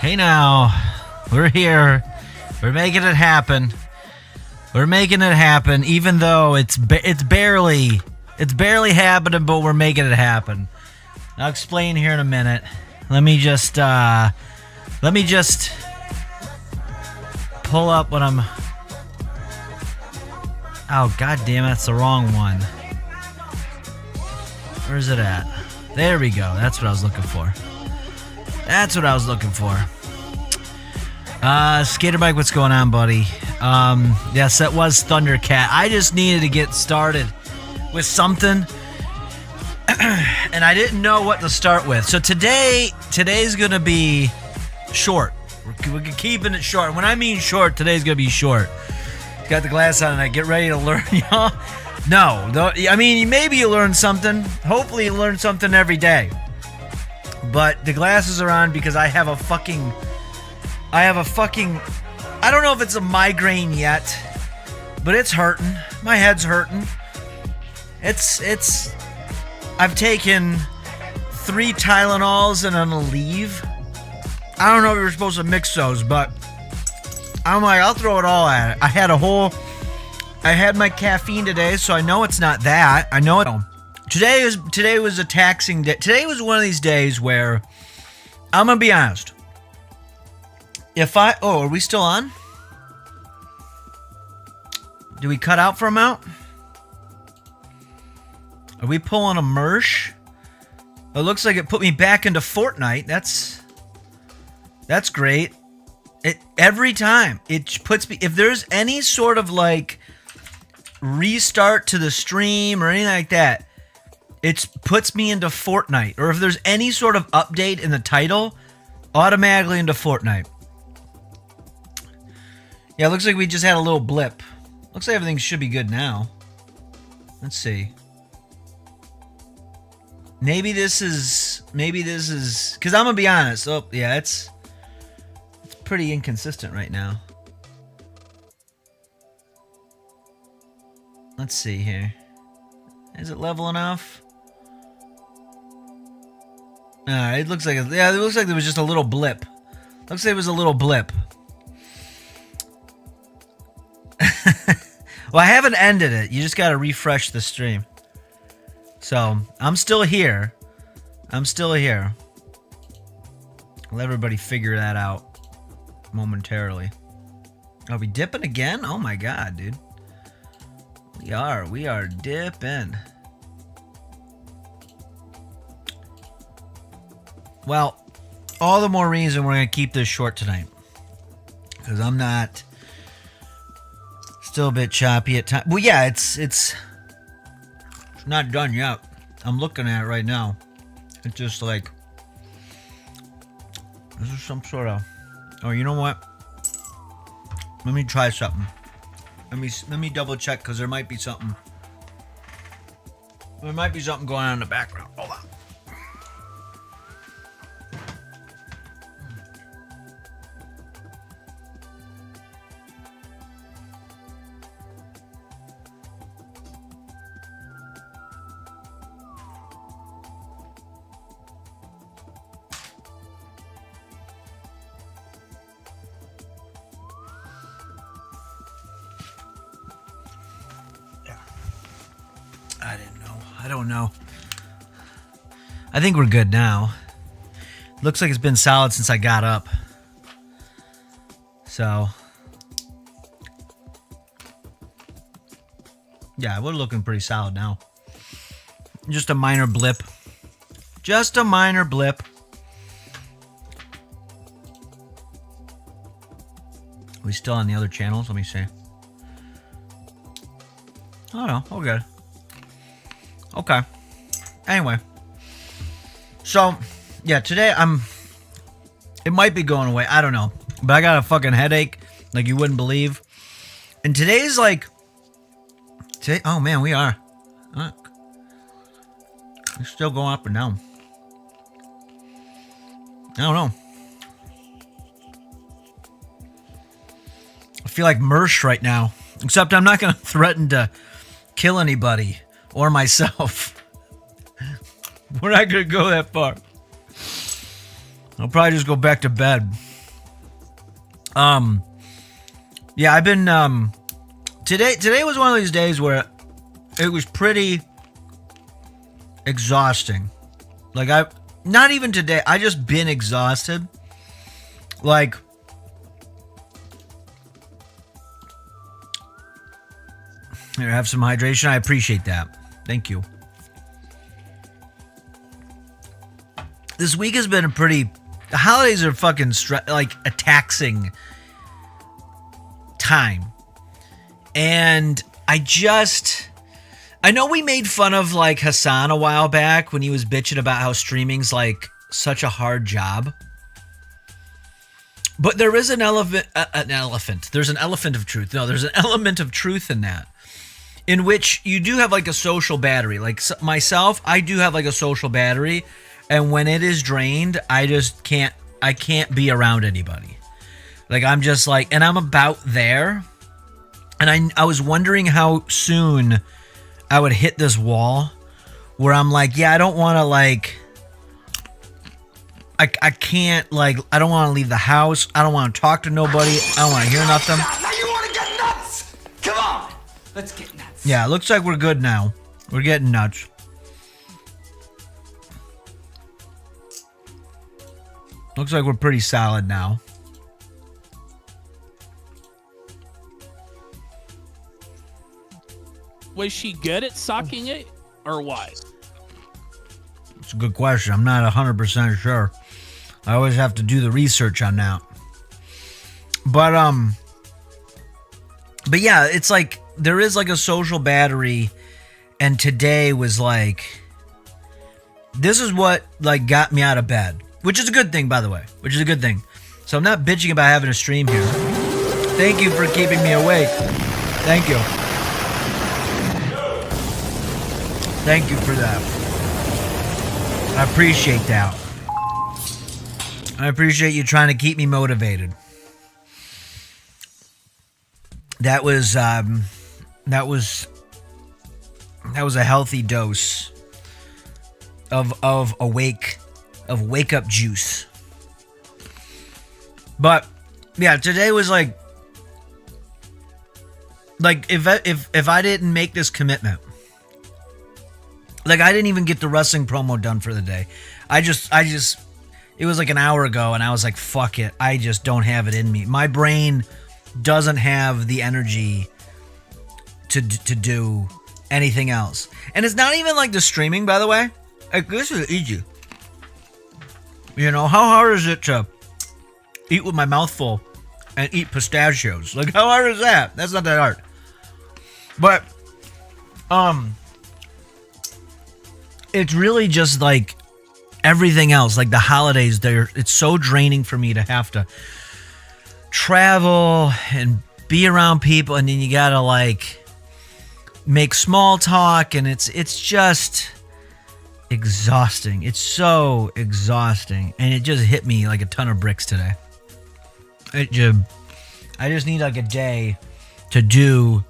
Hey now, we're here. We're making it happen. We're making it happen, even though it's barely happening, but we're making it happen. I'll explain here in a minute. Let me just pull up what I'm. Oh, god damn it, that's the wrong one. Where's it at? There we go. That's what I was looking for. Skater Mike, what's going on, buddy? Yes, that was Thundercat. I just needed to get started with something, and I didn't know what to start with. So today's gonna be short. We're keeping it short. When I mean short, today's gonna be short. Got the glass on, and I get ready to learn, y'all. No, I mean, maybe you learn something. Hopefully you learn something every day. But the glasses are on because I have a fucking, I don't know if it's a migraine yet, but it's hurting. My head's hurting. I've taken 3 Tylenols and an Aleve. I don't know if we were supposed to mix those, but I'm like, I'll throw it all at it. I had my caffeine today, so I know it's not that. I know it. Today was a taxing day. Today was one of these days where I'm gonna be honest. Are we still on? Do we cut out for a mount? Are we pulling a Mersh? It looks like it put me back into Fortnite. That's great. Every time it puts me, if there's any sort of like restart to the stream or anything like that, it puts me into Fortnite. Or if there's any sort of update in the title, automatically into Fortnite. Yeah, it looks like we just had a little blip. Looks like everything should be good now. Let's see. Maybe this is, because I'm going to be honest. Oh, yeah, it's pretty inconsistent right now. Let's see here. Is it level enough? It looks like it looks like there was just a little blip. Looks like it was a little blip. Well, I haven't ended it. You just got to refresh the stream. So, I'm still here. I'll let everybody figure that out momentarily. Are we dipping again? Oh my god, dude. We are dipping. Well, all the more reason we're going to keep this short tonight. Because I'm not... Still a bit choppy at times. Well, yeah, it's not done yet. I'm looking at it right now. It's just like... This is some sort of... Oh, you know what? Let me try something. Let me double check, because there might be something. There might be something going on in the background. Hold on. I don't know. I think we're good now. Looks like it's been solid since I got up. So. Yeah, we're looking pretty solid now. Just a minor blip. Just a minor blip. Are we still on the other channels? Let me see. Oh no, all good. Okay. Anyway. So, yeah, today it might be going away. I don't know. But I got a fucking headache like you wouldn't believe. And today's like... oh man, we are. Look. We're still going up and down. I don't know. I feel like Mersh right now. Except I'm not going to threaten to kill anybody. Or myself. We're not going to go that far. I'll probably just go back to bed. Yeah, I've been today was one of these days where it was pretty exhausting. Like not even today, I just been exhausted. Like here, have some hydration. I appreciate that. Thank you. This week has been the holidays are fucking like a taxing time. And I know we made fun of like Hassan a while back when he was bitching about how streaming's like such a hard job. But there is an elephant. There's an elephant of truth. No, there's an element of truth in that, in which you do have like a social battery. Like myself, I do have like a social battery, and when it is drained, I can't be around anybody. Like I'm just like, and I'm about there, and I was wondering how soon I would hit this wall where I'm like, yeah, I don't want to like. I can't, like, I don't want to leave the house. I don't want to talk to nobody. I don't want to hear nothing. Now you want to get nuts? Come on, let's get nuts. Yeah, it looks like we're good now. We're getting nuts. Looks like we're pretty solid now. Was she good at sucking it, or what? It's a good question. I'm not 100% sure. I always have to do the research on that. But yeah, it's like there is like a social battery, and today was like, this is what like got me out of bed, which is a good thing, by the way, which is a good thing. So I'm not bitching about having a stream here. Thank you for keeping me awake. Thank you. Thank you for that. I appreciate that. I appreciate you trying to keep me motivated. That was a healthy dose of wake up juice. But yeah, today was like if I didn't make this commitment, like I didn't even get the wrestling promo done for the day. I just it was like an hour ago, and I was like, fuck it. I just don't have it in me. My brain doesn't have the energy to do anything else. And it's not even like the streaming, by the way. Like, this is easy. You know, how hard is it to eat with my mouth full and eat pistachios? Like, how hard is that? That's not that hard. But, it's really just like everything else, like the holidays, it's so draining for me to have to travel and be around people, and then you gotta like make small talk, and it's just exhausting. It's so exhausting, and it just hit me like a ton of bricks today. I just need like a day to do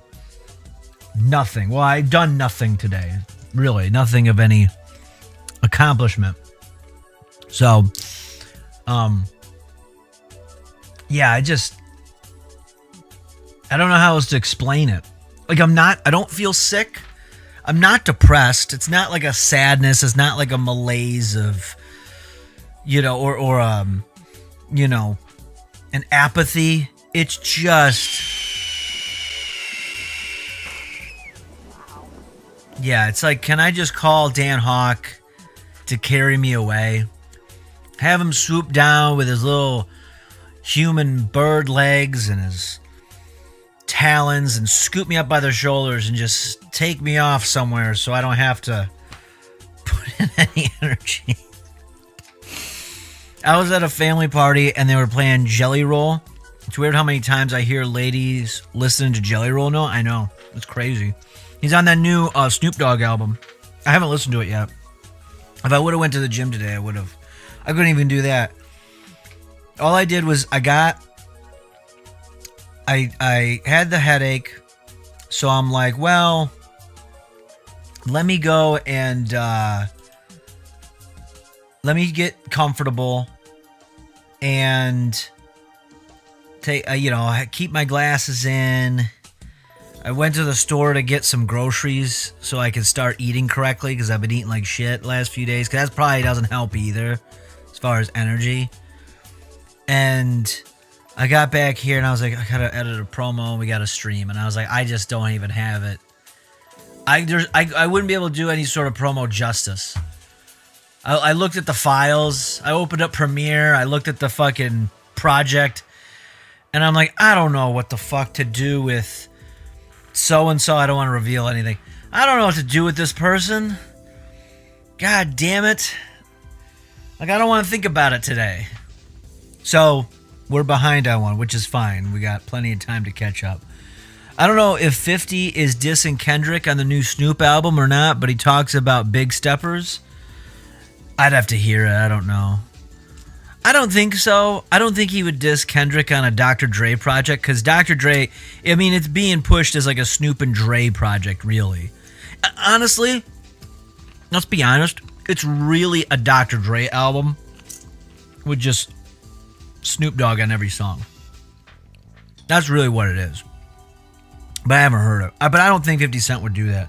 nothing. Well, I've done nothing today, really, nothing of any accomplishment. So, yeah, I don't know how else to explain it. Like, I don't feel sick. I'm not depressed. It's not like a sadness. It's not like a malaise of, or you know, an apathy. It's just, yeah, it's like, can I just call Dan Hawk to carry me away? Have him swoop down with his little human bird legs and his talons and scoop me up by the shoulders and just take me off somewhere so I don't have to put in any energy. I was at a family party and they were playing Jelly Roll. It's weird how many times I hear ladies listening to Jelly Roll now. I know. It's crazy. He's on that new Snoop Dogg album. I haven't listened to it yet. If I would have went to the gym today, I would have. I couldn't even do that. All I did was I had the headache, so I'm like, well, let me go and let me get comfortable and I keep my glasses in. I went to the store to get some groceries so I could start eating correctly because I've been eating like shit the last few days. Because that probably doesn't help either as far as energy. And I got back here and I was like, I gotta edit a promo and we gotta stream. And I was like, I just don't even have it. I wouldn't be able to do any sort of promo justice. I looked at the files. I opened up Premiere. I looked at the fucking project. And I'm like, I don't know what the fuck to do with so-and-so. I don't want to reveal anything. I don't know what to do with this person. God damn it. Like, I don't want to think about it today. So, we're behind on one, which is fine. We got plenty of time to catch up. I don't know if 50 is dissing Kendrick on the new Snoop album or not, but he talks about big steppers. I'd have to hear it. I don't know. I don't think so. I don't think he would diss Kendrick on a Dr. Dre project because Dr. Dre, I mean, it's being pushed as like a Snoop and Dre project, really. Honestly, let's be honest, it's really a Dr. Dre album with just Snoop Dogg on every song. That's really what it is. But I haven't heard it. But I don't think 50 Cent would do that.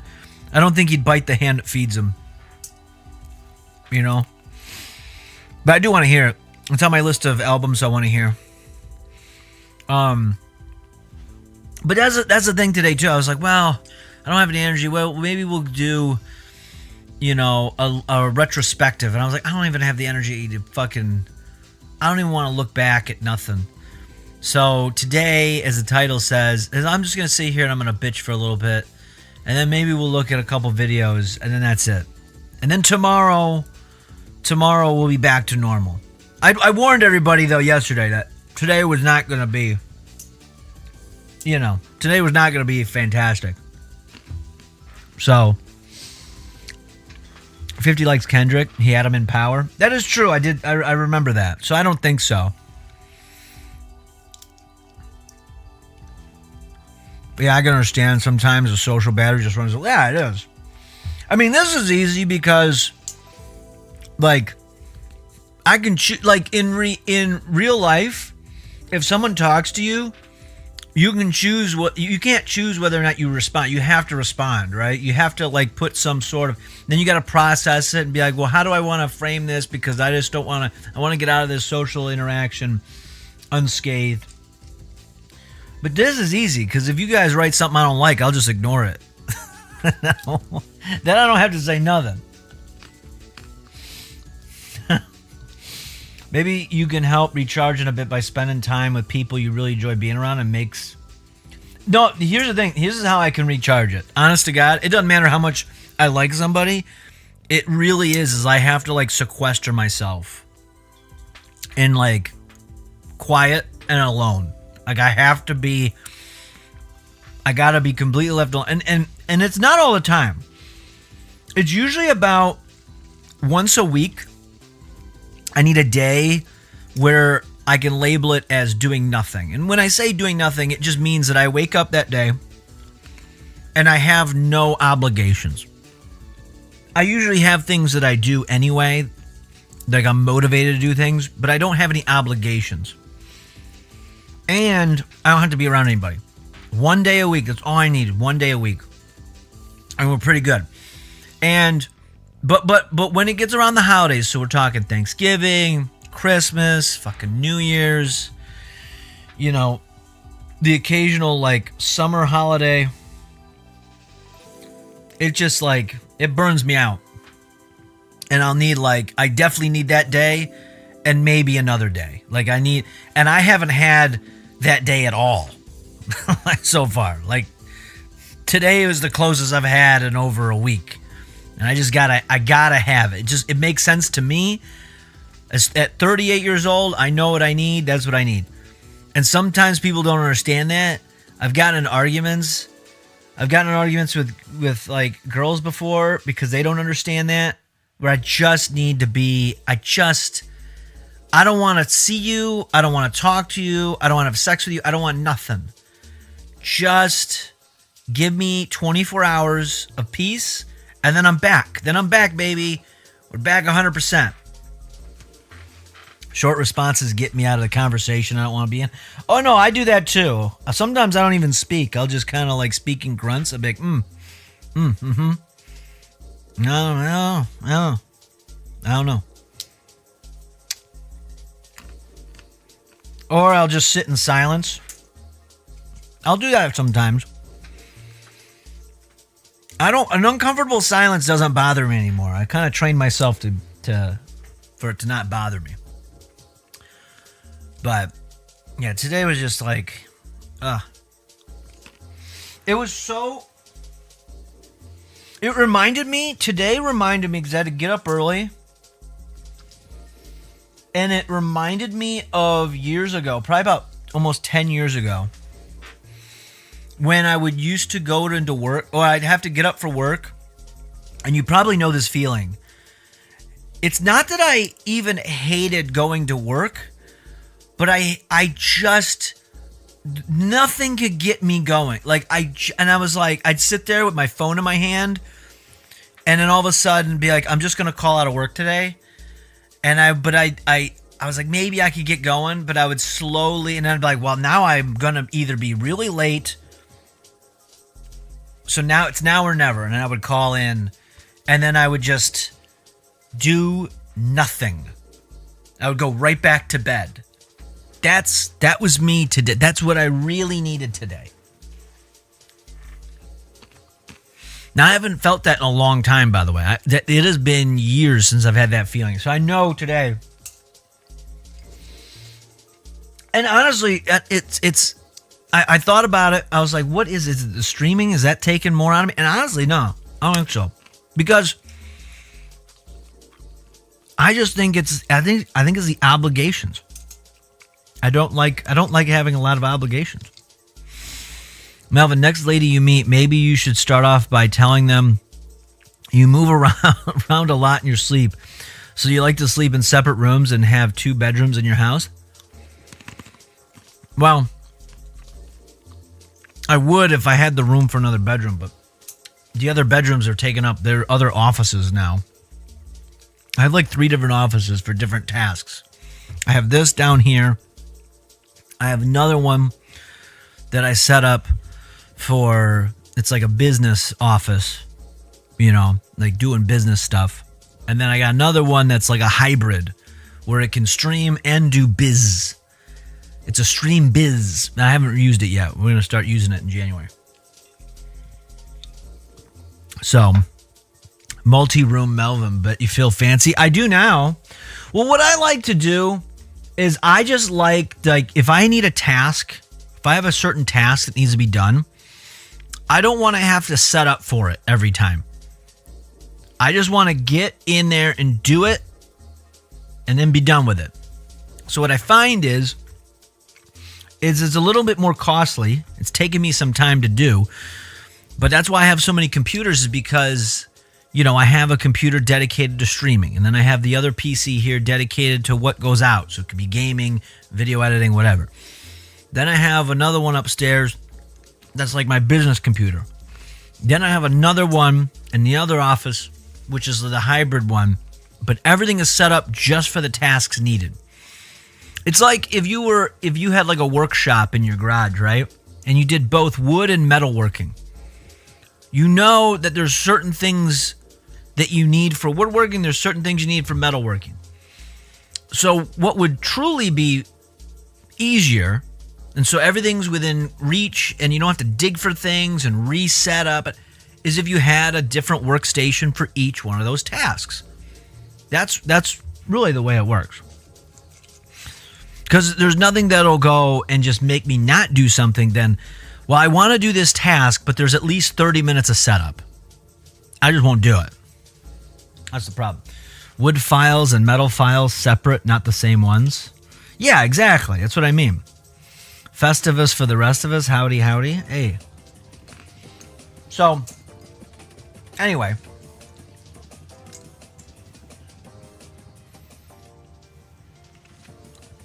I don't think he'd bite the hand that feeds him. You know? But I do want to hear it. It's on my list of albums I want to hear. But that's the thing today too. I was like, well, I don't have any energy. Well, maybe we'll do, a retrospective. And I was like, I don't even have the energy to fucking. I don't even want to look back at nothing. So today, as the title says, I'm just gonna sit here and I'm gonna bitch for a little bit, and then maybe we'll look at a couple videos, and then that's it. And then tomorrow we'll be back to normal. I warned everybody, though, yesterday that today was not going to be, today was not going to be fantastic. So, 50 likes Kendrick. He had him in power. That is true. I remember that. So, I don't think so. But yeah, I can understand sometimes the social battery just runs. Yeah, it is. I mean, this is easy because, like, I can choose, like in real life, if someone talks to you, you can choose you can't choose whether or not you respond. You have to respond, right? You have to like put some sort of, then you got to process it and be like, well, how do I want to frame this? Because I just don't want to, I want to get out of this social interaction unscathed. But this is easy because if you guys write something I don't like, I'll just ignore it. Then I don't have to say nothing. Maybe you can help recharging a bit by spending time with people you really enjoy being around and makes... No, here's the thing. Here's how I can recharge it. Honest to God, it doesn't matter how much I like somebody. It really is I have to like sequester myself in like quiet and alone. Like I have to be... I gotta be completely left alone. And it's not all the time. It's usually about once a week. I need a day where I can label it as doing nothing. And when I say doing nothing, it just means that I wake up that day and I have no obligations. I usually have things that I do anyway, like I'm motivated to do things, but I don't have any obligations. And I don't have to be around anybody. One day a week, that's all I need, one day a week. And we're pretty good. And But when it gets around the holidays, so we're talking Thanksgiving, Christmas, fucking New Year's, the occasional like summer holiday, it just like, it burns me out. And I'll need I definitely need that day and maybe another day. And I haven't had that day at all so far. Like today was the closest I've had in over a week. And I gotta have it. It makes sense to me. At 38 years old, I know what I need. That's what I need. And sometimes people don't understand that. I've gotten in arguments with like girls before because they don't understand that. Where I just need to be, I don't want to see you. I don't want to talk to you. I don't want to have sex with you. I don't want nothing. Just give me 24 hours of peace. And then I'm back. Then I'm back, baby. We're back 100%. Short responses get me out of the conversation I don't want to be in. Oh, no, I do that too. Sometimes I don't even speak. I'll just kind of like speak in grunts. I'll be like, no, I don't know. Or I'll just sit in silence. I'll do that sometimes. An uncomfortable silence doesn't bother me anymore. I kind of trained myself for it to not bother me. But yeah, today was just like, it reminded me because I had to get up early. And it reminded me of years ago, probably about almost 10 years ago, when I would used to go into work, or I'd have to get up for work. And you probably know this feeling. It's not that I even hated going to work, but I just, nothing could get me going. I was like, I'd sit there with my phone in my hand, and then all of a sudden be like, I'm just going to call out of work today. And I was like, maybe I could get going, but I would slowly, and then I'd be like, well, now I'm going to either be really late. So now it's now or never. And I would call in, and then I would just do nothing. I would go right back to bed. That was me today. That's what I really needed today. Now, I haven't felt that in a long time, by the way. It has been years since I've had that feeling. So I know today. And honestly, I thought about it. I was like, what is it? Is it the streaming? Is that taking more out of me? And honestly, no. I don't think so. Because I just think I think it's the obligations. I don't like having a lot of obligations. Melvin, next lady you meet, maybe you should start off by telling them you move around a lot in your sleep. So you like to sleep in separate rooms and have 2 bedrooms in your house? Well, I would if I had the room for another bedroom, but the other bedrooms are taken up. They're other offices now. I have like 3 different offices for different tasks. I have this down here. I have another one that I set up for, it's like a business office, like doing business stuff. And then I got another one that's like a hybrid where it can stream and do biz. It's a stream biz. I haven't used it yet. We're going to start using it in January. So, multi-room Melvin, but you feel fancy? I do now. Well, what I like to do is I just like if I need a task, if I have a certain task that needs to be done, I don't want to have to set up for it every time. I just want to get in there and do it and then be done with it. So what I find is it's a little bit more costly. It's taking me some time to do, but that's why I have so many computers, is because I have a computer dedicated to streaming, and then I have the other PC here dedicated to what goes out. So it could be gaming, video editing, whatever. Then I have another one upstairs that's like my business computer. Then I have another one in the other office, which is the hybrid one, but everything is set up just for the tasks needed. It's like if you had like a workshop in your garage, right? And you did both wood and metalworking. You know that there's certain things that you need for woodworking, there's certain things you need for metalworking. So what would truly be easier, and so everything's within reach and you don't have to dig for things and reset up, is if you had a different workstation for each one of those tasks. That's really the way it works. Because there's nothing that'll go and just make me not do something then, well, I want to do this task, but there's at least 30 minutes of setup. I just won't do it. That's the problem. Wood files and metal files separate, not the same ones. Yeah, exactly. That's what I mean. Festivus for the rest of us. Howdy, howdy. Hey. So, anyway.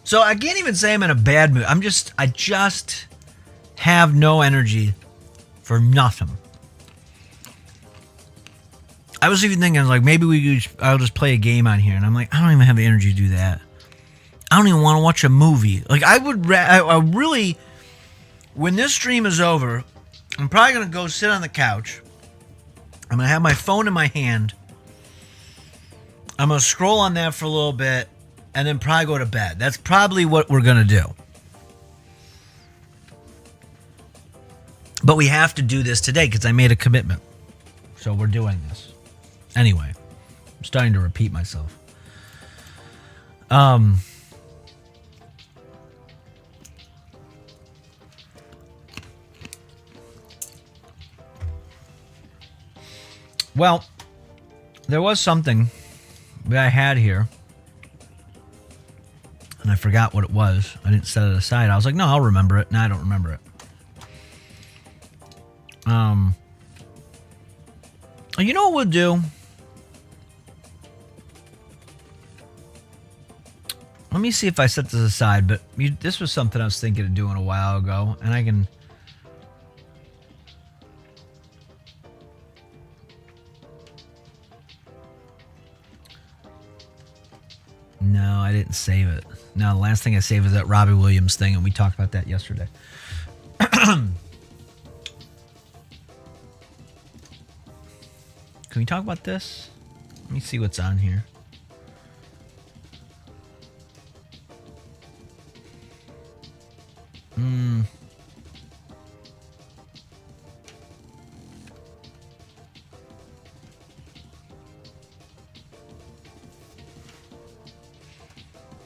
So I can't even say I'm in a bad mood. I just have no energy for nothing. I was even thinking, like, maybe I'll just play a game on here. And I'm like, I don't even have the energy to do that. I don't even want to watch a movie. Like, I really, when this stream is over, I'm probably going to go sit on the couch. I'm going to have my phone in my hand. I'm going to scroll on that for a little bit and then probably go to bed. That's probably what we're going to do. But we have to do this today because I made a commitment. So we're doing this. Anyway, I'm starting to repeat myself. Well, there was something that I had here, and I forgot what it was. I didn't set it aside. I was like, no, I'll remember it. No, I don't remember it. You know what we'll do? Let me see if I set this aside, but this was something I was thinking of doing a while ago, and I can... No, I didn't save it. No, the last thing I saved was that Robbie Williams thing, and we talked about that yesterday. Can we talk about this? Let me see what's on here.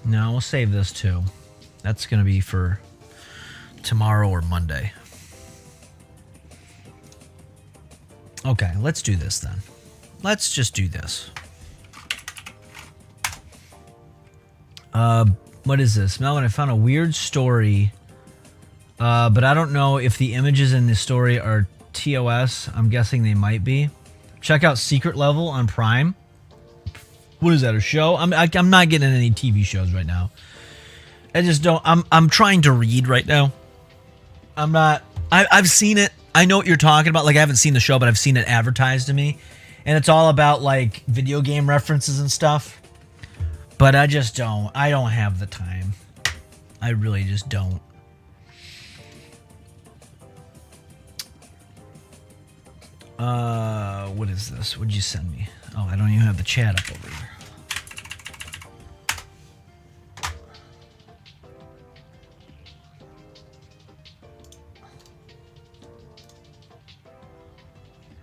No, we'll save this too. That's going to be for tomorrow or Monday. Okay, let's do this then. Let's just do this. What is this? Melvin, I found a weird story, but I don't know if the images in the story are TOS. I'm guessing they might be. Check out Secret Level on Prime. What is that, a show? I'm not getting any TV shows right now. I just don't. I'm trying to read right now. I'm not. I've seen it. I know what you're talking about. Like, I haven't seen the show, but I've seen it advertised to me. And it's all about, like, video game references and stuff. But I just don't. I don't have the time. I really just don't. What is this? What'd you send me? Oh, I don't even have the chat up over here.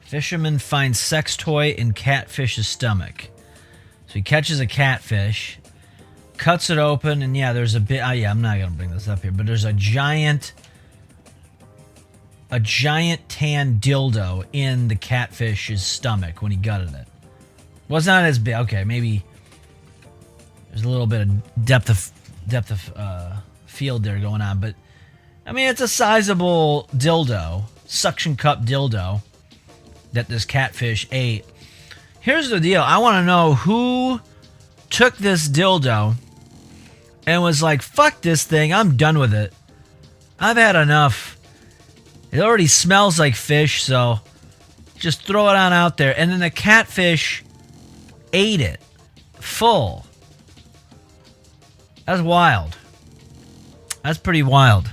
Fisherman finds sex toy in catfish's stomach. So he catches a catfish, cuts it open, and yeah, there's a bit. Oh yeah, I'm not gonna bring this up here, but there's a giant tan dildo in the catfish's stomach when he gutted it. Was not as big. Okay, maybe there's a little bit of depth of field there going on, but I mean, it's a sizable dildo, suction cup dildo that this catfish ate. Here's the deal. I want to know who took this dildo and was like, fuck this thing. I'm done with it. I've had enough. It already smells like fish, so just throw it on out there. And then the catfish ate it full. That's wild. That's pretty wild.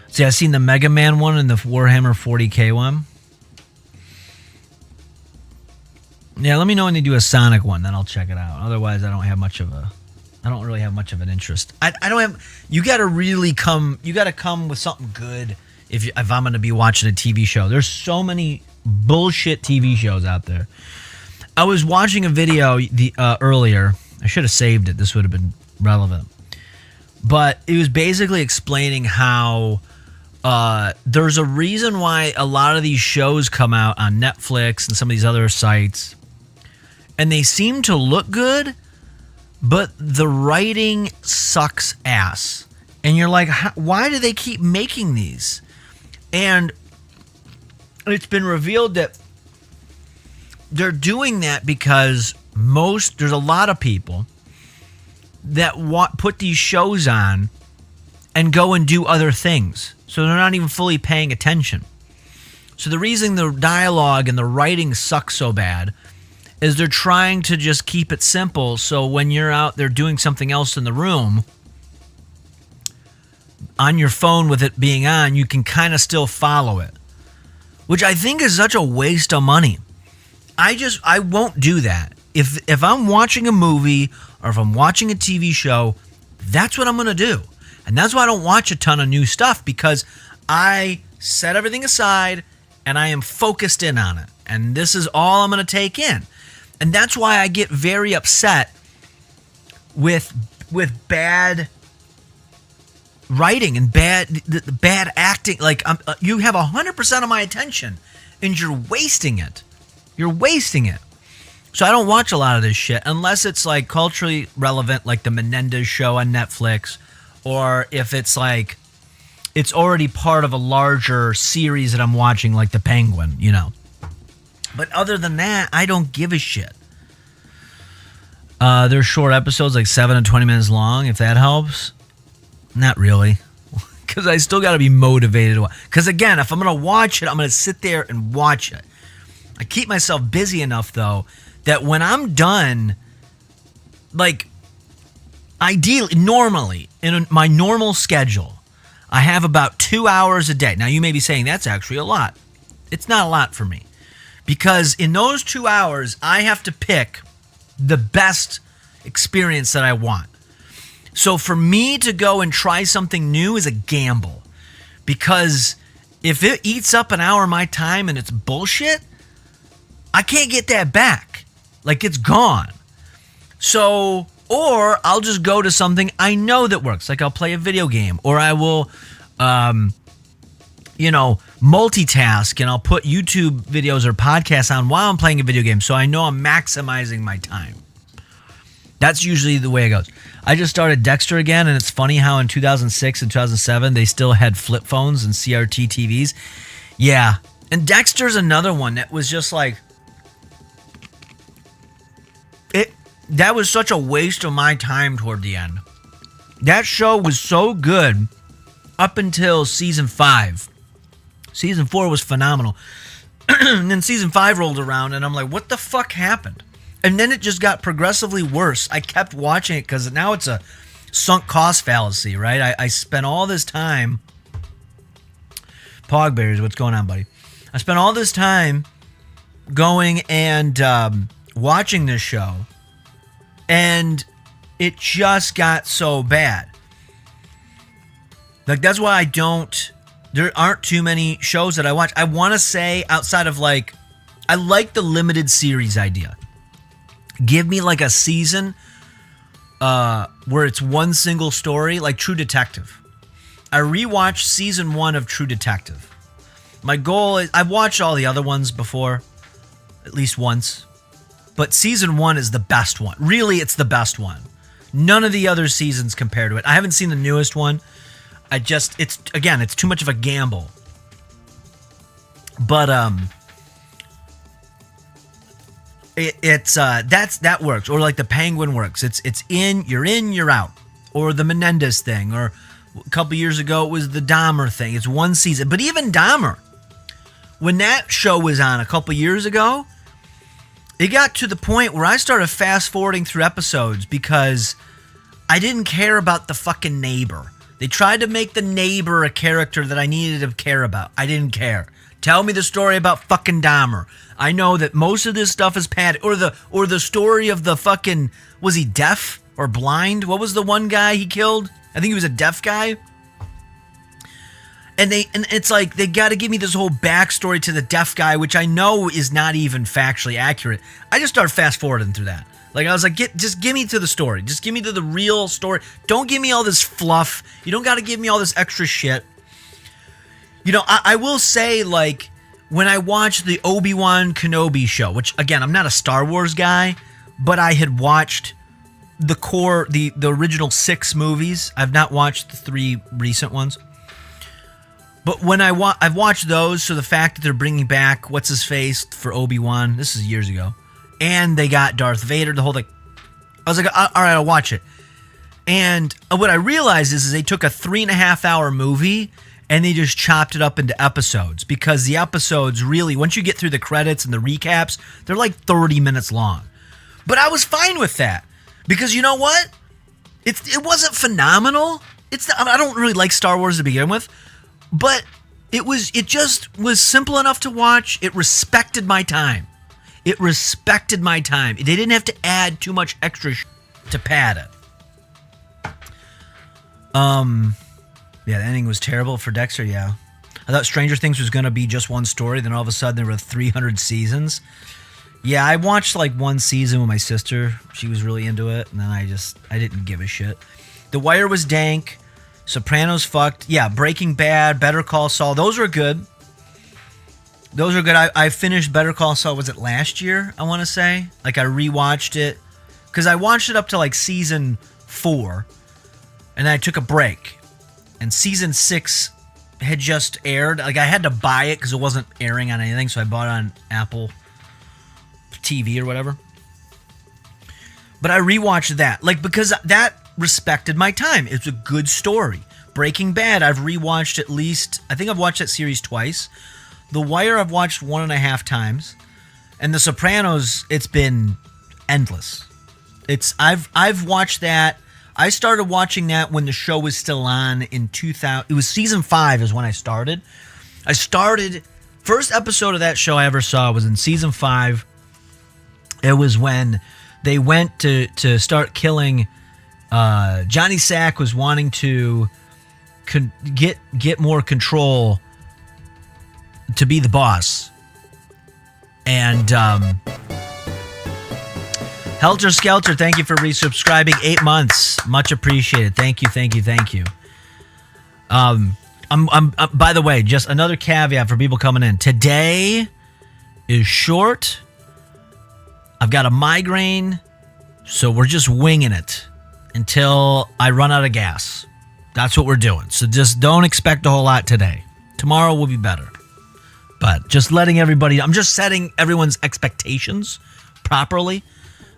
See, I've seen the Mega Man one and the Warhammer 40K one. Yeah, let me know when they do a Sonic one, then I'll check it out. Otherwise, I don't really have much of an interest. I don't have. You got to really come. You got to come with something good if I'm going to be watching a TV show. There's so many bullshit TV shows out there. I was watching a video earlier. I should have saved it. This would have been relevant. But it was basically explaining how there's a reason why a lot of these shows come out on Netflix and some of these other sites, and they seem to look good, but the writing sucks ass. And you're like, why do they keep making these? And it's been revealed that they're doing that because there's a lot of people that put these shows on and go and do other things. So they're not even fully paying attention. So the reason the dialogue and the writing sucks so bad is they're trying to just keep it simple, so when you're out there doing something else in the room, on your phone with it being on, you can kind of still follow it, which I think is such a waste of money. I won't do that. If I'm watching a movie or if I'm watching a TV show, that's what I'm going to do. And that's why I don't watch a ton of new stuff, because I set everything aside and I am focused in on it. And this is all I'm going to take in. And that's why I get very upset with bad writing and bad acting. Like, you have 100% of my attention and you're wasting it. You're wasting it. So I don't watch a lot of this shit unless it's like culturally relevant, like the Menendez show on Netflix, or if it's like it's already part of a larger series that I'm watching, like The Penguin, you know. But other than that, I don't give a shit. They're short episodes, like 7 and 20 minutes long, if that helps. Not really, because I still got to be motivated. Because again, if I'm going to watch it, I'm going to sit there and watch it. I keep myself busy enough, though, that when I'm done, like, ideally, normally, in my normal schedule, I have about 2 hours a day. Now, you may be saying that's actually a lot. It's not a lot for me. Because in those 2 hours, I have to pick the best experience that I want. So for me to go and try something new is a gamble. Because if it eats up an hour of my time and it's bullshit, I can't get that back. Like, it's gone. So, or I'll just go to something I know that works. Like, I'll play a video game, or I will, multitask, and I'll put YouTube videos or podcasts on while I'm playing a video game, so I know I'm maximizing my time. That's usually the way it goes. I just started Dexter again, and it's funny how in 2006 and 2007, they still had flip phones and CRT TVs. Yeah, and Dexter's another one that was just like, that was such a waste of my time toward the end. That show was so good up until season 5. Season 4 was phenomenal. And then season 5 rolled around, and I'm like, what the fuck happened? And then it just got progressively worse. I kept watching it because now it's a sunk cost fallacy, right? I spent all this time... Pogberries, what's going on, buddy? I spent all this time going and watching this show, and it just got so bad. Like, that's why there aren't too many shows that I watch. I want to say, outside of like, I like the limited series idea. Give me like a season where it's one single story, like True Detective. I rewatched season 1 of True Detective. My goal is, I've watched all the other ones before, at least once. But season 1 is the best one. Really, it's the best one. None of the other seasons compare to it. I haven't seen the newest one. It's too much of a gamble. But that works. Or like the Penguin works. You're out. Or the Menendez thing. Or a couple years ago, it was the Dahmer thing. It's one season. But even Dahmer, when that show was on a couple years ago, it got to the point where I started fast forwarding through episodes because I didn't care about the fucking neighbor. They tried to make the neighbor a character that I needed to care about. I didn't care. Tell me the story about fucking Dahmer. I know that most of this stuff is padded. Or the story of the fucking, was he deaf or blind? What was the one guy he killed? I think he was a deaf guy. And it's like, they got to give me this whole backstory to the deaf guy, which I know is not even factually accurate. I just started fast forwarding through that. Like, I was like, just give me to the story. Just give me to the real story. Don't give me all this fluff. You don't got to give me all this extra shit. You know, I will say, like, when I watched the Obi-Wan Kenobi show, which, again, I'm not a Star Wars guy, but I had watched the original 6 movies. I've not watched the 3 recent ones. But when I've watched those, so the fact that they're bringing back what's-his-face for Obi-Wan, this is years ago, and they got Darth Vader, the whole thing, I was like, all right, I'll watch it. And what I realized is they took a 3.5-hour movie and they just chopped it up into episodes, because the episodes really, once you get through the credits and the recaps, they're like 30 minutes long. But I was fine with that, because you know what? It wasn't phenomenal. I don't really like Star Wars to begin with, but it just was simple enough to watch. It respected my time. They didn't have to add too much extra to pad it. Yeah, the ending was terrible for Dexter, yeah. I thought Stranger Things was going to be just one story, then all of a sudden there were 300 seasons. Yeah, I watched like one season with my sister. She was really into it, and then I didn't give a shit. The Wire was dank. Sopranos fucked. Yeah, Breaking Bad, Better Call Saul, those were good. I finished Better Call Saul, was it last year, I want to say? Like, I rewatched it, because I watched it up to like season 4, and then I took a break. And season 6 had just aired. Like, I had to buy it because it wasn't airing on anything, so I bought it on Apple TV or whatever. But I rewatched that, like, because that respected my time. It's a good story. Breaking Bad, I've rewatched at least, I think I've watched that series twice. The Wire, I've watched 1.5 times. And The Sopranos, it's been endless. I've watched that. I started watching that when the show was still on in 2000. It was season 5 is when I started. First episode of that show I ever saw was in season 5. It was when they went to start killing. Johnny Sack was wanting to get more control to be the boss. And Helter Skelter, thank you for resubscribing. 8 months. Much appreciated. Thank you. I'm by the way, just another caveat for people coming in. Today is short. I've got a migraine, so we're just winging it until I run out of gas. That's what we're doing. So just don't expect a whole lot today. Tomorrow will be better. But just letting everybody, I'm just setting everyone's expectations properly.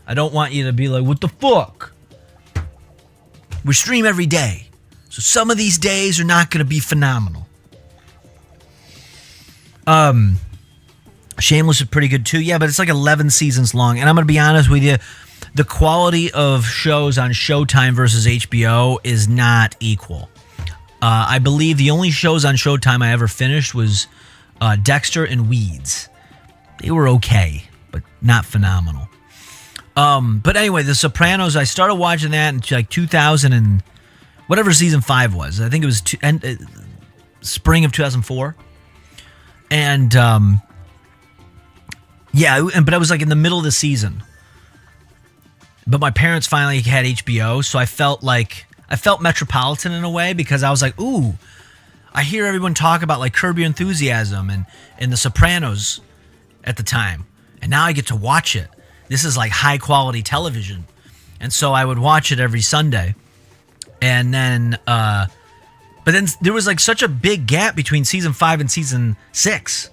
I don't want you to be like, what the fuck? We stream every day. So some of these days are not going to be phenomenal. Shameless is pretty good too. Yeah, but it's like 11 seasons long. And I'm going to be honest with you, the quality of shows on Showtime versus HBO is not equal. I believe the only shows on Showtime I ever finished was Dexter and Weeds. They were okay, but not phenomenal. But anyway, The Sopranos, I started watching that in like 2000 and whatever season 5 was. I think it was spring of 2004. And yeah, but I was like in the middle of the season. But my parents finally had HBO, so I felt metropolitan in a way, because I was like, ooh, I hear everyone talk about like Curb Your Enthusiasm and The Sopranos at the time. And now I get to watch it. This is like high quality television. And so I would watch it every Sunday. And then, but then there was like such a big gap between season 5 and season 6.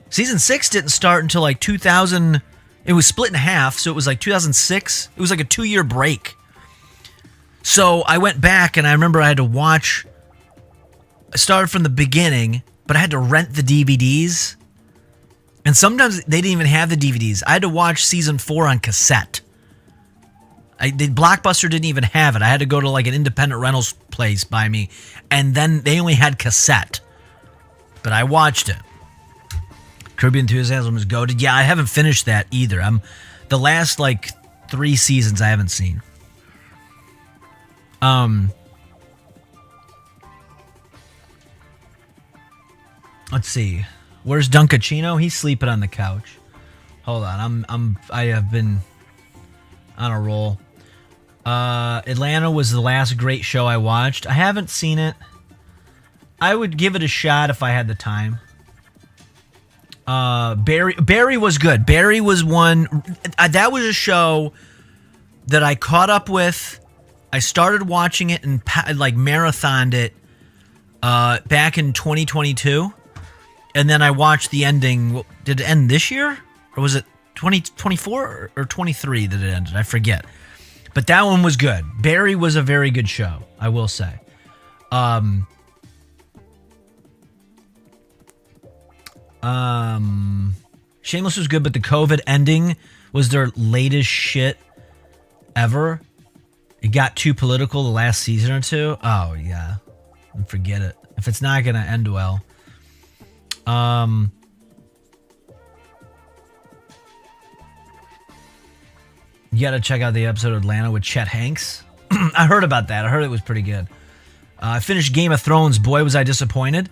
Season 6 didn't start until like 2000. It was split in half. So it was like 2006. It was like a 2-year break. So I went back and I remember I had to watch. I started from the beginning, but I had to rent the DVDs. And sometimes they didn't even have the DVDs. I had to watch season 4 on cassette. The Blockbuster didn't even have it. I had to go to like an independent rentals place by me. And then they only had cassette. But I watched it. Curb Your Enthusiasm was goated. Yeah, I haven't finished that either. The last like 3 seasons I haven't seen. Let's see. Where's Dunkachino? He's sleeping on the couch. Hold on. I have been on a roll. Atlanta was the last great show I watched. I haven't seen it. I would give it a shot if I had the time. Barry was good. Barry was one. That was a show that I caught up with. I started watching it and like marathoned it back in 2022. And then I watched the ending. Did it end this year? Or was it 2024 or 23 that it ended? I forget. But that one was good. Barry was a very good show, I will say. Shameless was good, but the COVID ending was their latest shit ever. It got too political the last season or two. Oh, yeah. Forget it. If it's not going to end well. You got to check out the episode of Atlanta with Chet Hanks. I heard about that. I heard it was pretty good. I finished Game of Thrones. Boy, was I disappointed.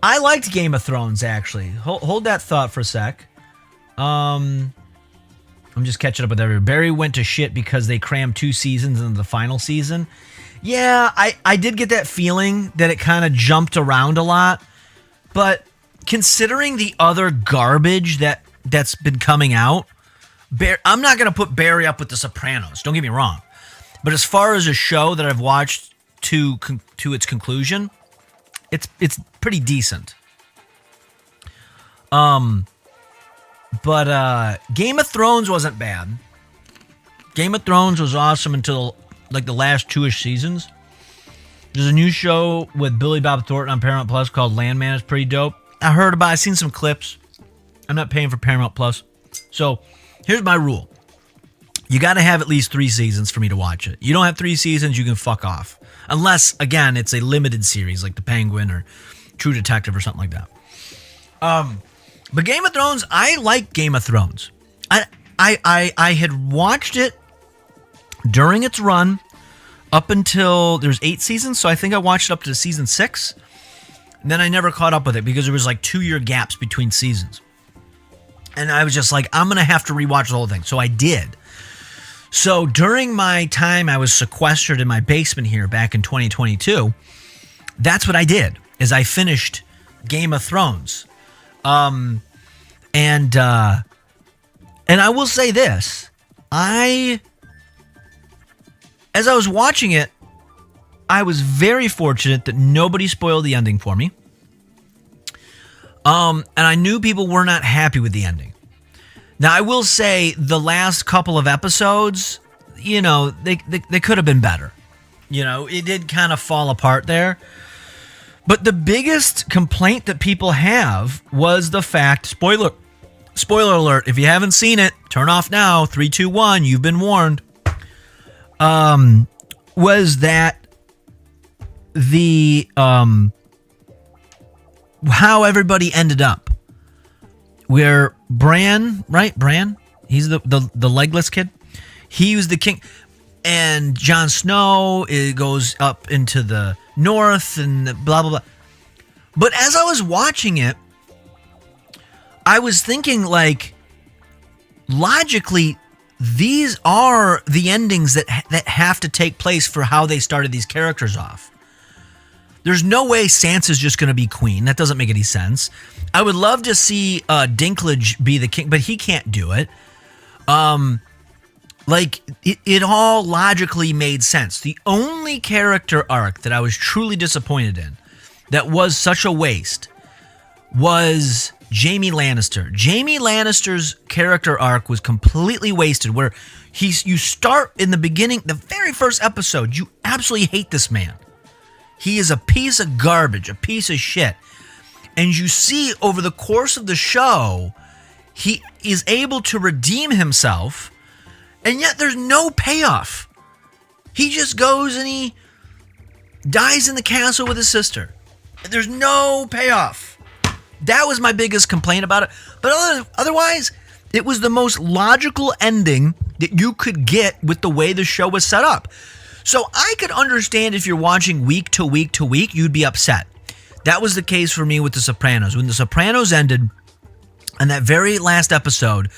I liked Game of Thrones, actually. Hold that thought for a sec. I'm just catching up with everybody. Barry went to shit because they crammed 2 seasons into the final season. Yeah, I did get that feeling that it kind of jumped around a lot. But considering the other garbage that's been coming out, I'm not going to put Barry up with The Sopranos. Don't get me wrong. But as far as a show that I've watched to its conclusion, it's pretty decent. But Game of Thrones wasn't bad. Game of Thrones was awesome until like the last 2-ish seasons. There's a new show with Billy Bob Thornton on Paramount Plus called Landman. It's pretty dope. I've seen some clips. I'm not paying for Paramount Plus. So here's my rule. You got to have at least 3 seasons for me to watch it. You don't have 3 seasons, you can fuck off. Unless, again, it's a limited series like The Penguin or True Detective or something like that. But Game of Thrones, I like Game of Thrones. I had watched it during its run up until there's 8 seasons, so I think I watched it up to season 6. And then I never caught up with it because there was like 2-year gaps between seasons. And I was just like, I'm going to have to rewatch the whole thing. So I did. So during my time I was sequestered in my basement here back in 2022, that's what I did, is I finished Game of Thrones. And I will say this, as I was watching it, I was very fortunate that nobody spoiled the ending for me. And I knew people were not happy with the ending. Now, I will say the last couple of episodes, they could have been better. It did kind of fall apart there. But the biggest complaint that people have was the fact, spoiler alert, if you haven't seen it, turn off now, 3, 2, 1, you've been warned, was that the, how everybody ended up. Where Bran, right? Bran, he's the legless kid. He was the king. And Jon Snow, it goes up into the north and blah, blah, blah. But as I was watching it, I was thinking, like, logically, these are the endings that have to take place for how they started these characters off. There's no way Sansa's just going to be queen. That doesn't make any sense. I would love to see Dinklage be the king, but he can't do it. It all logically made sense. The only character arc that I was truly disappointed in, that was such a waste, was Jaime Lannister. Jaime Lannister's character arc was completely wasted, where you start in the beginning, the very first episode, you absolutely hate this man. He is a piece of garbage, a piece of shit. And you see over the course of the show, he is able to redeem himself, and yet there's no payoff. He just goes and he dies in the castle with his sister. There's no payoff. That was my biggest complaint about it. But otherwise, it was the most logical ending that you could get with the way the show was set up. So I could understand if you're watching week to week to week, you'd be upset. That was the case for me with The Sopranos. When The Sopranos ended, on that very last episode,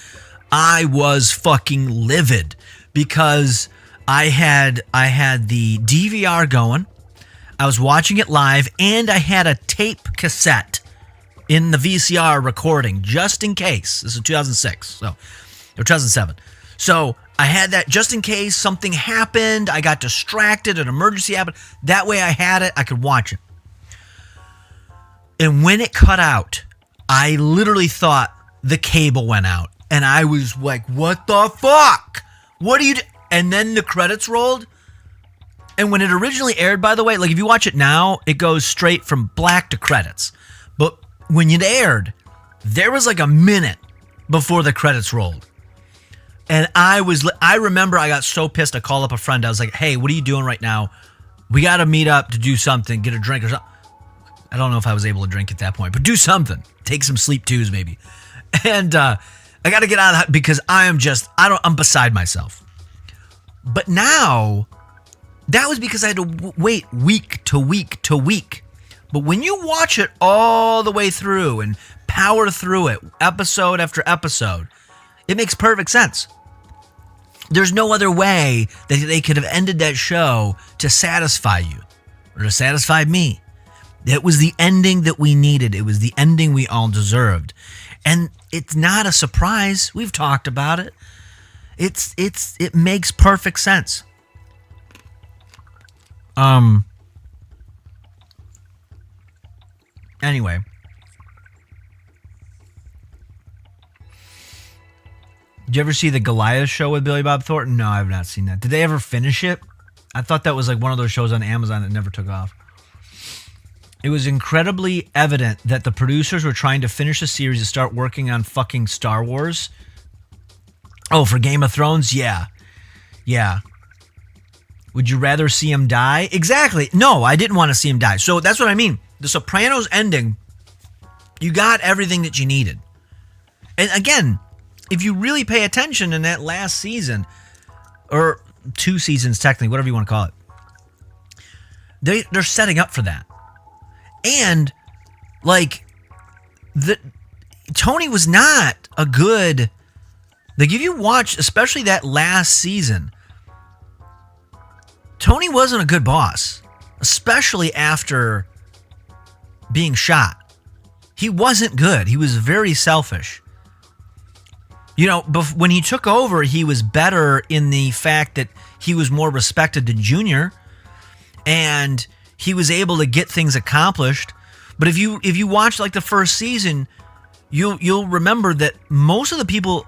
I was fucking livid because I had the DVR going, I was watching it live, and I had a tape cassette in the VCR recording just in case. This is 2006, or 2007. So I had that just in case something happened, I got distracted, an emergency happened. That way I had it, I could watch it. And when it cut out, I literally thought the cable went out. And I was like, what the fuck? What do you do? And then the credits rolled. And when it originally aired, by the way, like if you watch it now, it goes straight from black to credits. But when it aired, There was like a minute before the credits rolled. And I remember I got so pissed. I called up a friend. I was like, hey, what are you doing right now? We got to meet up to do something, get a drink or something. I don't know if I was able to drink at that point, but do something. Take some sleep twos maybe. And I got to get out of that because I'm beside myself. But now, that was because I had to wait week to week to week. But when you watch it all the way through and power through it, episode after episode, it makes perfect sense. There's no other way that they could have ended that show to satisfy you or to satisfy me. It was the ending that we needed. It was the ending we all deserved. And it's not a surprise. We've talked about it. It makes perfect sense. Anyway. Did you ever see the Goliath show with Billy Bob Thornton? No, I have not seen that. Did they ever finish it? I thought that was like one of those shows on Amazon that never took off. It was incredibly evident that the producers were trying to finish the series and start working on fucking Star Wars. Oh, for Game of Thrones? Yeah. Yeah. Would you rather see him die? Exactly. No, I didn't want to see him die. So that's what I mean. The Sopranos ending, you got everything that you needed. And again, if you really pay attention in that last season, or 2 seasons technically, whatever you want to call it, they're setting up for that. And, like, Tony was not a good... Like, if you watch, especially that last season, Tony wasn't a good boss, especially after being shot. He wasn't good. He was very selfish. You know, when he took over, he was better in the fact that he was more respected than Junior, and he was able to get things accomplished. But if you watch like the first season, you'll remember that most of the people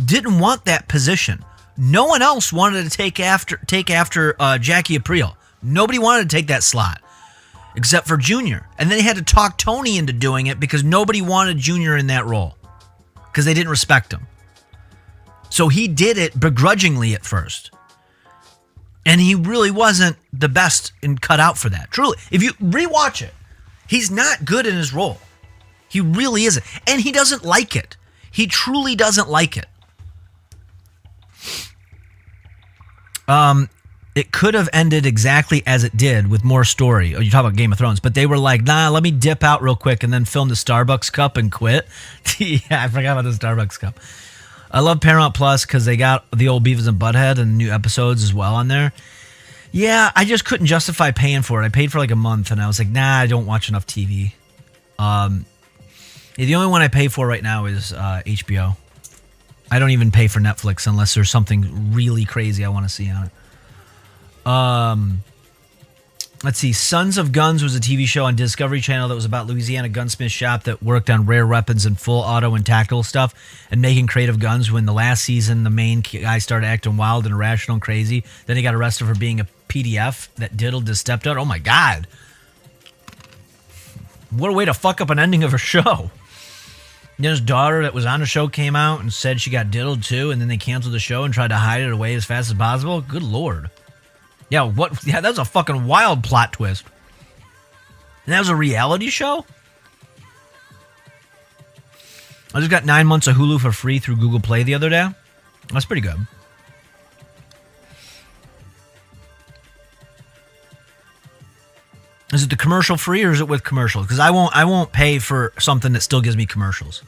didn't want that position. No one else wanted to take after Jackie Aprile. Nobody wanted to take that slot except for Junior. And then they had to talk Tony into doing it because nobody wanted Junior in that role because they didn't respect him. So he did it begrudgingly at first. And he really wasn't the best and cut out for that. Truly, if you rewatch it, he's not good in his role. He really isn't. And he doesn't like it. He truly doesn't like it. It could have ended exactly as it did with more story. Oh, you talk about Game of Thrones, but they were like, nah, let me dip out real quick and then film the Starbucks cup and quit. Yeah, I forgot about the Starbucks cup. I love Paramount Plus because they got the old Beavis and Butthead and new episodes as well on there. Yeah, I just couldn't justify paying for it. I paid for like a month and I was like, nah, I don't watch enough TV. The only one I pay for right now is HBO. I don't even pay for Netflix unless there's something really crazy I want to see on it. Let's see. Sons of Guns was a TV show on Discovery Channel that was about Louisiana gunsmith shop that worked on rare weapons and full auto and tactical stuff and making creative guns. When the last season, the main guy started acting wild and irrational and crazy. Then he got arrested for being a PDF that diddled his stepdaughter. Oh my God. What a way to fuck up an ending of a show. Then his daughter that was on the show came out and said she got diddled too, and then they canceled the show and tried to hide it away as fast as possible. Good Lord. Yeah, what? Yeah, that was a fucking wild plot twist. And that was a reality show? I just got 9 months of Hulu for free through Google Play the other day. That's pretty good. Is it the commercial free or is it with commercials? Because I won't pay for something that still gives me commercials.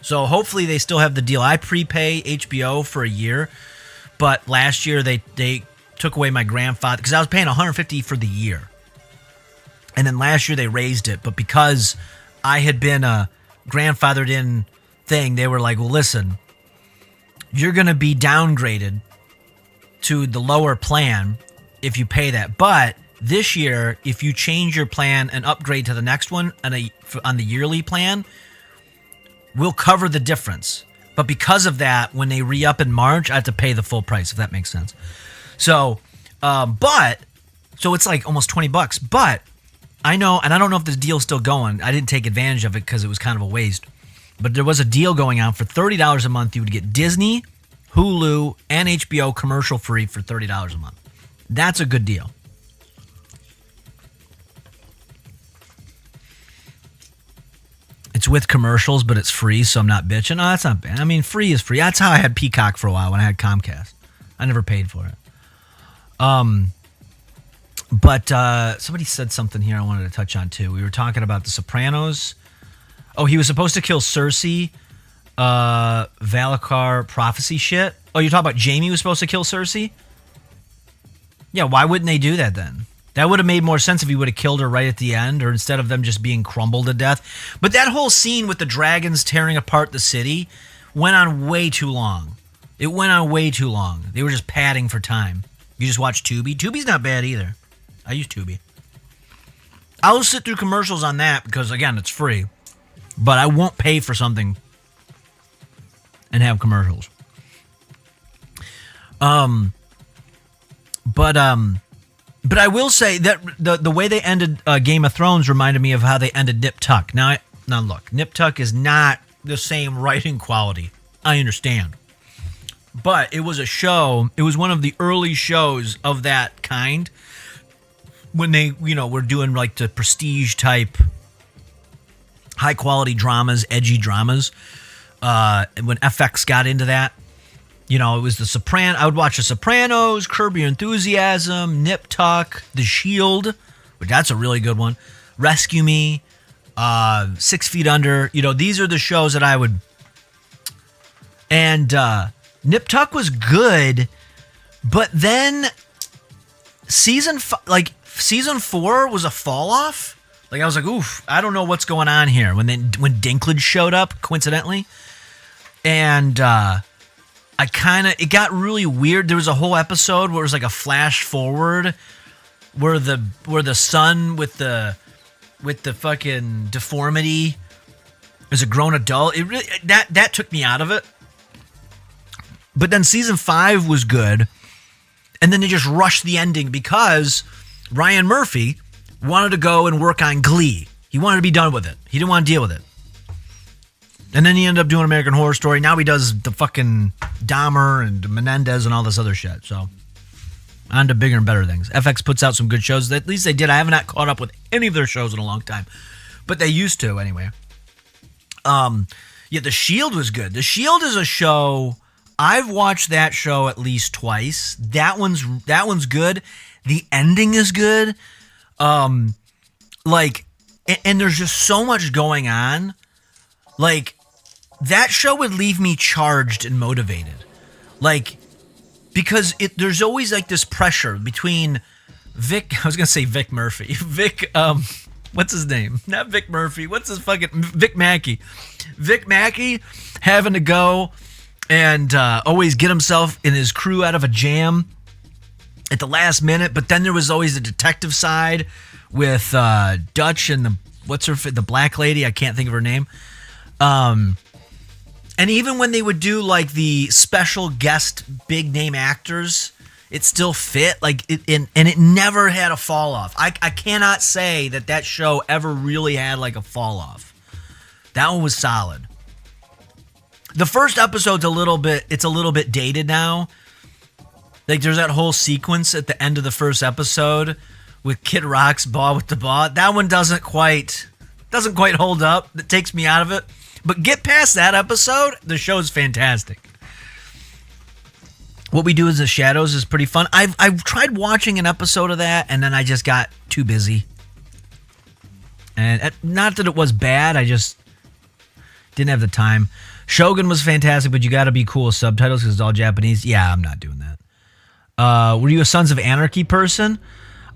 So hopefully they still have the deal. I prepay HBO for a year, but last year they took away my grandfather because I was paying $150 for the year. And then last year they raised it, but because I had been a grandfathered in thing, they were like, well, listen, you're going to be downgraded to the lower plan if you pay that. But this year, if you change your plan and upgrade to the next one on the yearly plan, we'll cover the difference. But because of that, when they re-up in March, I have to pay the full price, if that makes sense. So, so it's like almost $20. But I know, and I don't know if this deal's still going. I didn't take advantage of it because it was kind of a waste. but there was a deal going on for $30 a month. You would get Disney, Hulu, and HBO commercial free for $30 a month. That's a good deal. It's with commercials, but it's free, so I'm not bitching. Oh, that's not bad. I mean, free is free. That's how I had Peacock for a while when I had Comcast. I never paid for it. But somebody said something here I wanted to touch on, too. We were talking about The Sopranos. Oh, he was supposed to kill Cersei. Valakar prophecy shit. Oh, you're talking about Jaime was supposed to kill Cersei? Yeah, why wouldn't they do that then? That would have made more sense if he would have killed her right at the end, or instead of them just being crumbled to death. But that whole scene with the dragons tearing apart the city went on way too long. It went on way too long. They were just padding for time. You just watch Tubi. Tubi's not bad either. I use Tubi. I'll sit through commercials on that because, again, it's free. But I won't pay for something and have commercials. But I will say that the way they ended Game of Thrones reminded me of how they ended Nip Tuck. Now look, Nip Tuck is not the same writing quality. I understand. But it was a show. It was one of the early shows of that kind when they, were doing like the prestige type, high quality dramas, edgy dramas. When FX got into that. It was The Sopranos. I would watch The Sopranos, Curb Your Enthusiasm, Nip Tuck, The Shield, but that's a really good one. Rescue Me, 6 Feet Under. These are the shows that I would. And Nip Tuck was good, but then season 4 was a fall off. Like I was like, oof, I don't know what's going on here. When Dinklage showed up, coincidentally, and it got really weird. There was a whole episode where it was like a flash forward where the son with the fucking deformity is a grown adult. It really that took me out of it. But then season 5 was good. And then they just rushed the ending because Ryan Murphy wanted to go and work on Glee. He wanted to be done with it. He didn't want to deal with it. And then he ended up doing American Horror Story. Now he does the fucking Dahmer and Menendez and all this other shit. So, on to bigger and better things. FX puts out some good shows. At least they did. I have not caught up with any of their shows in a long time. But they used to, anyway. The Shield was good. The Shield is a show. I've watched that show at least twice. That one's good. The ending is good. And there's just so much going on. Like, that show would leave me charged and motivated. Like, because there's always like this pressure between Vic, I was going to say Vic Murphy. Vic, what's his name? Not Vic Murphy. What's his fucking, Vic Mackey. Vic Mackey having to go and always get himself and his crew out of a jam at the last minute. But then there was always the detective side with Dutch and the black lady. I can't think of her name. And even when they would do like the special guest big name actors, it still fit. Like and it never had a fall off. I cannot say that show ever really had like a fall off. That one was solid. The first episode's a little bit dated now. Like there's that whole sequence at the end of the first episode with Kid Rock's Ball with the Ball. That one doesn't quite hold up. That takes me out of it. But get past that episode, the show's fantastic. What We Do in the Shadows is pretty fun. I've tried watching an episode of that, and then I just got too busy. And not that it was bad, I just didn't have the time. Shogun was fantastic, but you got to be cool with subtitles because it's all Japanese. Yeah, I'm not doing that. Were you a Sons of Anarchy person?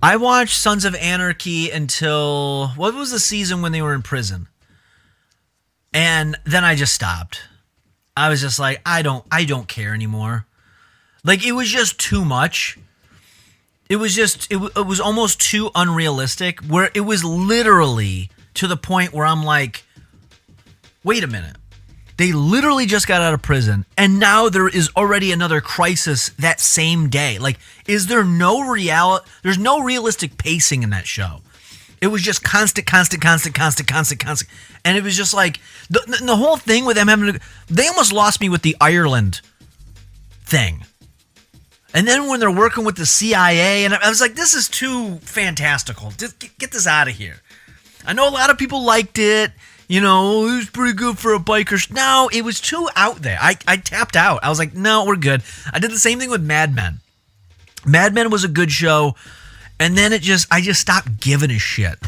I watched Sons of Anarchy until, what was the season when they were in prison? And then I just stopped. I was just like, I don't care anymore. Like, it was just too much. It was almost too unrealistic, where it was literally to the point where I'm like, wait a minute. They literally just got out of prison, and now there is already another crisis that same day. Like, is there no reality? There's no realistic pacing in that show. It was just constant. And it was just like, the whole thing with them having to, they almost lost me with the Ireland thing. And then when they're working with the CIA, and I was like, this is too fantastical. Just get this out of here. I know a lot of people liked it. You know, it was pretty good for a biker. No, it was too out there. I tapped out. I was like, no, we're good. I did the same thing with Mad Men. Mad Men was a good show. And then I just stopped giving a shit.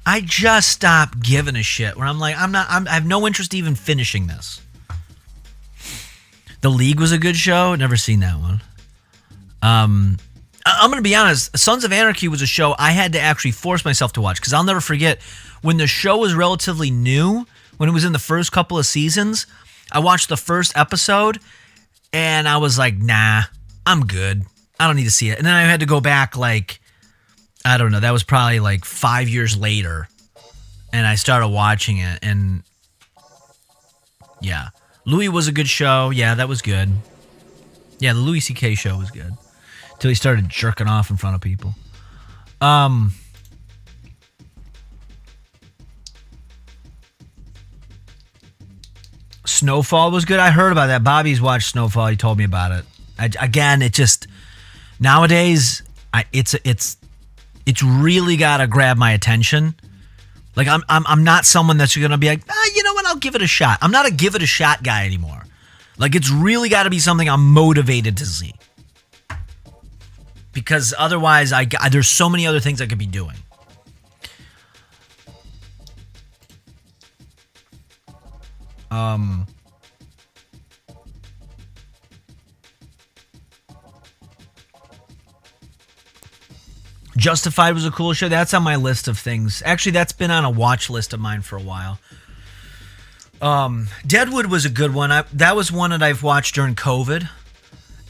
I just stopped giving a shit. Where I'm like, I have no interest even finishing this. The League was a good show. Never seen that one. I'm going to be honest. Sons of Anarchy was a show I had to actually force myself to watch, because I'll never forget when the show was relatively new, when it was in the first couple of seasons. I watched the first episode and I was like, nah, I'm good. I don't need to see it. And then I had to go back, like, I don't know. That was probably like 5 years later. And I started watching it. And yeah, Louis was a good show. Yeah, that was good. Yeah, the Louis C.K. show was good. Till he started jerking off in front of people. Snowfall was good. I heard about that. Bobby's watched Snowfall. He told me about it. It just nowadays it's really got to grab my attention. Like I'm not someone that's going to be like, you know what? I'll give it a shot. I'm not a give it a shot guy anymore. Like, it's really got to be something I'm motivated to see. Because otherwise, there's so many other things I could be doing. Justified was a cool show. That's on my list of things. Actually, that's been on a watch list of mine for a while. Deadwood was a good one. That was one that I've watched during COVID.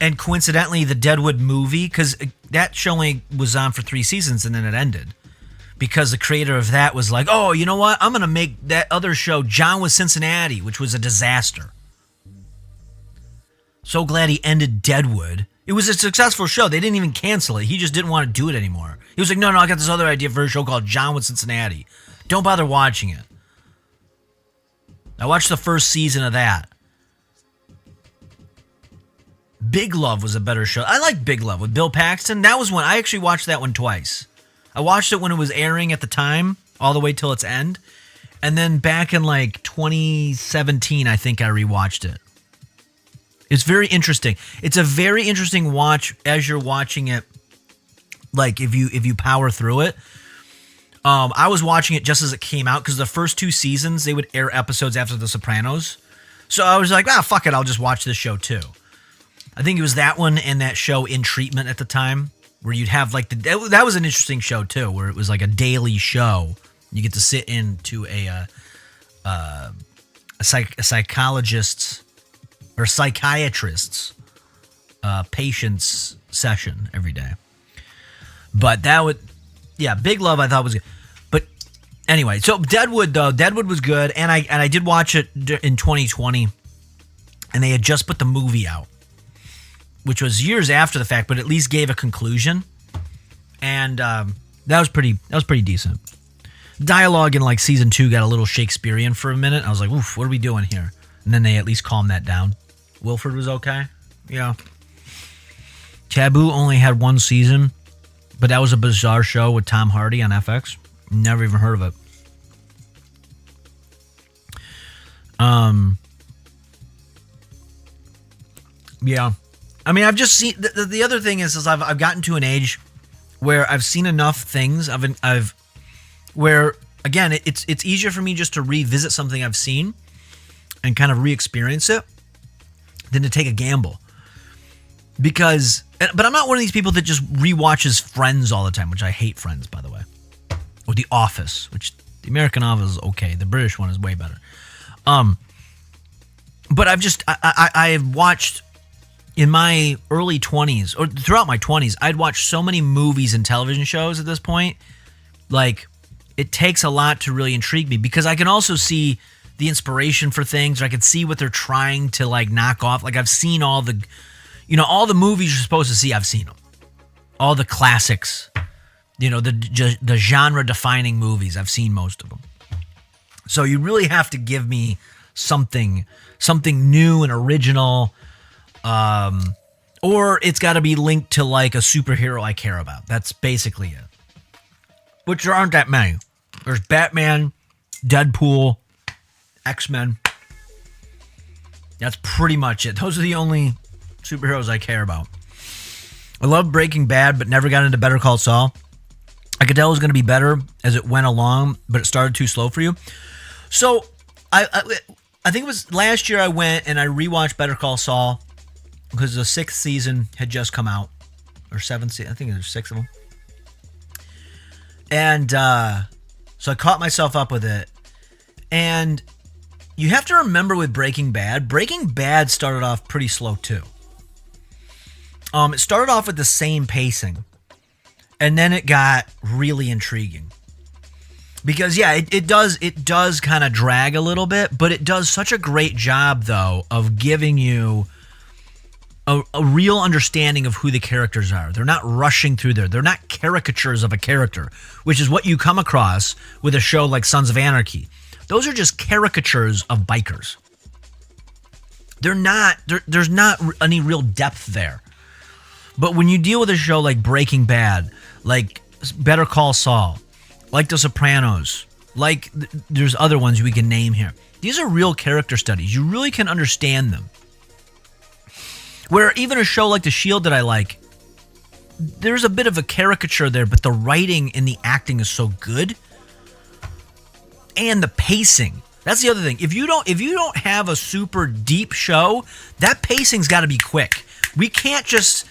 And coincidentally, the Deadwood movie, because that show only was on for 3 seasons and then it ended. Because the creator of that was like, oh, you know what? I'm going to make that other show, John with Cincinnati, which was a disaster. So glad he ended Deadwood. It was a successful show. They didn't even cancel it. He just didn't want to do it anymore. He was like, no, I got this other idea for a show called John with Cincinnati. Don't bother watching it. I watched the first season of that. Big Love was a better show. I like Big Love with Bill Paxton. That was one. I actually watched that one twice. I watched it when it was airing at the time, all the way till its end. And then back in like 2017, I think I rewatched it. It's very interesting. It's a very interesting watch as you're watching it. Like if you power through it. I was watching it just as it came out because the first 2 seasons, they would air episodes after The Sopranos. So I was like, fuck it, I'll just watch this show too. I think it was that one and that show In Treatment at the time, where you'd have like that was an interesting show too, where it was like a daily show. You get to sit into a psychologist's or psychiatrist's patient's session every day. But Big Love I thought was good. But anyway, so Deadwood was good, and I did watch it in 2020, and they had just put the movie out, which was years after the fact, but at least gave a conclusion, and that was pretty decent. Dialogue in like season 2 got a little Shakespearean for a minute. I was like, oof, what are we doing here? And then they at least calmed that down. Wilford was okay. Yeah. Taboo only had 1 season, but that was a bizarre show with Tom Hardy on FX. Never even heard of it. Yeah. I mean, I've just seen the other thing is I've gotten to an age where I've seen enough things. Where again it's easier for me just to revisit something I've seen and kind of re-experience it than to take a gamble. But I'm not one of these people that just rewatches Friends all the time, which I hate Friends, by the way, or The Office, which the American Office is okay. The British one is way better. But I've watched. In my early 20s, or throughout my 20s, I'd watched so many movies and television shows at this point. Like, it takes a lot to really intrigue me, because I can also see the inspiration for things, or I can see what they're trying to, like, knock off. Like, I've seen all the movies you're supposed to see, I've seen them. All the classics. the genre-defining movies. I've seen most of them. So you really have to give me something new and original, or it's got to be linked to like a superhero I care about. That's basically it. Which there aren't that many. There's Batman, Deadpool, X-Men. That's pretty much it. Those are the only superheroes I care about. I love Breaking Bad, but never got into Better Call Saul. I could tell it was going to be better as it went along, but it started too slow for you. So I think it was last year I went and I rewatched Better Call Saul because the 6th season had just come out, or 7th season. I think there's 6 of them. And so I caught myself up with it. And you have to remember with Breaking Bad started off pretty slow too. It started off with the same pacing, and then it got really intriguing. Because it does kind of drag a little bit, but it does such a great job though of giving you a real understanding of who the characters are. They're not rushing through there. They're not caricatures of a character, which is what you come across with a show like Sons of Anarchy. Those are just caricatures of bikers. There's not any real depth there. But when you deal with a show like Breaking Bad, like Better Call Saul, like The Sopranos, like there's other ones we can name here. These are real character studies. You really can understand them. Where even a show like The Shield that I like, there's a bit of a caricature there, but the writing and the acting is so good. And the pacing. That's the other thing. If you don't have a super deep show, that pacing's got to be quick. We can't just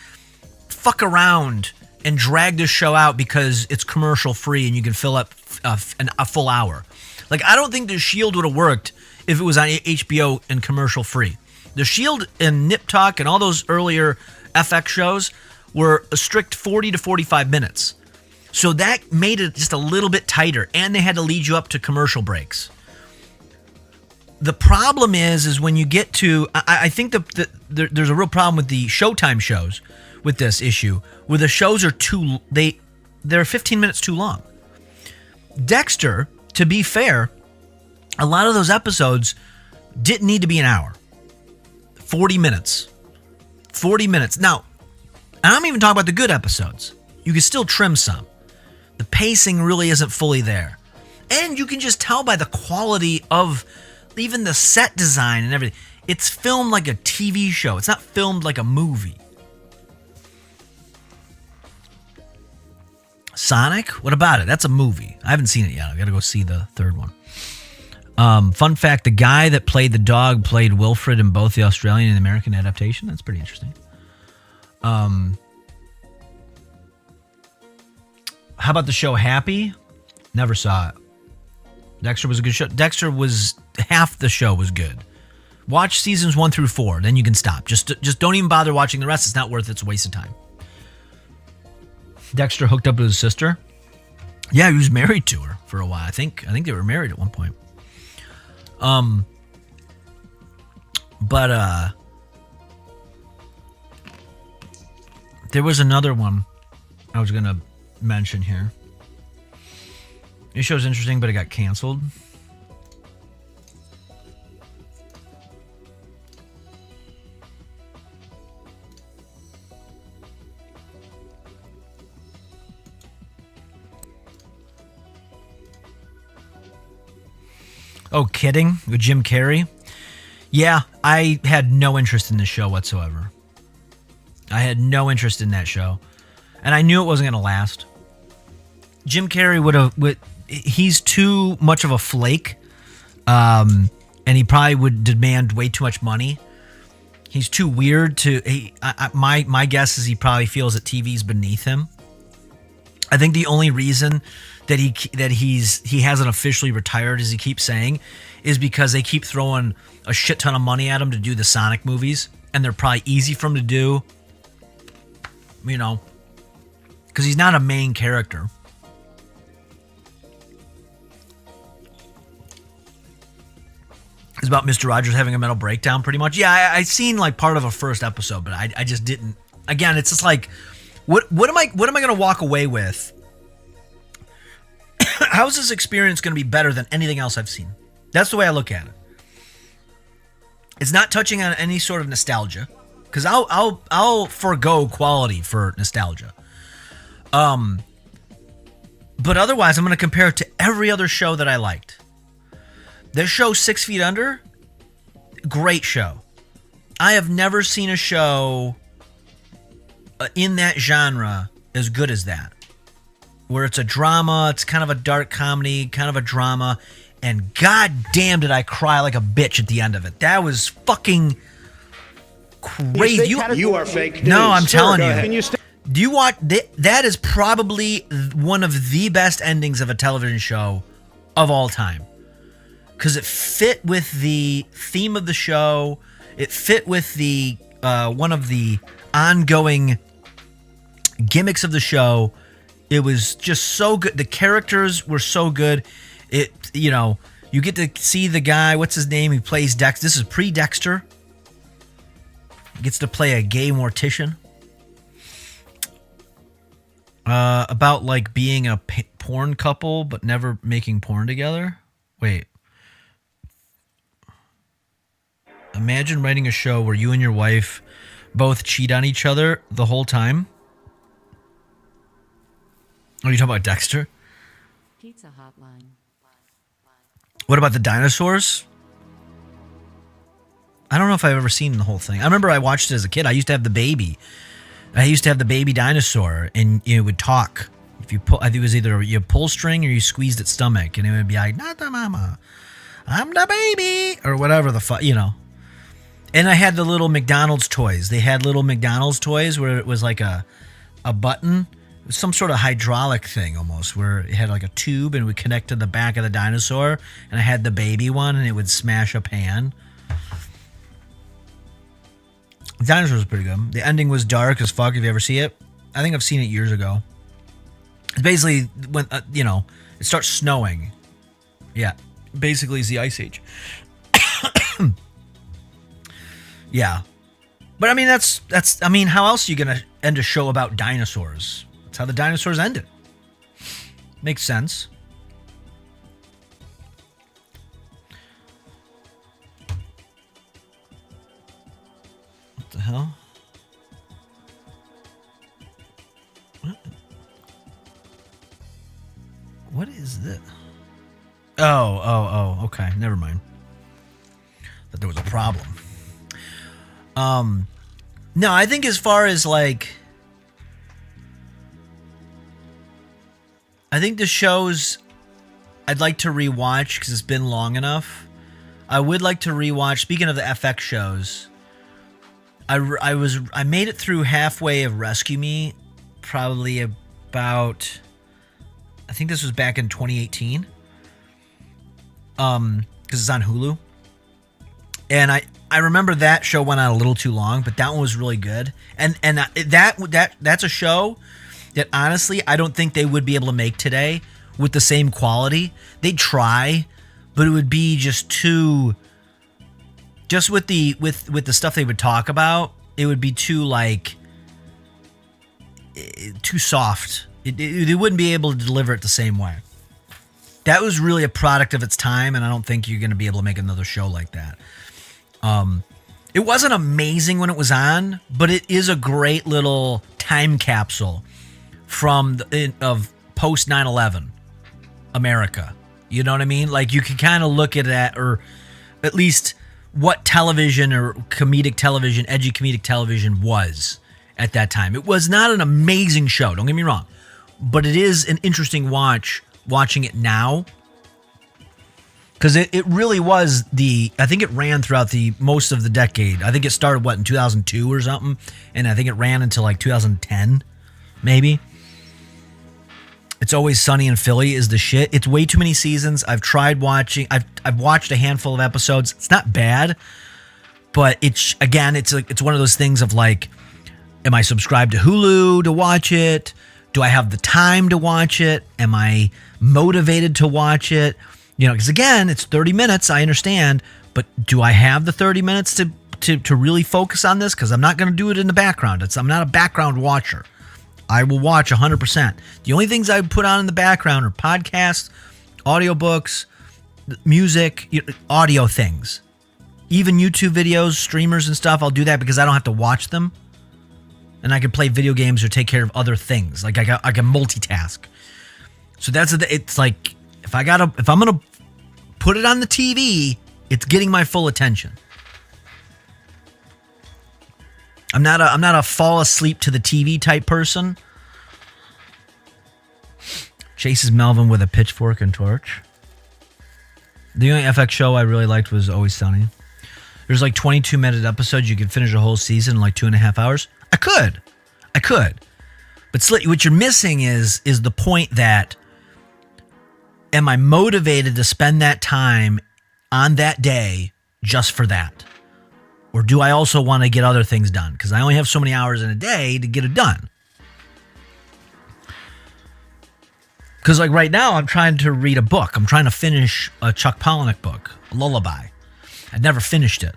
fuck around and drag this show out because it's commercial free and you can fill up a full hour. Like, I don't think The Shield would have worked if it was on HBO and commercial free. The Shield and Nip Tuck and all those earlier FX shows were a strict 40 to 45 minutes. So that made it just a little bit tighter, and they had to lead you up to commercial breaks. The problem is when you get to, I think there's a real problem with the Showtime shows with this issue, where the shows are they're 15 minutes too long. Dexter, to be fair, a lot of those episodes didn't need to be an hour. 40 minutes. 40 minutes. Now, and I'm even talking about the good episodes. You can still trim some. The pacing really isn't fully there. And you can just tell by the quality of even the set design and everything. It's filmed like a TV show. It's not filmed like a movie. Sonic? What about it? That's a movie. I haven't seen it yet. I've got to go see the third one. Fun fact, the guy that played the dog played Wilfred in both the Australian and American adaptation. That's pretty interesting. How about the show Happy? Never saw it. Dexter was a good show. Half the show was good. Watch seasons 1 through 4, then you can stop. Just don't even bother watching the rest. It's not worth it. It's a waste of time. Dexter hooked up with his sister. Yeah, he was married to her for a while. I think they were married at one point. But there was another one I was gonna mention here. This show's interesting, but it got canceled. Oh, Kidding with Jim Carrey? Yeah, I had no interest in this show whatsoever. I had no interest in that show. And I knew it wasn't going to last. Jim Carrey he's too much of a flake. And he probably would demand way too much money. He's too weird my guess is he probably feels that TV's beneath him. I think the only reason that he hasn't officially retired, as he keeps saying, is because they keep throwing a shit ton of money at him to do the Sonic movies, and they're probably easy for him to do, because he's not a main character. It's about Mr. Rogers having a mental breakdown, pretty much. Yeah, I seen like part of a first episode, but I just didn't. Again, it's just like, what am I going to walk away with how is this experience going to be better than anything else I've seen? That's the way I look at it. It's not touching on any sort of nostalgia, because I'll forego quality for nostalgia. But otherwise, I'm going to compare it to every other show that I liked. This show, 6 Feet Under, great show. I have never seen a show in that genre as good as that, where it's a drama, it's kind of a dark comedy, kind of a drama, and god damn did I cry like a bitch at the end of it. That was fucking crazy. You are fake news. No, I'm telling you. Can you Do you watch that? Is probably one of the best endings of a television show of all time, because it fit with the theme of the show. It fit with the one of the ongoing gimmicks of the show. It was just so good. The characters were so good. You get to see the guy, what's his name? He plays Dex. This is pre-Dexter. He gets to play a gay mortician. About like being a porn couple, but never making porn together. Wait. Imagine writing a show where you and your wife both cheat on each other the whole time. Are you talking about Dexter? Pizza Hotline. What about the dinosaurs? I don't know if I've ever seen the whole thing. I remember I watched it as a kid. I used to have the baby. I used to have the baby dinosaur, and it would talk. If you pull, I think it was either you pull string or you squeezed its stomach, and it would be like, "Not the mama, I'm the baby," or whatever the fuck, And I had the little McDonald's toys. They had little McDonald's toys where it was like a button, some sort of hydraulic thing almost, where it had like a tube and it would connect to the back of the dinosaur. And I had the baby one, and it would smash a pan. The dinosaur was pretty good. The ending was dark as fuck. If you ever see it, I think I've seen it years ago. It's basically when it starts snowing. Yeah, basically it's the Ice Age. Yeah, but I mean that's how else are you gonna end a show about dinosaurs? That's how the dinosaurs ended. Makes sense. What the hell? What is this? Oh, okay. Never mind. That there was a problem. No, I think as far as like, I think the shows I'd like to rewatch because it's been long enough. I would like to rewatch, speaking of the FX shows, I made it through halfway of Rescue Me, probably about, I think this was back in 2018. Because it's on Hulu. And I remember that show went on a little too long, but that one was really good. And that's a show that honestly I don't think they would be able to make today with the same quality. They'd try, but it would be just too. Just with the stuff they would talk about, it would be too too soft. It wouldn't be able to deliver it the same way. That was really a product of its time, and I don't think you're going to be able to make another show like that. It wasn't amazing when it was on, but it is a great little time capsule of post 9/11 America. You know what I mean? Like, you can kind of look at that, or at least what television or comedic television, edgy comedic television was at that time. It was not an amazing show, don't get me wrong, but it is an interesting watching it now. Because it really was I think it ran throughout the most of the decade. I think it started, in 2002 or something? And I think it ran until like 2010, maybe. It's Always Sunny in Philly is the shit. It's way too many seasons. I've tried watching. I've watched a handful of episodes. It's not bad, but it's one of those things of like, am I subscribed to Hulu to watch it? Do I have the time to watch it? Am I motivated to watch it? Because again, it's 30 minutes, I understand, but do I have the 30 minutes to really focus on this? Because I'm not going to do it in the background. I'm not a background watcher. I will watch 100%. The only things I put on in the background are podcasts, audiobooks, music, audio things. Even YouTube videos, streamers and stuff, I'll do that because I don't have to watch them. And I can play video games or take care of other things. Like I can multitask. So it's like if I'm gonna put it on the TV, it's getting my full attention. I'm not a fall asleep to the TV type person. Chases Melvin with a pitchfork and torch. The only FX show I really liked was Always Sunny. There's like 22-minute episodes. You could finish a whole season in like 2.5 hours. I could. But what you're missing is the point that, am I motivated to spend that time on that day just for that? Or do I also want to get other things done? Because I only have so many hours in a day to get it done. Because like right now, I'm trying to read a book. I'm trying to finish a Chuck Palahniuk book, a lullaby. I've never finished it.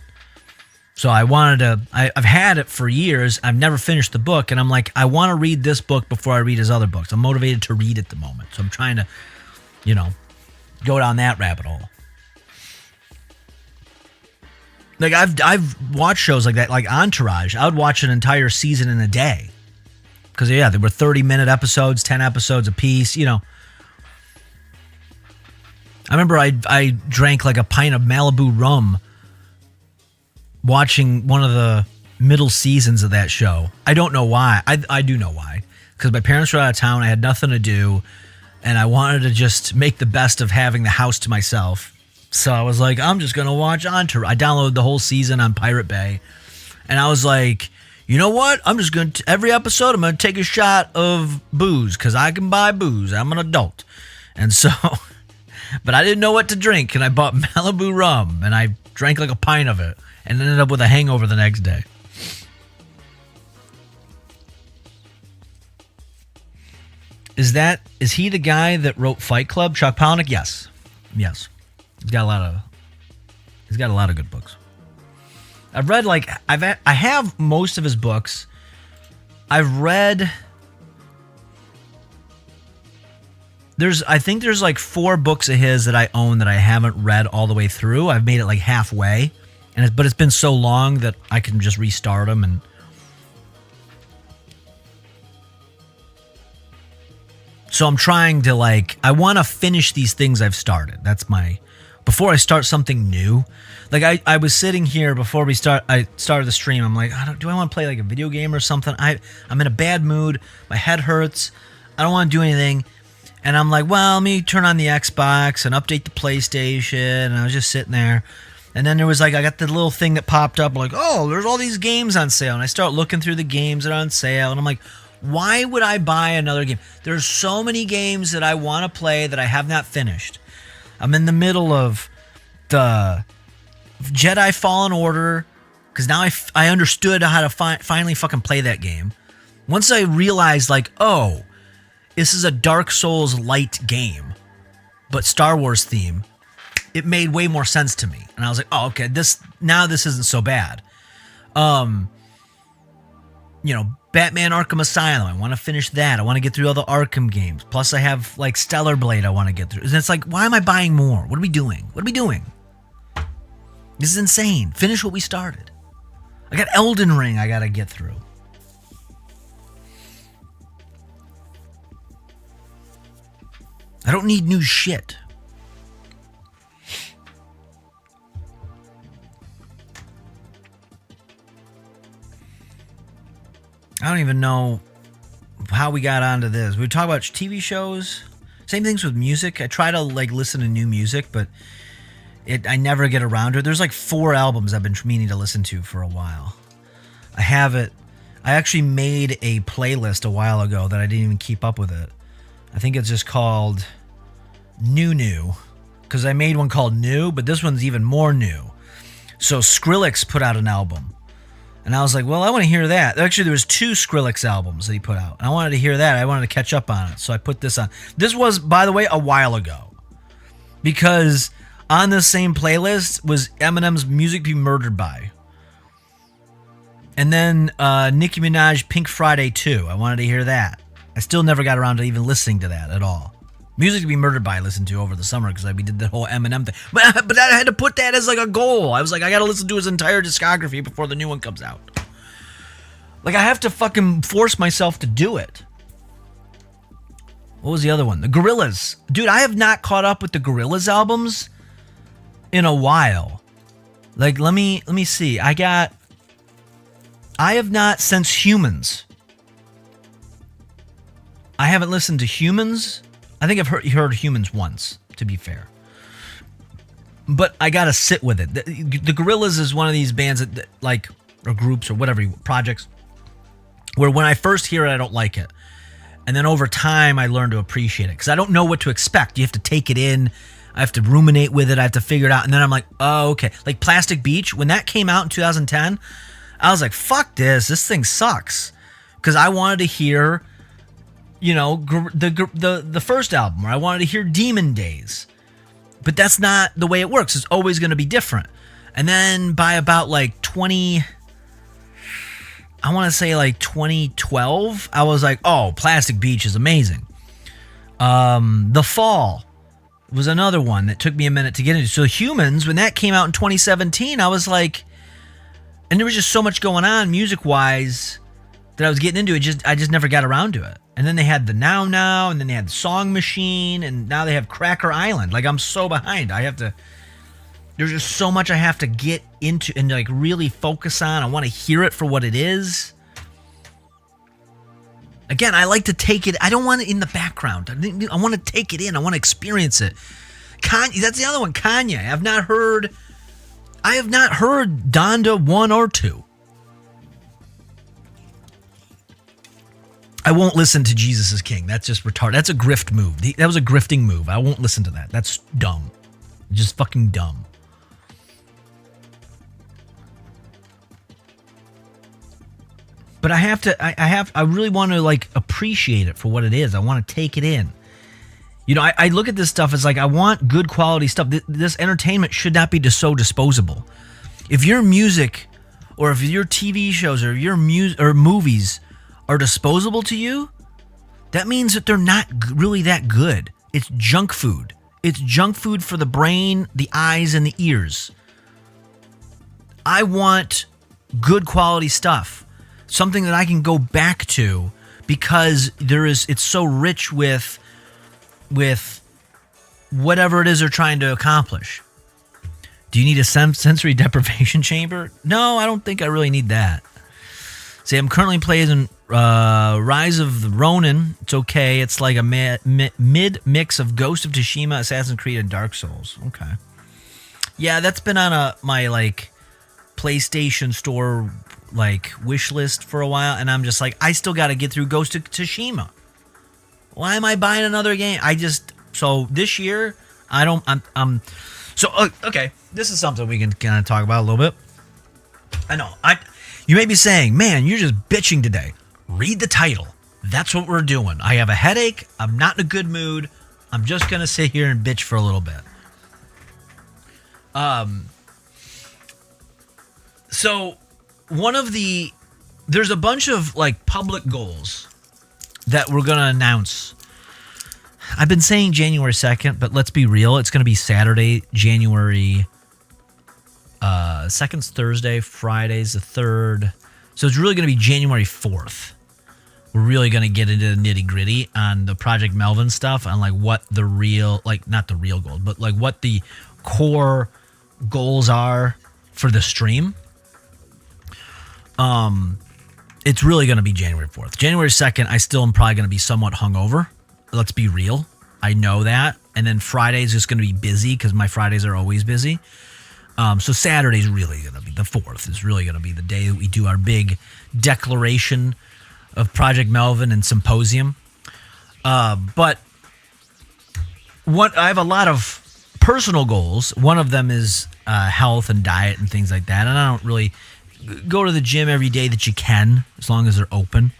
So I wanted to, I've had it for years. I've never finished the book. And I'm like, I want to read this book before I read his other books. I'm motivated to read at the moment. So I'm trying to, go down that rabbit hole. Like I've watched shows like that, like Entourage. I would watch an entire season in a day. Because, there were 30-minute episodes, 10 episodes a piece, I remember I drank like a pint of Malibu rum watching one of the middle seasons of that show. I don't know why. I do know why. Because my parents were out of town. I had nothing to do. And I wanted to just make the best of having the house to myself. So I was like, I'm just going to watch Entourage. I downloaded the whole season on Pirate Bay. And I was like, you know what? I'm just going to, every episode, I'm going to take a shot of booze. Because I can buy booze. I'm an adult. And so, but I didn't know what to drink. And I bought Malibu rum. And I drank like a pint of it. And ended up with a hangover the next day. Is he the guy that wrote Fight Club? Chuck Palahniuk? Yes. He's got a lot of good books. I've read I have most of his books. I've read I think there's like 4 books of his that I own that I haven't read all the way through. I've made it like halfway. But it's been so long that I can just restart them. And so I'm trying to I want to finish these things I've started. Before I start something new. Like I was sitting here before I started the stream. I'm like, do I want to play like a video game or something? I'm in a bad mood. My head hurts. I don't want to do anything. And I'm like, well, let me turn on the Xbox and update the PlayStation. And I was just sitting there. And then there was I got the little thing that popped up like, oh, there's all these games on sale. And I start looking through the games that are on sale. And I'm like, why would I buy another game? There's so many games that I want to play that I have not finished. I'm in the middle of the Jedi Fallen Order because now I understood how to finally fucking play that game. Once I realized this is a Dark Souls light game, but Star Wars theme, it made way more sense to me. And I was like, oh, okay, this isn't so bad. Batman Arkham Asylum, I want to finish that. I want to get through all the Arkham games. Plus I have Stellar Blade I want to get through. And it's like, why am I buying more? What are we doing? This is insane. Finish what we started. I got Elden Ring I got to get through. I don't need new shit. I don't even know how we got onto this. We talk about TV shows. Same things with music. I try to listen to new music, but I never get around to it. There's 4 albums I've been meaning to listen to for a while. I have it. I actually made a playlist a while ago that I didn't even keep up with it. I think it's just called New. Because I made one called New, but this one's even more new. So Skrillex put out an album. And I was like, well, I want to hear that. Actually, there was 2 Skrillex albums that he put out. And I wanted to hear that. I wanted to catch up on it. So I put this on. This was, by the way, a while ago. Because on this same playlist was Eminem's Music Be Murdered By. And then Nicki Minaj, Pink Friday 2. I wanted to hear that. I still never got around to even listening to that at all. Music to Be Murdered By I listened to over the summer because we did the whole Eminem thing. But I had to put that as like a goal. I was like, I got to listen to his entire discography before the new one comes out. Like, I have to fucking force myself to do it. What was the other one? The Gorillaz. Dude, I have not caught up with the Gorillaz albums in a while. Like, let me see. I have not since Humans. I haven't listened to Humans. I think I've heard Humans once, to be fair. But I gotta sit with it. The Gorillaz is one of these bands that like, or groups or whatever, projects, where when I first hear it, I don't like it. And then over time, I learn to appreciate it. Because I don't know what to expect. You have to take it in. I have to ruminate with it. I have to figure it out. And then I'm like, oh, okay. Like Plastic Beach, when that came out in 2010, I was like, fuck this. This thing sucks. Because I wanted to hear, you know, the first album. Or I wanted to hear Demon Days. But that's not the way it works. It's always going to be different. And then by about like 2012, I was like, oh, Plastic Beach is amazing. The Fall was another one that took me a minute to get into. So Humans, when that came out in 2017, I was like, and there was just so much going on music-wise that I was getting into it. I just never got around to it. And then they had the Now, and then they had Song Machine, and now they have Cracker Island. Like, I'm so behind. There's just so much I have to get into and like really focus on. I want to hear it for what it is. Again, I like to take it. I don't want it in the background. I want to take it in. I want to experience it. Kanye, that's the other one. Kanye. I have not heard Donda 1 or 2. I won't listen to Jesus is King. That's just retarded. That's a grift move. That was a grifting move. I won't listen to that. That's dumb. Just fucking dumb. But I really want to like appreciate it for what it is. I want to take it in. You know, I look at this stuff as like, I want good quality stuff. This entertainment should not be so disposable. If your music or if your TV shows or your movies are disposable to you, that means that they're not really that good. It's junk food. It's junk food for the brain, the eyes, and the ears. I want good quality stuff. Something that I can go back to because it's so rich with whatever it is they're trying to accomplish. Do you need a sensory deprivation chamber? No, I don't think I really need that. See, I'm currently playing Rise of the Ronin. It's okay. It's like a mid-mix of Ghost of Tsushima, Assassin's Creed, and Dark Souls. Okay. Yeah, that's been on my like PlayStation Store like wish list for a while, and I'm just like, I still got to get through Ghost of Tsushima. Why am I buying another game? So this year, okay, this is something we can kind of talk about a little bit. I know, you may be saying, man, you're just bitching today. Read the title. That's what we're doing. I have a headache. I'm not in a good mood. I'm just going to sit here and bitch for a little bit. So there's a bunch of like public goals that we're going to announce. I've been saying January 2nd, but let's be real. It's going to be Saturday, January 2nd's Thursday, Friday's the 3rd. So it's really going to be January 4th. We're really going to get into the nitty gritty on the Project Melvin stuff, on like what the real, like not the real goal, but like what the core goals are for the stream. It's really going to be January 4th. January 2nd, I still am probably going to be somewhat hungover. Let's be real. I know that. And then Friday's just going to be busy because my Fridays are always busy. So Saturday's really going to be the 4th. Is really going to be the day that we do our big declaration of Project Melvin and symposium. But I have a lot of personal goals. One of them is health and diet and things like that. And I don't really go to the gym every day that you can, as long as they're open.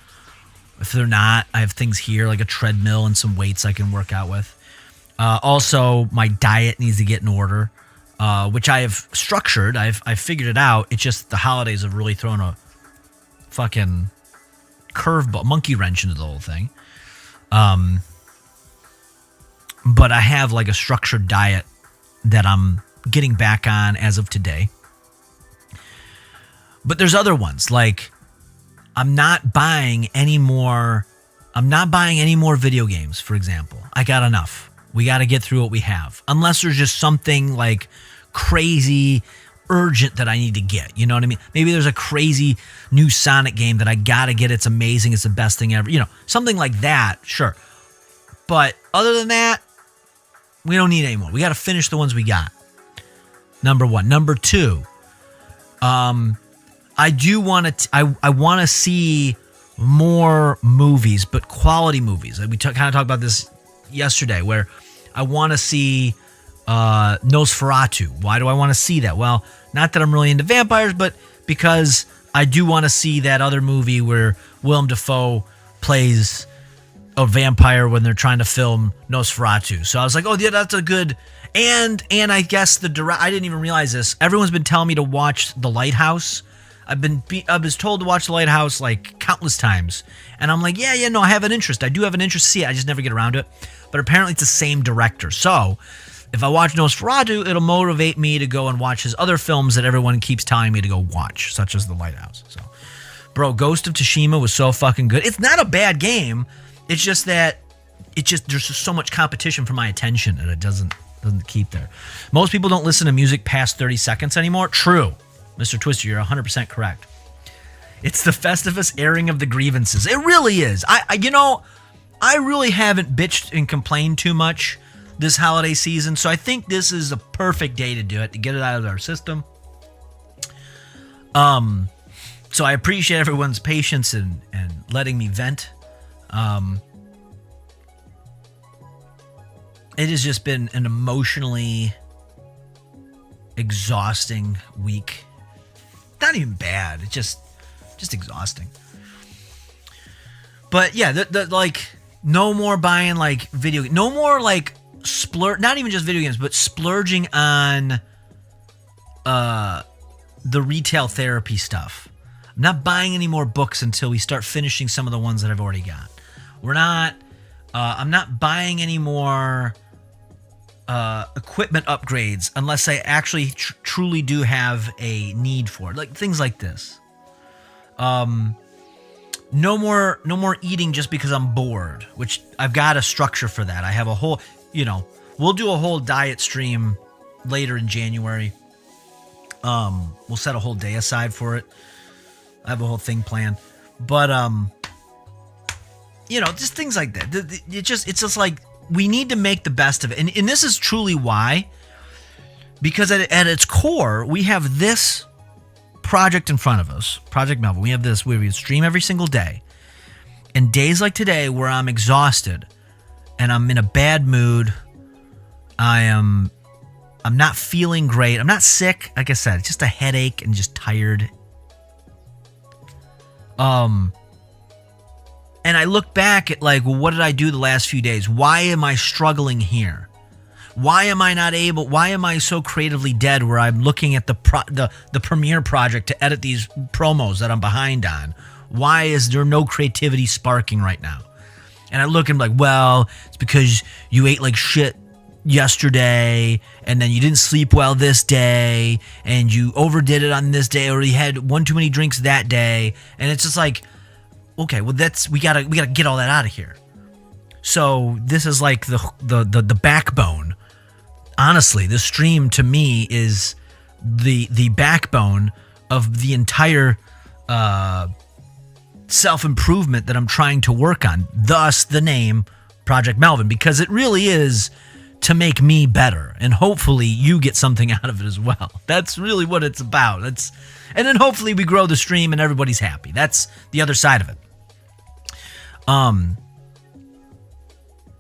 If they're not, I have things here like a treadmill and some weights I can work out with. Also, my diet needs to get in order, which I have structured. I've figured it out. It's just the holidays have really thrown fucking curveball, monkey wrench into the whole thing. But I have like a structured diet that I'm getting back on as of today. But there's other ones, like I'm not buying any more video games, for example. I got enough. We got to get through what we have. Unless there's just something like crazy urgent that I need to get. You know what I mean? Maybe there's a crazy new Sonic game that I got to get. It's amazing. It's the best thing ever. You know, something like that. Sure. But other than that, we don't need any more. We got to finish the ones we got. Number one. Number two, I do want to. I want to see more movies, but quality movies. We kind of talked about this yesterday, where I want to see Nosferatu. Why do I want to see that? Well, not that I'm really into vampires, but because I do want to see that other movie where Willem Dafoe plays a vampire when they're trying to film Nosferatu. So I was like, oh yeah, that's a good. And I guess I didn't even realize this. Everyone's been telling me to watch The Lighthouse. I was told to watch The Lighthouse like countless times. And I'm like, yeah, no, I have an interest. I do have an interest to see it. I just never get around to it. But apparently it's the same director. So if I watch Nosferatu, it'll motivate me to go and watch his other films that everyone keeps telling me to go watch, such as The Lighthouse. So, bro, Ghost of Tsushima was so fucking good. It's not a bad game. It's just that there's just so much competition for my attention and it doesn't keep there. Most people don't listen to music past 30 seconds anymore. True. Mr. Twister, you're 100% correct. It's the Festivus airing of the grievances. It really is. I really haven't bitched and complained too much this holiday season, so I think this is a perfect day to do it, to get it out of our system. So I appreciate everyone's patience and letting me vent. It has just been an emotionally exhausting week. Not even bad. It's just exhausting. But yeah, like no more buying like video. No more like not even just video games, but splurging on the retail therapy stuff. I'm not buying any more books until we start finishing some of the ones that I've already got. I'm not buying any more equipment upgrades unless I actually truly do have a need for it, like things like this. No more eating just because I'm bored, which I've got a structure for that. I have a whole, we'll do a whole diet stream later in January. We'll set a whole day aside for it. I have a whole thing planned, but just things like that. It's just like, we need to make the best of it. And this is truly why, because at its core, we have this project in front of us, Project Melvin. We have this, we stream every single day. And days like today where I'm exhausted and I'm in a bad mood, I'm not feeling great. I'm not sick. Like I said, it's just a headache and just tired. And I look back at like, well, what did I do the last few days? Why am I struggling here? Why am I so creatively dead where I'm looking at the Premiere project to edit these promos that I'm behind on? Why is there no creativity sparking right now? And I look and I'm like, well, it's because you ate like shit yesterday and then you didn't sleep well this day and you overdid it on this day or you had one too many drinks that day. And it's just like, okay, well we gotta get all that out of here. So this is like the backbone. Honestly, this stream to me is the backbone of the entire self-improvement that I'm trying to work on. Thus the name Project Melvin, because it really is to make me better, and hopefully you get something out of it as well. That's really what it's about. And then hopefully we grow the stream and everybody's happy. That's the other side of it.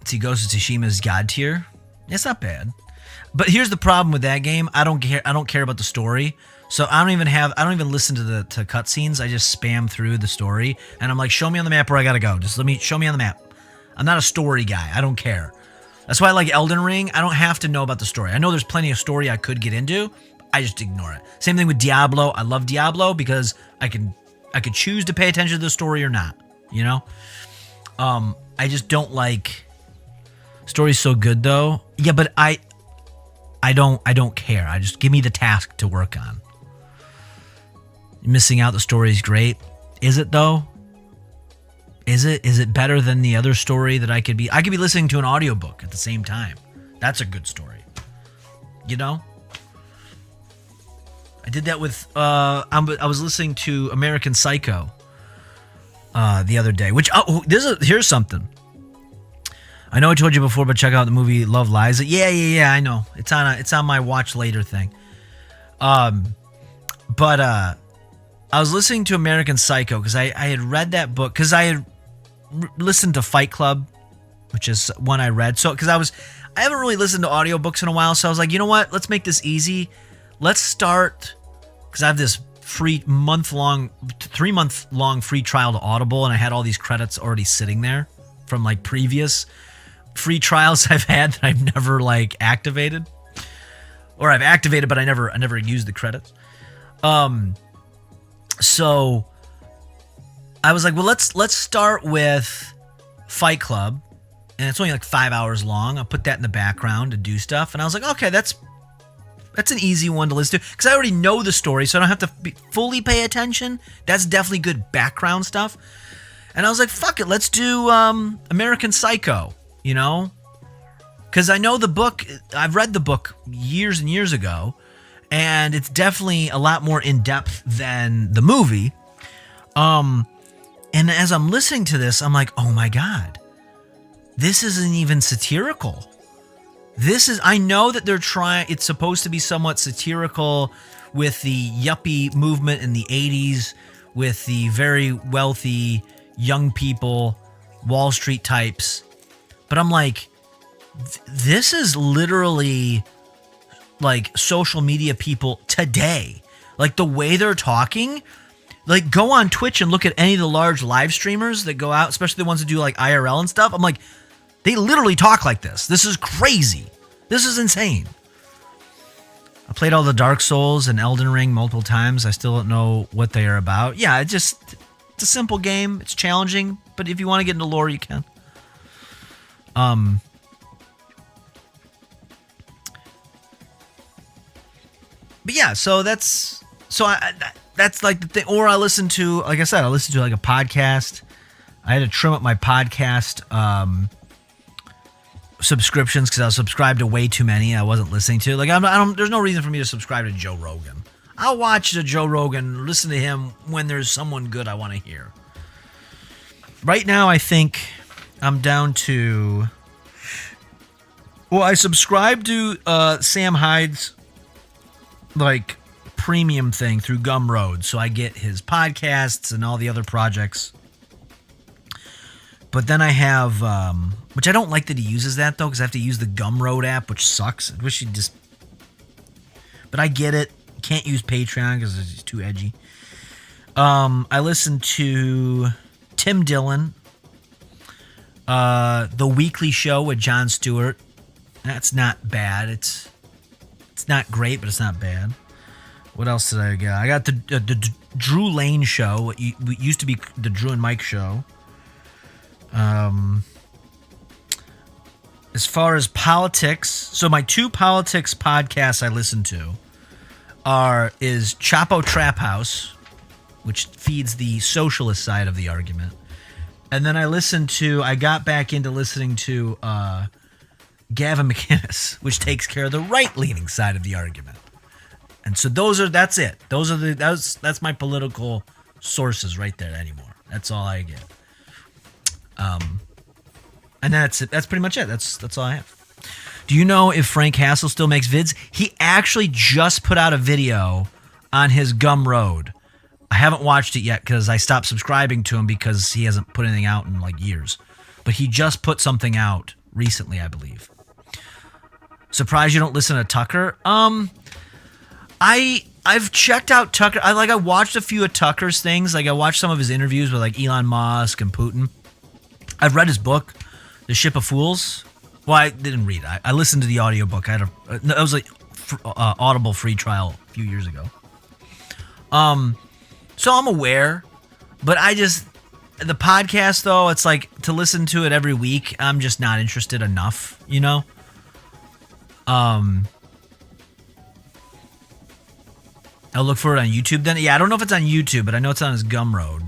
See, Ghost of Tsushima's God tier. It's not bad. But here's the problem with that game. I don't care about the story. So I don't even listen to the cutscenes. I just spam through the story and I'm like, show me on the map where I gotta go. Just show me on the map. I'm not a story guy. I don't care. That's why I like Elden Ring. I don't have to know about the story. I know there's plenty of story I could get into. I just ignore it. Same thing with Diablo. I love Diablo because I can I could choose to pay attention to the story or not, you know? I just don't like stories so good though. Yeah, but I don't care. I just give me the task to work on. Missing out, the story is great. Is it though? Is it better than the other story that I could be listening to an audiobook at the same time. That's a good story. You know? I did that with I was listening to American Psycho the other day, which here's something. I know I told you before, but check out the movie Love Lies. Yeah, I know. It's on my watch later thing. But I was listening to American Psycho because I had read that book because I had listened to Fight Club, which is one I read. So because I haven't really listened to audiobooks in a while, so I was like, you know what? Let's make this easy. Let's start because I have this free 3-month long free trial to Audible, and I had all these credits already sitting there from like previous free trials I've had that I've never like activated, or I've activated but I never used the credits. So I was like, well, let's start with Fight Club, and it's only like 5 hours long. I'll put that in the background to do stuff, and I was like, okay, that's an easy one to listen to because I already know the story, so I don't have to fully pay attention. That's definitely good background stuff. And I was like, fuck it, let's do American Psycho, you know? Because I know the book, I've read the book years and years ago, and it's definitely a lot more in-depth than the movie. And as I'm listening to this, I'm like, oh my God, this isn't even satirical. I know that it's supposed to be somewhat satirical with the yuppie movement in the 80s, with the very wealthy young people, Wall Street types. But I'm like, this is literally like social media people today. Like the way they're talking, like go on Twitch and look at any of the large live streamers that go out, especially the ones that do like IRL and stuff. I'm like, they literally talk like this. This is crazy. This is insane. I played all the Dark Souls and Elden Ring multiple times. I still don't know what they are about. Yeah, it's a simple game. It's challenging, but if you want to get into lore, you can. But yeah, so that's like the thing. Or I listen to, like I said, I listen to like a podcast. I had to trim up my podcast subscriptions because I was subscribed to way too many I wasn't listening to. Like there's no reason for me to subscribe to Joe Rogan. I'll watch the Joe Rogan, listen to him when there's someone good I want to hear. Right now, I think I'm down to. Well, I subscribe to Sam Hyde's like premium thing through Gumroad, so I get his podcasts and all the other projects. But then I have, which I don't like that he uses that though, because I have to use the Gumroad app, which sucks. I wish he'd just. But I get it. Can't use Patreon because it's too edgy. I listen to Tim Dillon, The Weekly Show with Jon Stewart. That's not bad. It's not great, but it's not bad. What else did I get? I got the Drew Lane Show. What used to be the Drew and Mike Show. As far as politics, so my two politics podcasts I listen to is Chapo Trap House, which feeds the socialist side of the argument. And then I got back into listening to Gavin McInnes, which takes care of the right-leaning side of the argument. And so that's it. That's my political sources right there anymore. That's all I get. And that's it. That's pretty much it. That's all I have. Do you know if Frank Hassel still makes vids? He actually just put out a video on his Gumroad. I haven't watched it yet because I stopped subscribing to him because he hasn't put anything out in like years. But he just put something out recently, I believe. Surprised you don't listen to Tucker? I've checked out Tucker. I watched a few of Tucker's things. Like I watched some of his interviews with like Elon Musk and Putin. I've read his book, The Ship of Fools. Well, I didn't read it. I listened to the audiobook. It was like Audible free trial a few years ago. So I'm aware. But the podcast, though, it's like to listen to it every week, I'm just not interested enough, you know? I'll look for it on YouTube then. Yeah, I don't know if it's on YouTube, but I know it's on his Gumroad,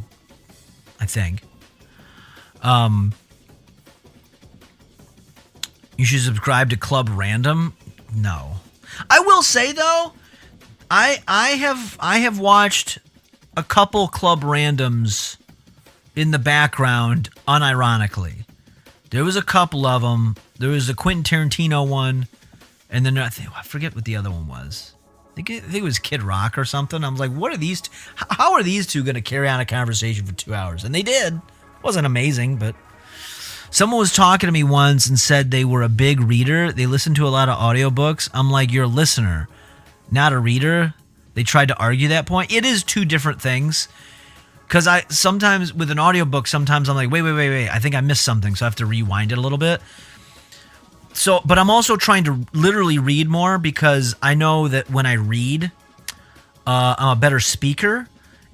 I think. You should subscribe to Club Random. No. I will say, though, I have watched a couple Club Randoms in the background, unironically. There was a couple of them. There was a Quentin Tarantino one, and then I forget what the other one was. I think it was Kid Rock or something. I was like, what are these? How are these two going to carry on a conversation for 2 hours? And they did. It wasn't amazing, but someone was talking to me once and said they were a big reader. They listened to a lot of audiobooks. I'm like, you're a listener, not a reader. They tried to argue that point. It is two different things. Because I sometimes with an audiobook, sometimes I'm like, wait. I think I missed something, so I have to rewind it a little bit. So, but I'm also trying to literally read more because I know that when I read, I'm a better speaker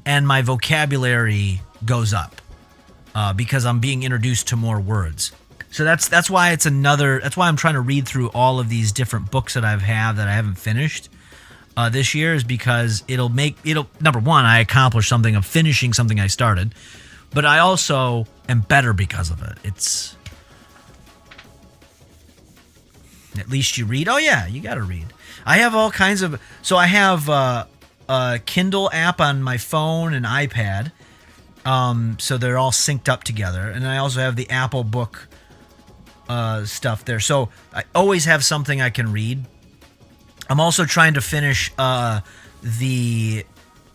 and my vocabulary goes up because I'm being introduced to more words. So that's why that's why I'm trying to read through all of these different books that I haven't finished this year, is because it'll number one, I accomplish something of finishing something I started, but I also am better because of it. It's at least you read. Oh yeah, you got to read. I have all kinds of. So I have a Kindle app on my phone and iPad. So they're all synced up together, and I also have the Apple Book stuff there. So I always have something I can read. I'm also trying to finish the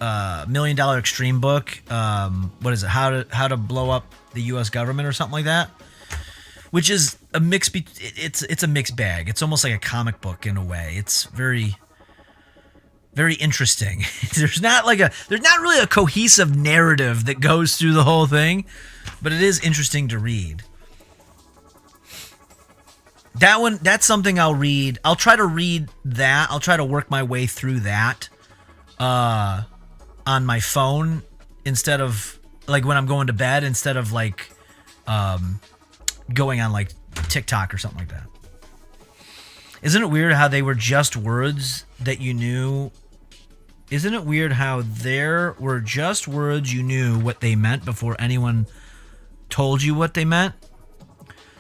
$1 Million Extreme book. What is it? How to blow up the U.S. government or something like that. Which is a mix. It's a mixed bag. It's almost like a comic book in a way. It's very, very interesting. There's not really a cohesive narrative that goes through the whole thing, but it is interesting to read. That's something I'll read. I'll try to read that. I'll try to work my way through that on my phone instead of like when I'm going to bed, instead of like going on like TikTok or something like that. Isn't it weird how they were just words that you knew? Isn't it weird how there were just words you knew what they meant before anyone told you what they meant?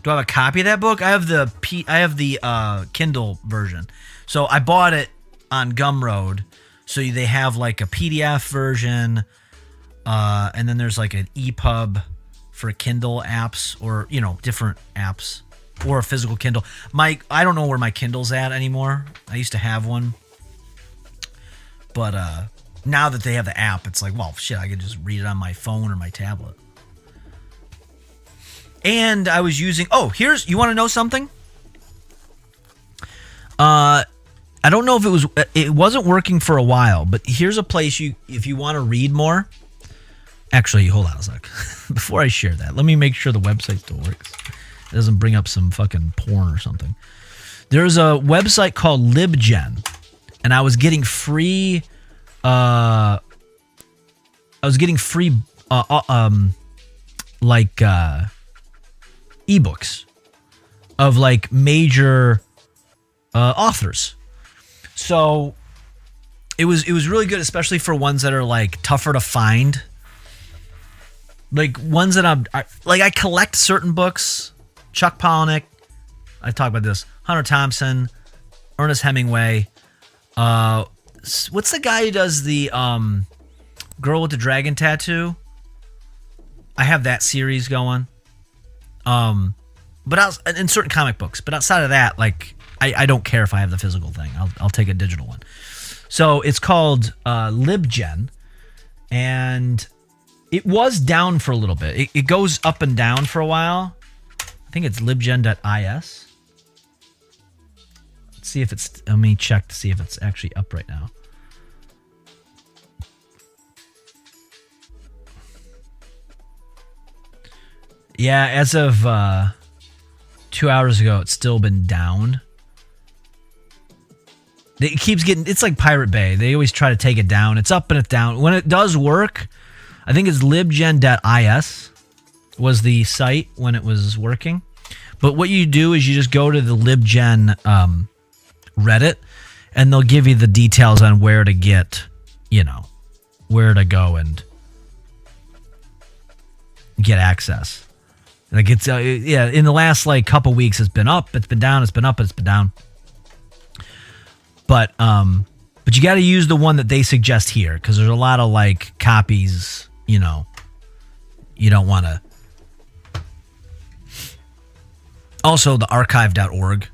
Do I have a copy of that book? I have the Kindle version. So I bought it on Gumroad. So they have like a PDF version, and then there's like an EPUB for Kindle apps, or different apps, or a physical Kindle. I don't know where my Kindle's at anymore. I used to have one, but now that they have the app, it's like, well, shit, I could just read it on my phone or my tablet. And I was using. You want to know something? I don't know if it wasn't working for a while, but here's a place if you want to read more. Actually, hold on a sec. Before I share that, let me make sure the website still works. It doesn't bring up some fucking porn or something. There's a website called LibGen, and I was getting free. Ebooks of like major authors. So it was really good, especially for ones that are like tougher to find. Like ones that I collect certain books. Chuck Palahniuk, I talk about this. Hunter Thompson, Ernest Hemingway. What's the guy who does the Girl with the Dragon Tattoo? I have that series going. But in certain comic books, but outside of that, like I don't care if I have the physical thing. I'll take a digital one. So it's called LibGen, and it was down for a little bit. It goes up and down for a while. I think it's libgen.is. Let's see if it's. Let me check to see if it's actually up right now. Yeah, as of 2 hours ago, it's still been down. It keeps getting. It's like Pirate Bay. They always try to take it down. It's up and it's down. When it does work, I think it's libgen.is was the site when it was working. But what you do is you just go to the libgen Reddit, and they'll give you the details on where to get, where to go and get access. Like it's in the last couple weeks it's been up, it's been down, it's been up, it's been down. But you got to use the one that they suggest here, because there's a lot of copies, you don't want to. Also, the archive.org.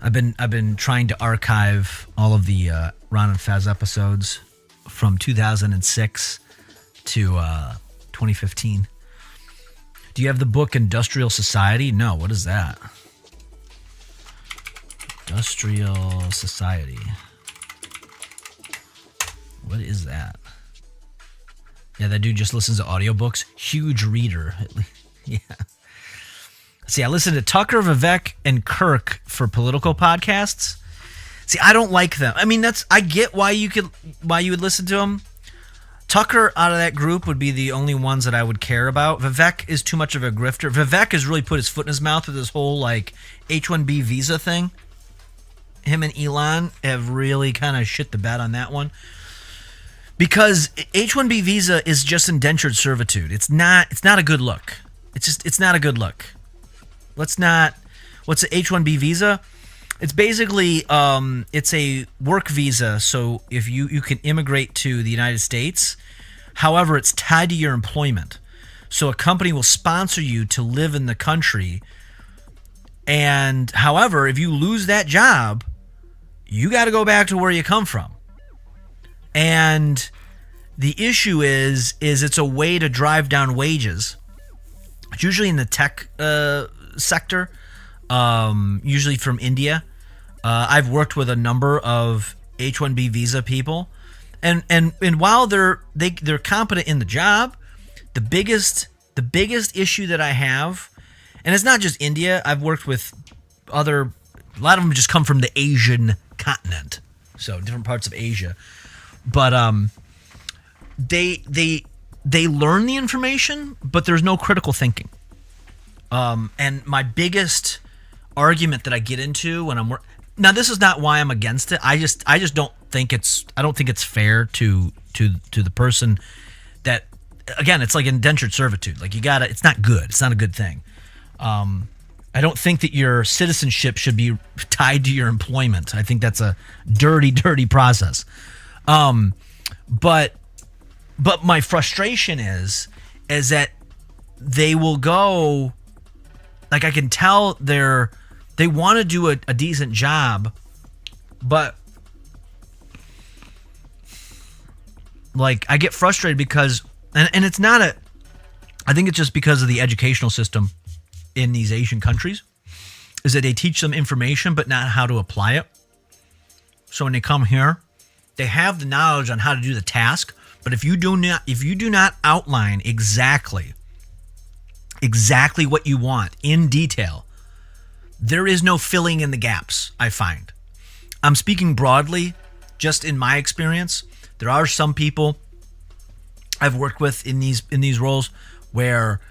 I've been trying to archive all of the Ron and Fez episodes from 2006 to 2015. Do you have the book Industrial Society? No. What is that? Industrial Society. What is that? Yeah, that dude just listens to audiobooks. Huge reader. Yeah. See, I listen to Tucker, Vivek, and Kirk for political podcasts. See, I don't like them. I mean, I get why you would listen to them. Tucker out of that group would be the only ones that I would care about. Vivek is too much of a grifter. Vivek has really put his foot in his mouth with this whole H-1B visa thing. Him and Elon have really kind of shit the bed on that one. Because H-1B visa is just indentured servitude. It's not a good look. It's not a good look. What's the H-1B visa? It's basically it's a work visa, so if you can immigrate to the United States. However, it's tied to your employment. So a company will sponsor you to live in the country. And however, if you lose that job, you got to go back to where you come from. And the issue is it's a way to drive down wages. It's usually in the tech sector, usually from India. I've worked with a number of H-1B visa people, and while they're competent in the job, the biggest issue that I have, and it's not just India. I've worked with a lot of them just come from the Asian continent, so different parts of Asia, but they learn the information, but there's no critical thinking. And my biggest argument that I get into when I'm now, this is not why I'm against it. I just don't think it's fair to the person that, again, it's like indentured servitude. Like it's not good. It's not a good thing. I don't think that your citizenship should be tied to your employment. I think that's a dirty, dirty process. But my frustration is that they will go, I can tell they want to do a decent job, but I get frustrated because, and it's not I think it's just because of the educational system in these Asian countries, is that they teach them information but not how to apply it. So when they come here, they have the knowledge on how to do the task, but if you do not outline exactly what you want in detail, there is no filling in the gaps, I find. I'm speaking broadly, just in my experience. There are some people I've worked with in these roles where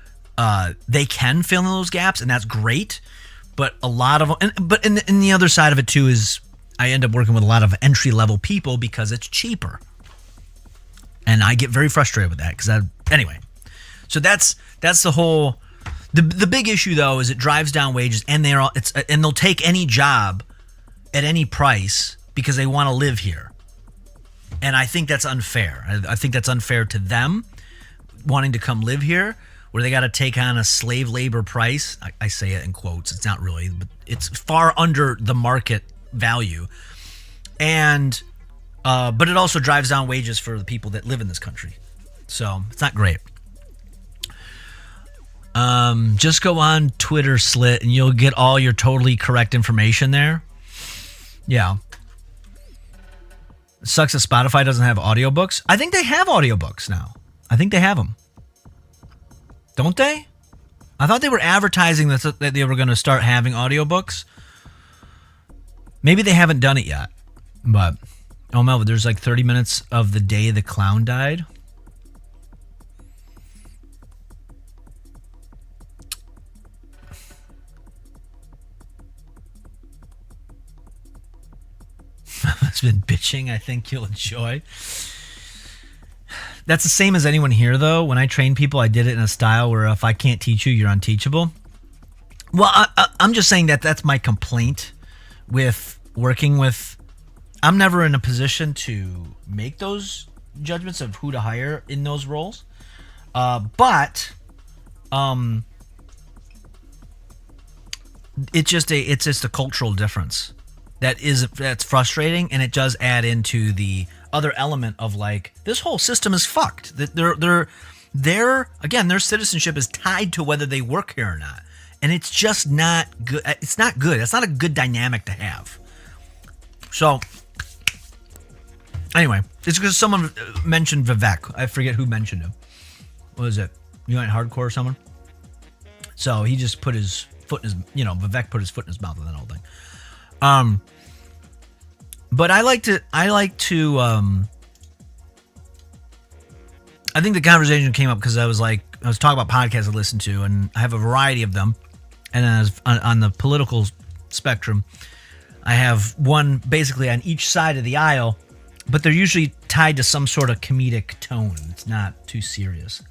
they can fill in those gaps, and that's great. But a lot of them, but in the other side of it too is I end up working with a lot of entry-level people because it's cheaper. And I get very frustrated with that anyway. So that's the whole. The big issue though is it drives down wages, and they'll take any job at any price because they want to live here, and I think that's unfair. I think that's unfair to them wanting to come live here, where they got to take on a slave labor price. I say it in quotes. It's not really, but it's far under the market value, and but it also drives down wages for the people that live in this country. So it's not great. Just go on Twitter Slit and you'll get all your totally correct information there. Yeah. It sucks that Spotify doesn't have audiobooks. I think they have audiobooks now. I think they have them. Don't they? I thought they were advertising that they were going to start having audiobooks. Maybe they haven't done it yet. But, oh, Melvin, there's 30 minutes of the day the clown died. has been bitching, I think you'll enjoy. That's the same as anyone here, though. When I train people, I did it in a style where if I can't teach you, you're unteachable. Well, I'm just saying that that's my complaint with working with. I'm never in a position to make those judgments of who to hire in those roles. But it's just a cultural difference that's frustrating, and it does add into the other element of like this whole system is fucked. That their citizenship is tied to whether they work here or not, and it's just not good. It's not good. It's not a good dynamic to have. So anyway, it's because someone mentioned Vivek. I forget who mentioned him. What was it? United Hardcore or someone? So he just put his foot in his, Vivek put his foot in his mouth with that whole thing. But I think the conversation came up because I was talking about podcasts I listen to, and I have a variety of them. And as on the political spectrum, I have one basically on each side of the aisle, but they're usually tied to some sort of comedic tone. It's not too serious.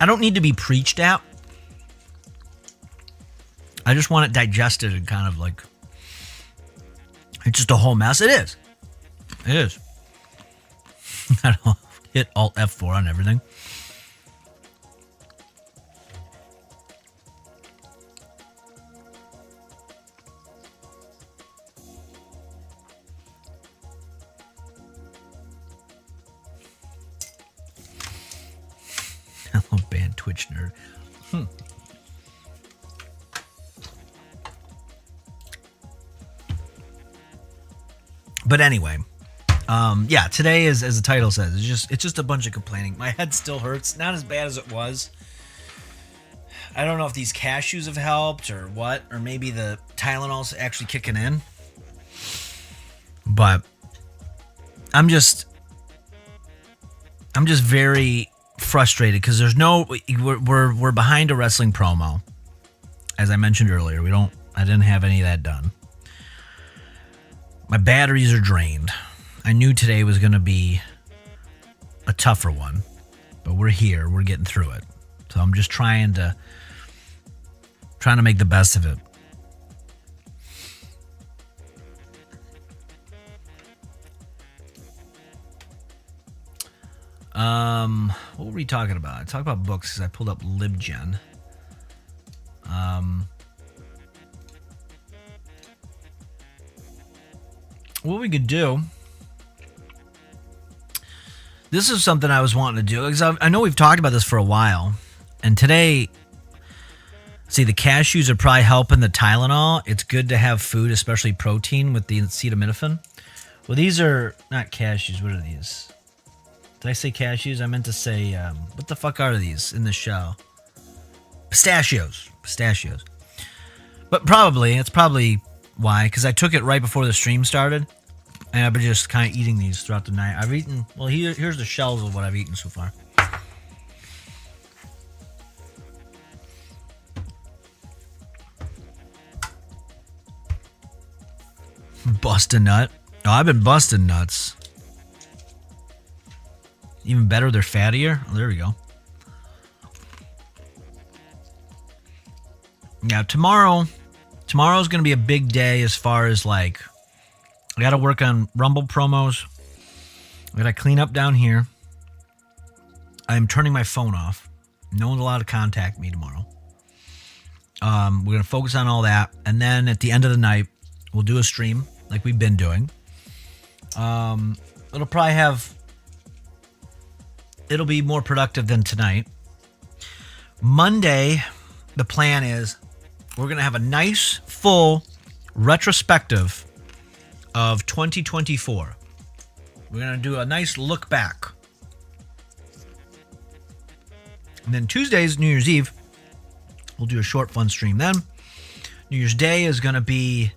I don't need to be preached at. I just want it digested and kind of like, it's just a whole mess. It is. It is. I don't hit Alt F4 on everything. Hello, band Twitch nerd. But anyway, today is, as the title says, it's just a bunch of complaining. My head still hurts, not as bad as it was. I don't know if these cashews have helped or what, or maybe the Tylenol's actually kicking in. But I'm just very frustrated because we're behind a wrestling promo. As I mentioned earlier, I didn't have any of that done. My batteries are drained. I knew today was going to be a tougher one, but we're here. We're getting through it. So I'm just trying to make the best of it. What were we talking about? I talked about books because I pulled up LibGen. What we could do, this is something I was wanting to do because I know we've talked about this for a while, and today, see, the cashews are probably helping the Tylenol. It's good to have food, especially protein, with the acetaminophen. Well, these are not cashews. What are these? Did I say cashews? I meant to say, what the fuck are these in the shell? Pistachios. But it's probably why, because I took it right before the stream started, and I've been just kind of eating these throughout the night. I've eaten, well, here's the shells of what I've eaten so far. Bust a nut. Oh, I've been busting nuts. Even better, they're fattier. Oh, there we go. Now, tomorrow's going to be a big day as far as like, I got to work on Rumble promos. I got to clean up down here. I'm turning my phone off. No one's allowed to contact me tomorrow. We're going to focus on all that. And then at the end of the night, we'll do a stream like we've been doing. It'll be more productive than tonight. Monday, the plan is we're going to have a nice, full retrospective of 2024. We're going to do a nice look back. And then Tuesday's New Year's Eve. We'll do a short, fun stream then. New Year's Day is going to be,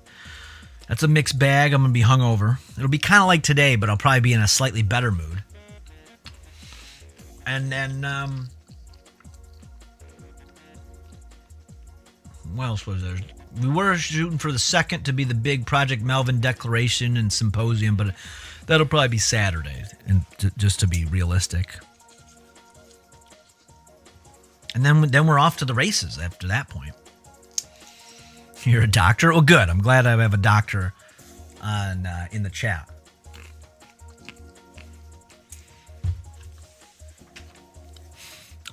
that's a mixed bag. I'm going to be hungover. It'll be kind of like today, but I'll probably be in a slightly better mood. And then, what else was there? We were shooting for the 2nd to be the big Project Melvin declaration and symposium, but that'll probably be Saturday, and just to be realistic. And then we're off to the races after that point. You're a doctor? Well, good. I'm glad I have a doctor on in the chat.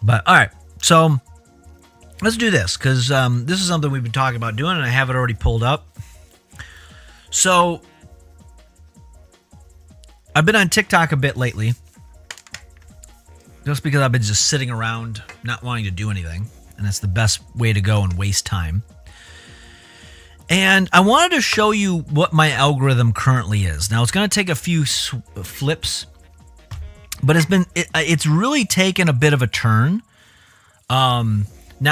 But all right, so let's do this, because this is something we've been talking about doing, and I have it already pulled up. So I've been on TikTok a bit lately, just because I've been just sitting around not wanting to do anything, and that's the best way to go and waste time. And I wanted to show you what my algorithm currently is. Now, it's going to take a few flips, but it's really taken a bit of a turn. Now,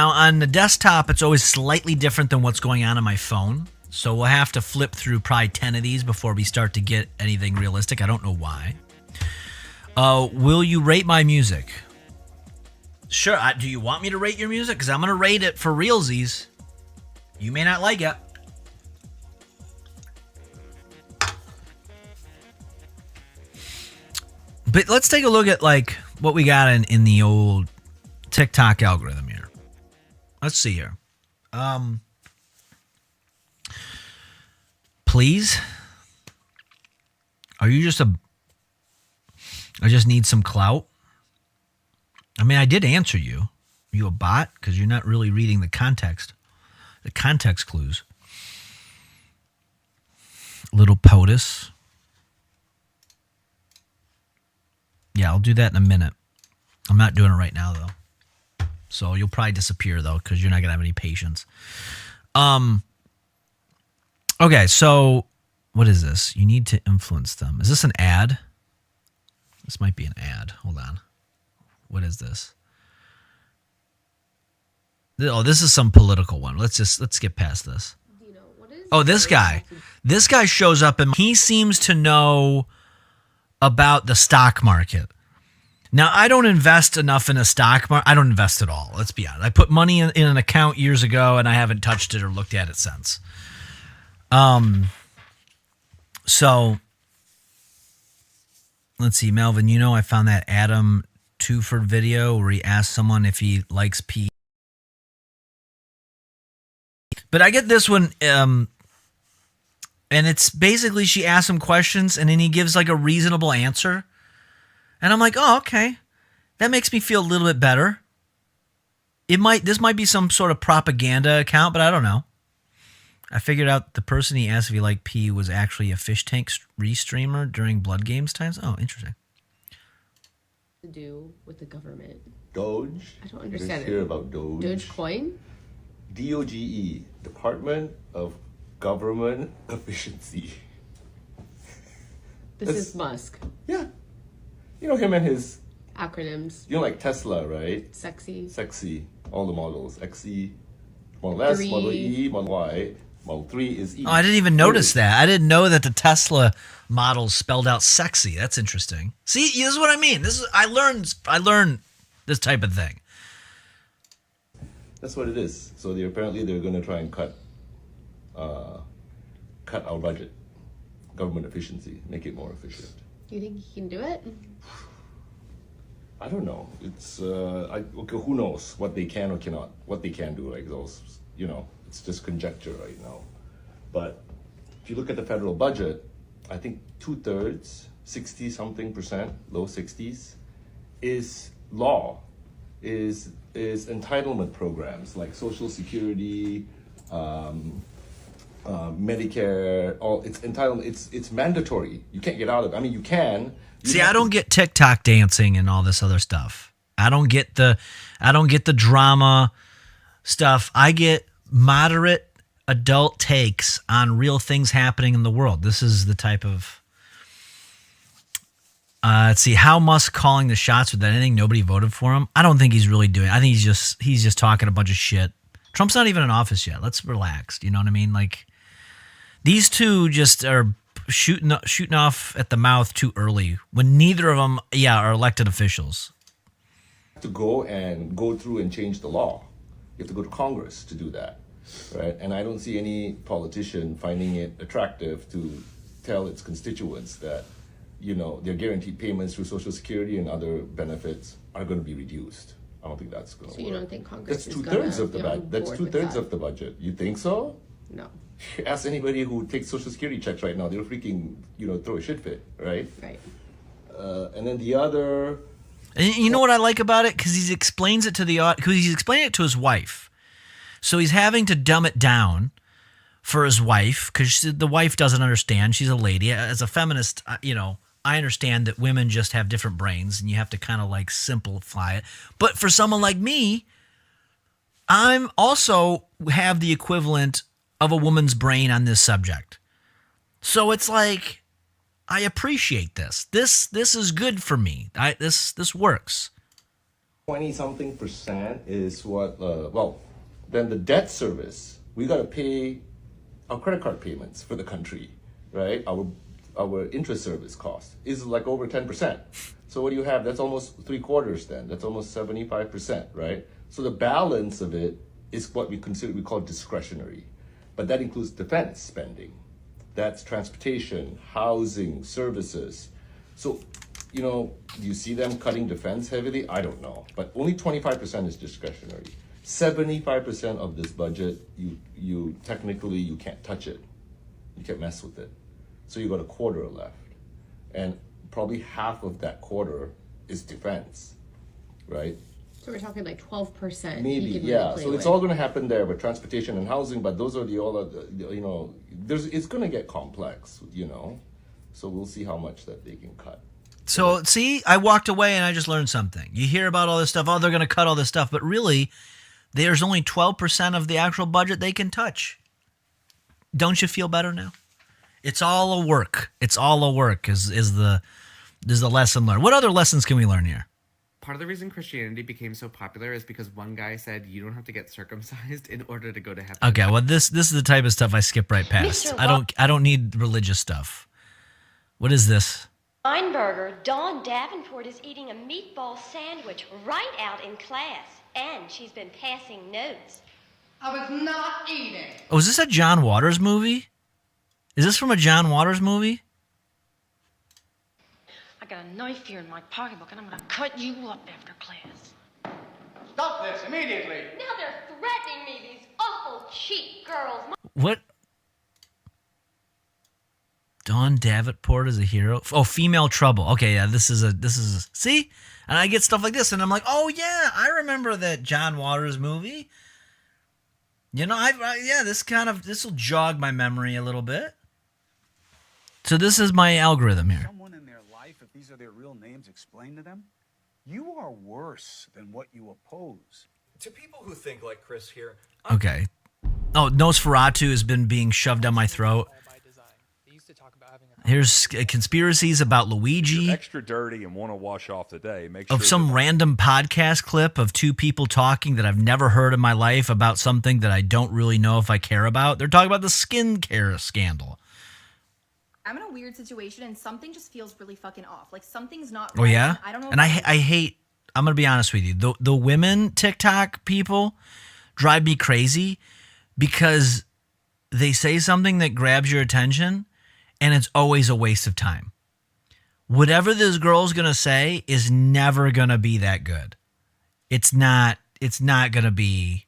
on the desktop, it's always slightly different than what's going on my phone. So we'll have to flip through probably 10 of these before we start to get anything realistic. I don't know why. Will you rate my music? Sure. Do you want me to rate your music? Because I'm going to rate it for realsies. You may not like it. But let's take a look at like what we got in the old TikTok algorithm here. Let's see here. Please? Are you just I just need some clout? I mean, I did answer you. Are you a bot? Because you're not really reading the context clues. Little POTUS. Yeah, I'll do that in a minute. I'm not doing it right now, though. So you'll probably disappear, though, because you're not going to have any patience. Okay, so what is this? You need to influence them. Is this an ad? This might be an ad. Hold on. What is this? Oh, this is some political one. Let's get past this. Oh, this guy. This guy shows up and he seems to know about the stock market. Now, I don't invest enough in a stock market. I don't invest at all. Let's be honest. I put money in an account years ago, and I haven't touched it or looked at it since. So let's see, Melvin. You know, I found that Adam Tuford video where he asked someone if he likes pee. But I get this one. And it's basically she asks him questions and then he gives like a reasonable answer. And I'm like, oh, okay. That makes me feel a little bit better. This might be some sort of propaganda account, but I don't know. I figured out the person he asked if he liked pee was actually a fish tank restreamer during Blood Games times. Oh, interesting. To do with the government. Doge? I don't understand it. Hear about Doge? Dogecoin? DOGE, Department of Government Efficiency. This is Musk. Yeah. You know him and his... Acronyms. You know, like Tesla, right? Sexy. Sexy. All the models. XE, Model S, 3. Model E, Model Y. Model 3 is E. Oh, I didn't even notice that. I didn't know that the Tesla model spelled out sexy. That's interesting. See, this is what I mean. I learned this type of thing. That's what it is. So they're going to try and cut our budget, government efficiency, make it more efficient. You think he can do it? I don't know. It's okay, who knows what they can or cannot, what they can do. Like those, it's just conjecture right now. But if you look at the federal budget, I think 2/3, 60-something%, low 60s, is law, is entitlement programs like Social Security, Medicare. All it's entitlement. It's mandatory. You can't get out of it. I mean, you can. See, I don't get TikTok dancing and all this other stuff. I don't get the drama stuff. I get moderate adult takes on real things happening in the world. This is the type of let's see, how Musk calling the shots with anything. Nobody voted for him. I don't think he's really doing it. I think he's just talking a bunch of shit. Trump's not even in office yet. Let's relax. You know what I mean? Like, these two just are shooting off at the mouth too early when neither of them, are elected officials. To go through and change the law. You have to go to Congress to do that. right? And I don't see any politician finding it attractive to tell its constituents that, their guaranteed payments through Social Security and other benefits are going to be reduced. I don't think that's going to So work. you don't think Congress That's is two-thirds gonna of the be on budget. That's board with two-thirds that? of the budget. You think so? No. Ask anybody who takes Social Security checks right now; they'll freaking, throw a shit fit, right? Right. And then the other, And you know what I like about it? Because he explains it to because he's explaining it to his wife. So he's having to dumb it down for his wife because the wife doesn't understand. She's a lady. As a feminist, I understand that women just have different brains and you have to kind of like simplify it. But for someone like me, I'm also have the equivalent of a woman's brain on this subject. So it's like, I appreciate this. This is good for me. This works. 20-something% is what, then the debt service, we got to pay our credit card payments for the country, right? Our interest service cost is like over 10%. So what do you have? That's almost 3/4 then. That's almost 75%, right? So the balance of it is what we call discretionary. But that includes defense spending. That's transportation, housing, services. So, do you see them cutting defense heavily? I don't know. But only 25% is discretionary. 75% of this budget, you technically, you can't touch it. You can't mess with it. So you got a quarter left. And probably half of that quarter is defense, right? So we're talking like 12%. Maybe, he can yeah. really play So it's with. all going to happen there with transportation and housing, but those are it's going to get complex, So we'll see how much that they can cut. So see, I walked away and I just learned something. You hear about all this stuff. Oh, they're going to cut all this stuff. But really, there's only 12% of the actual budget they can touch. Don't you feel better now? It's all a work. It's all a work is the lesson learned. What other lessons can we learn here? Part of the reason Christianity became so popular is because one guy said you don't have to get circumcised in order to go to heaven. Okay, well this is the type of stuff I skip right past. I don't need religious stuff. What is this? Weinberger, Dawn Davenport is eating a meatball sandwich right out in class, and she's been passing notes. I was not eating. Oh, is this a John Waters movie? Is this from a John Waters movie? I got a knife here in my pocketbook, and I'm gonna cut you up after class. Stop this immediately. Now they're threatening me, these awful cheap girls. What? Dawn Davenport is a hero. Oh, Female Trouble. Okay, yeah, this is see? And I get stuff like this and I'm like, "Oh yeah, I remember that John Waters movie." This will jog my memory a little bit. So this is my algorithm here. Someone in their life, if these are their real names, explain to them, you are worse than what you oppose. To people who think like Chris here. Okay. Oh, Nosferatu has been being shoved down my throat. Here's conspiracies about Luigi. You're extra dirty and want to wash off today. Make sure Of some random podcast clip of two people talking that I've never heard in my life about something that I don't really know if I care about. They're talking about the skincare scandal. I'm in a weird situation and something just feels really fucking off. Like something's not Oh right. yeah? I don't know. And I hate, I'm going to be honest with you. The women TikTok people drive me crazy because they say something that grabs your attention and it's always a waste of time. Whatever this girl's going to say is never going to be that good. It's not going to be,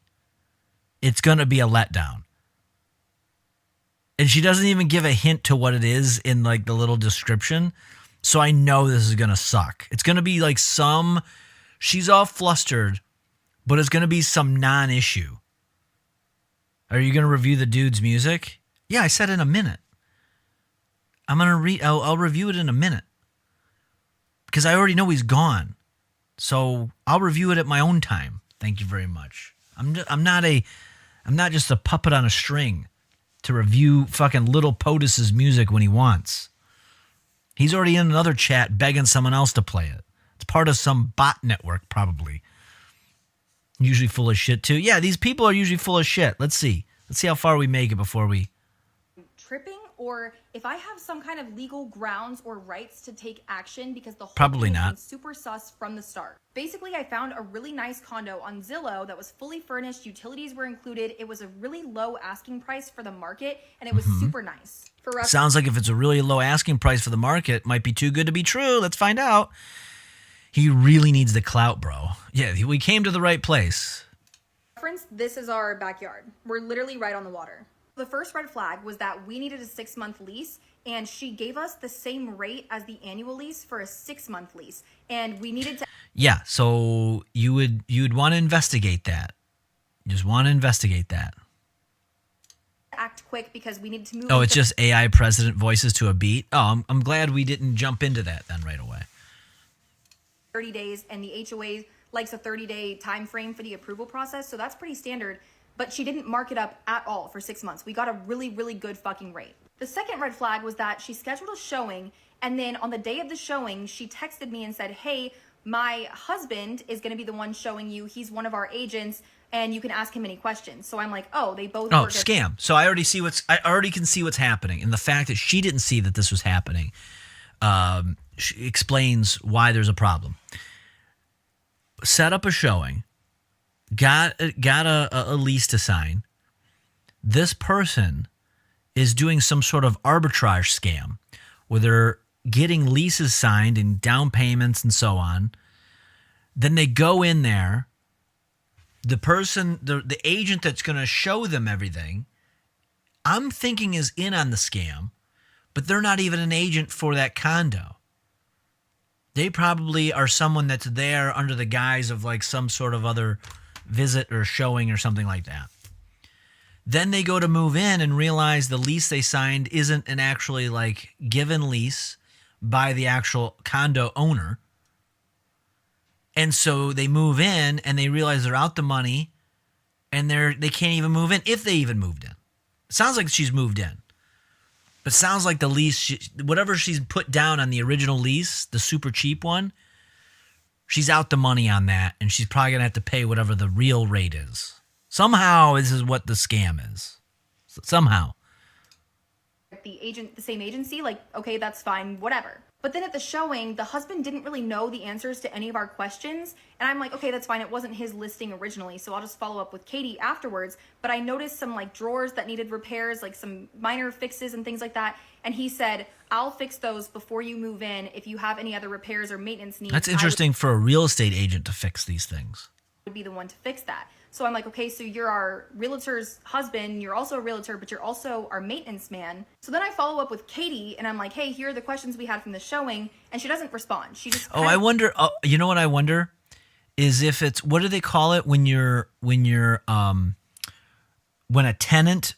it's going to be a letdown. And she doesn't even give a hint to what it is in like the little description. So I know this is going to suck. It's going to be like she's all flustered, but it's going to be some non-issue. Are you going to review the dude's music? Yeah, I said in a minute. I'll review it in a minute. Because I already know he's gone. So I'll review it at my own time. Thank you very much. I'm not just a puppet on a string to review fucking Little POTUS's music when he wants. He's already in another chat begging someone else to play it. It's part of some bot network, probably. Usually full of shit, too. Yeah, these people are usually full of shit. Let's see. Let's see how far we make it before we... Tripping or if I have some kind of legal grounds or rights to take action because the whole Probably thing has not. been super sus from the start. Basically, I found a really nice condo on Zillow that was fully furnished, utilities were included, it was a really low asking price for the market, and it was super nice. For reference, Sounds like if it's a really low asking price for the market, might be too good to be true. Let's find out. He really needs the clout, bro. Yeah, we came to the right place. this is our backyard. We're literally right on the water. The first red flag was that we needed a 6-month lease, and she gave us the same rate as the annual lease for a 6-month lease, and we needed to Yeah, so you'd want to investigate that. You just want to investigate that. act quick because we needed to move. Oh, it's just AI president voices to a beat. Oh, I'm glad we didn't jump into that then right away. 30 days, and the HOA likes a 30-day time frame for the approval process, so that's pretty standard. But she didn't mark it up at all for 6 months. We got a really, really good fucking rate. The second red flag was that she scheduled a showing, and then on the day of the showing, she texted me and said, "Hey, my husband is going to be the one showing you. He's one of our agents, and you can ask him any questions." So I'm like, oh, they both Oh, work at- scam. So I already can see what's happening. And the fact that she didn't see that this was happening explains why there's a problem. Set up a showing, got a lease to sign. This person is doing some sort of arbitrage scam where they're getting leases signed and down payments and so on. Then they go in there. The person, the agent that's going to show them everything, I'm thinking is in on the scam, but they're not even an agent for that condo. They probably are someone that's there under the guise of like some sort of other visit or showing or something like that. Then they go to move in and realize the lease they signed isn't an actually like given lease by the actual condo owner. And so they move in and they realize they're out the money and they can't even move in if they even moved in. It sounds like she's moved in. But it sounds like the lease, whatever she's put down on the original lease, the super cheap one, she's out the money on that, and she's probably going to have to pay whatever the real rate is. Somehow, this is what the scam is. Somehow. the same agency, like, okay, that's fine, whatever. But then at the showing, the husband didn't really know the answers to any of our questions. And I'm like, okay, that's fine. It wasn't his listing originally, so I'll just follow up with Katie afterwards. But I noticed some like drawers that needed repairs, like some minor fixes and things like that. And he said, "I'll fix those before you move in. If you have any other repairs or maintenance needs." That's interesting for a real estate agent to fix these things. Would be the one to fix that. So I'm like, okay, so you're our realtor's husband, you're also a realtor, but you're also our maintenance man. So then I follow up with Katie and I'm like, hey, here are the questions we had from the showing, and she doesn't respond. She just I wonder, you know what I wonder is if it's, what do they call it when a tenant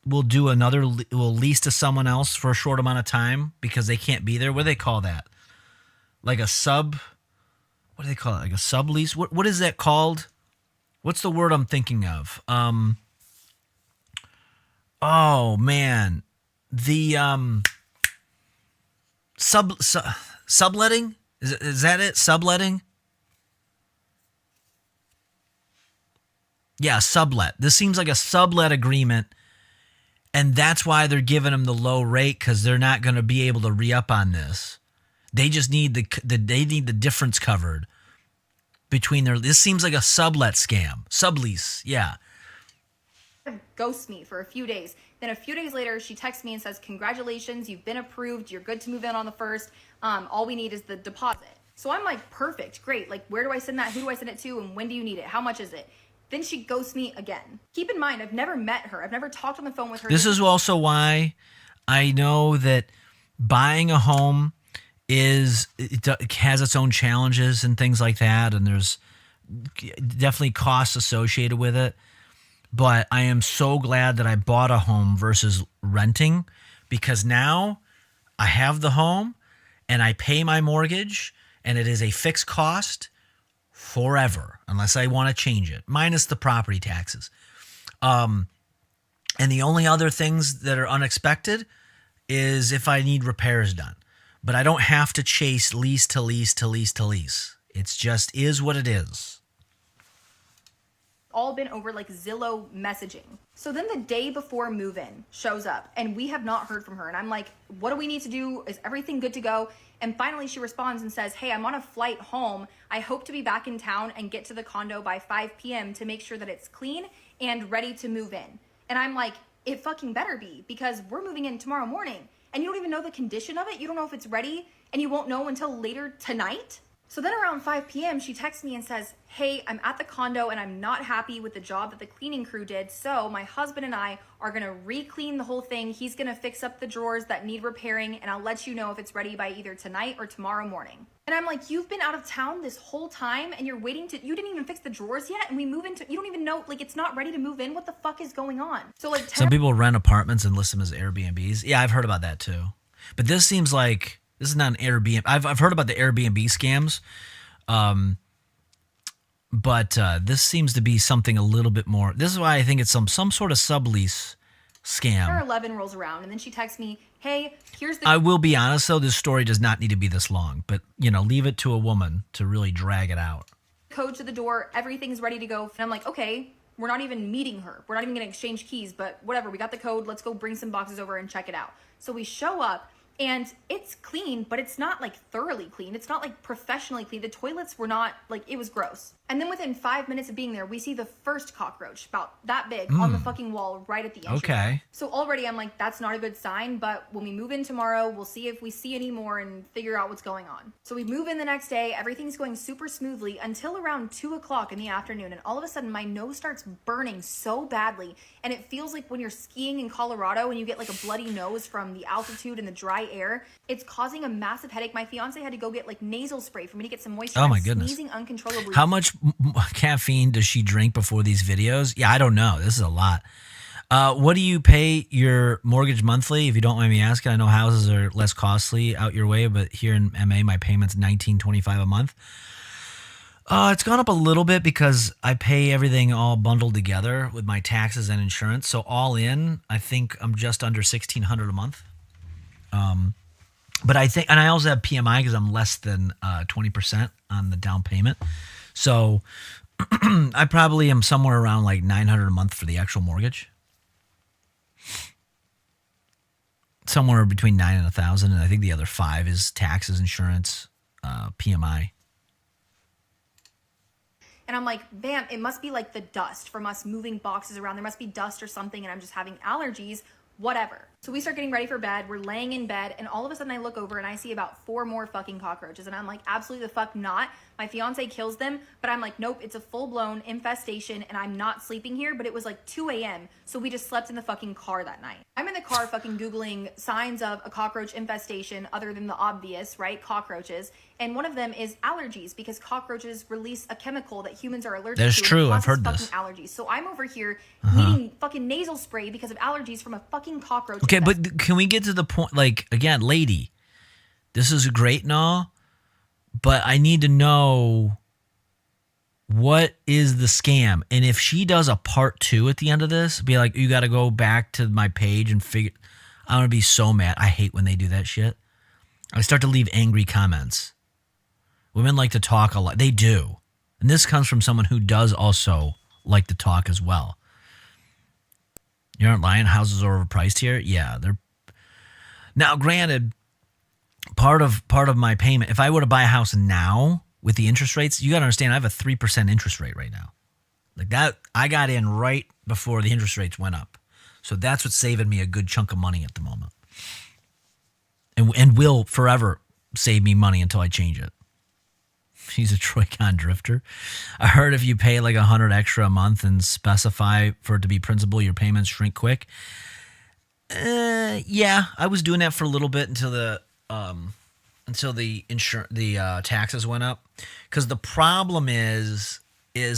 will lease to someone else for a short amount of time because they can't be there? What do they call that? Like a sub, what do they call it? Like a sublease? What is that called? What's the word I'm thinking of? Oh man, the subletting? Is that it? Subletting? Yeah, sublet. This seems like a sublet agreement, and that's why they're giving them the low rate, because they're not going to be able to re-up on this. They just need the difference covered between their. This seems like a sublet scam, sublease. Yeah. Ghost me for a few days. Then a few days later, she texts me and says, "Congratulations, you've been approved. You're good to move in on the 1st. All we need is the deposit." So I'm like, perfect, great. Like, where do I send that? Who do I send it to? And when do you need it? How much is it? Then she ghosts me again. Keep in mind, I've never met her. I've never talked on the phone with her. This is also why I know that buying a home it has its own challenges and things like that, and there's definitely costs associated with it. But I am so glad that I bought a home versus renting, because now I have the home and I pay my mortgage, and it is a fixed cost forever unless I want to change it, minus the property taxes. And the only other things that are unexpected is if I need repairs done. But I don't have to chase lease to lease to lease to lease. It's just is what it is. all been over like Zillow messaging. So then the day before move-in shows up and we have not heard from her. And I'm like, what do we need to do? Is everything good to go? And finally she responds and says, hey, I'm on a flight home. I hope to be back in town and get to the condo by 5 p.m. to make sure that it's clean and ready to move in. And I'm like, it fucking better be, because we're moving in tomorrow morning and you don't even know the condition of it. You don't know if it's ready and you won't know until later tonight. So then around 5 p.m. she texts me and says, hey, I'm at the condo and I'm not happy with the job that the cleaning crew did. So my husband and I are going to re-clean the whole thing. He's going to fix up the drawers that need repairing and I'll let you know if it's ready by either tonight or tomorrow morning. And I'm like, you've been out of town this whole time and you're waiting to, you didn't even fix the drawers yet. And we move into, you don't even know, like it's not ready to move in. What the fuck is going on? So like some people rent apartments and list them as Airbnbs. Yeah, I've heard about that too. But this seems like, this is not an Airbnb. I've heard about the Airbnb scams. But this seems to be something a little bit more. This is why I think it's some sort of sublease scam. 11 rolls around and then she texts me, hey, here's the... I will be honest though, this story does not need to be this long, but you know, leave it to a woman to really drag it out. Code to the door, everything's ready to go. And I'm like, okay, we're not even meeting her. We're not even gonna exchange keys, but whatever, we got the code, let's go bring some boxes over and check it out. So we show up and it's clean, but it's not like thoroughly clean. It's not like professionally clean. The toilets were not, like, it was gross. And then within 5 minutes of being there, we see the first cockroach, about that big, on the fucking wall right at the entrance. Okay. So already I'm like, that's not a good sign, but when we move in tomorrow, we'll see if we see any more and figure out what's going on. So we move in the next day, everything's going super smoothly until around 2 o'clock in the afternoon, and all of a sudden my nose starts burning so badly, and it feels like when you're skiing in Colorado and you get like a bloody nose from the altitude and the dry air. It's causing a massive headache. My fiance had to go get like nasal spray for me to get some moisture. Oh my I'm goodness. Sneezing uncontrollably. How much caffeine does she drink before these videos? Yeah, I don't know. This is a lot. What do you pay your mortgage monthly? If you don't mind me asking, I know houses are less costly out your way, but here in MA, my payment's $19.25 a month. It's gone up a little bit because I pay everything all bundled together with my taxes and insurance. So all in, I think I'm just under $1,600 a month. But I think, and I also have PMI because I'm less than 20% on the down payment. So I probably am somewhere around like $900 a month for the actual mortgage. Somewhere between $9,000 and $1,000, and I think the other $5,000 is taxes, insurance, PMI. And I'm like, bam, it must be like the dust from us moving boxes around. There must be dust or something, and I'm just having allergies, whatever. So we start getting ready for bed. We're laying in bed, and all of a sudden I look over and I see about 4 more fucking cockroaches. And I'm like, absolutely the fuck not. My fiance kills them, but I'm like, nope, it's a full-blown infestation, and I'm not sleeping here. But it was like 2 a.m., so we just slept in the fucking car that night. I'm in the car fucking Googling signs of a cockroach infestation other than the obvious, right? Cockroaches. And one of them is allergies, because cockroaches release a chemical that humans are allergic to. That's true. I've heard fucking this. Allergies. So I'm over here needing fucking nasal spray because of allergies from a fucking cockroach. Okay, but can we get to the point, like, again, lady, this is great and all, but I need to know what is the scam. And if she does a part 2 at the end of this, be like, you got to go back to my page and figure, I'm going to be so mad. I hate when they do that shit. I start to leave angry comments. Women like to talk a lot. They do. And this comes from someone who does also like to talk as well. You aren't lying? Houses are overpriced here? Yeah, they're... Now, granted, part of my payment, if I were to buy a house now with the interest rates, you got to understand, I have a 3% interest rate right now. Like that, I got in right before the interest rates went up. So that's what's saving me a good chunk of money at the moment. And will forever save me money until I change it. She's a Troy-Con drifter. I heard if you pay like $100 extra a month and specify for it to be principal, your payments shrink quick. Yeah, I was doing that for a little bit until the taxes went up. Because the problem is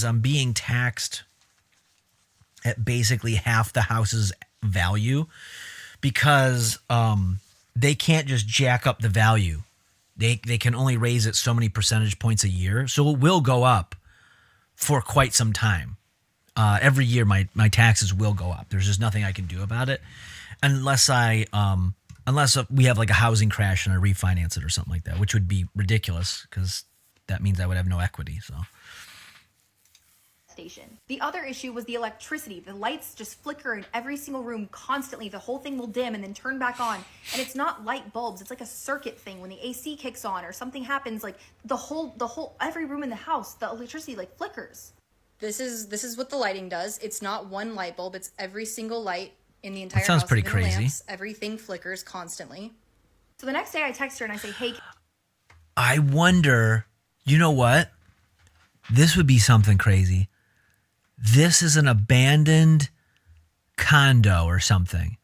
I'm being taxed at basically half the house's value because they can't just jack up the value. They can only raise it so many percentage points a year. So it will go up for quite some time. Every year my taxes will go up. There's just nothing I can do about it unless we have like a housing crash and I refinance it or something like that, which would be ridiculous because that means I would have no equity. So station. The other issue was the electricity. The lights just flicker in every single room constantly. The whole thing will dim and then turn back on. And it's not light bulbs. It's like a circuit thing. When the AC kicks on or something happens, like every room in the house, the electricity like flickers. This is what the lighting does. It's not one light bulb. It's every single light in the entire house. Sounds pretty even the crazy. lamps, everything flickers constantly. So the next day I text her and I say, hey. I wonder, you know what? This would be something crazy. This is an abandoned condo or something.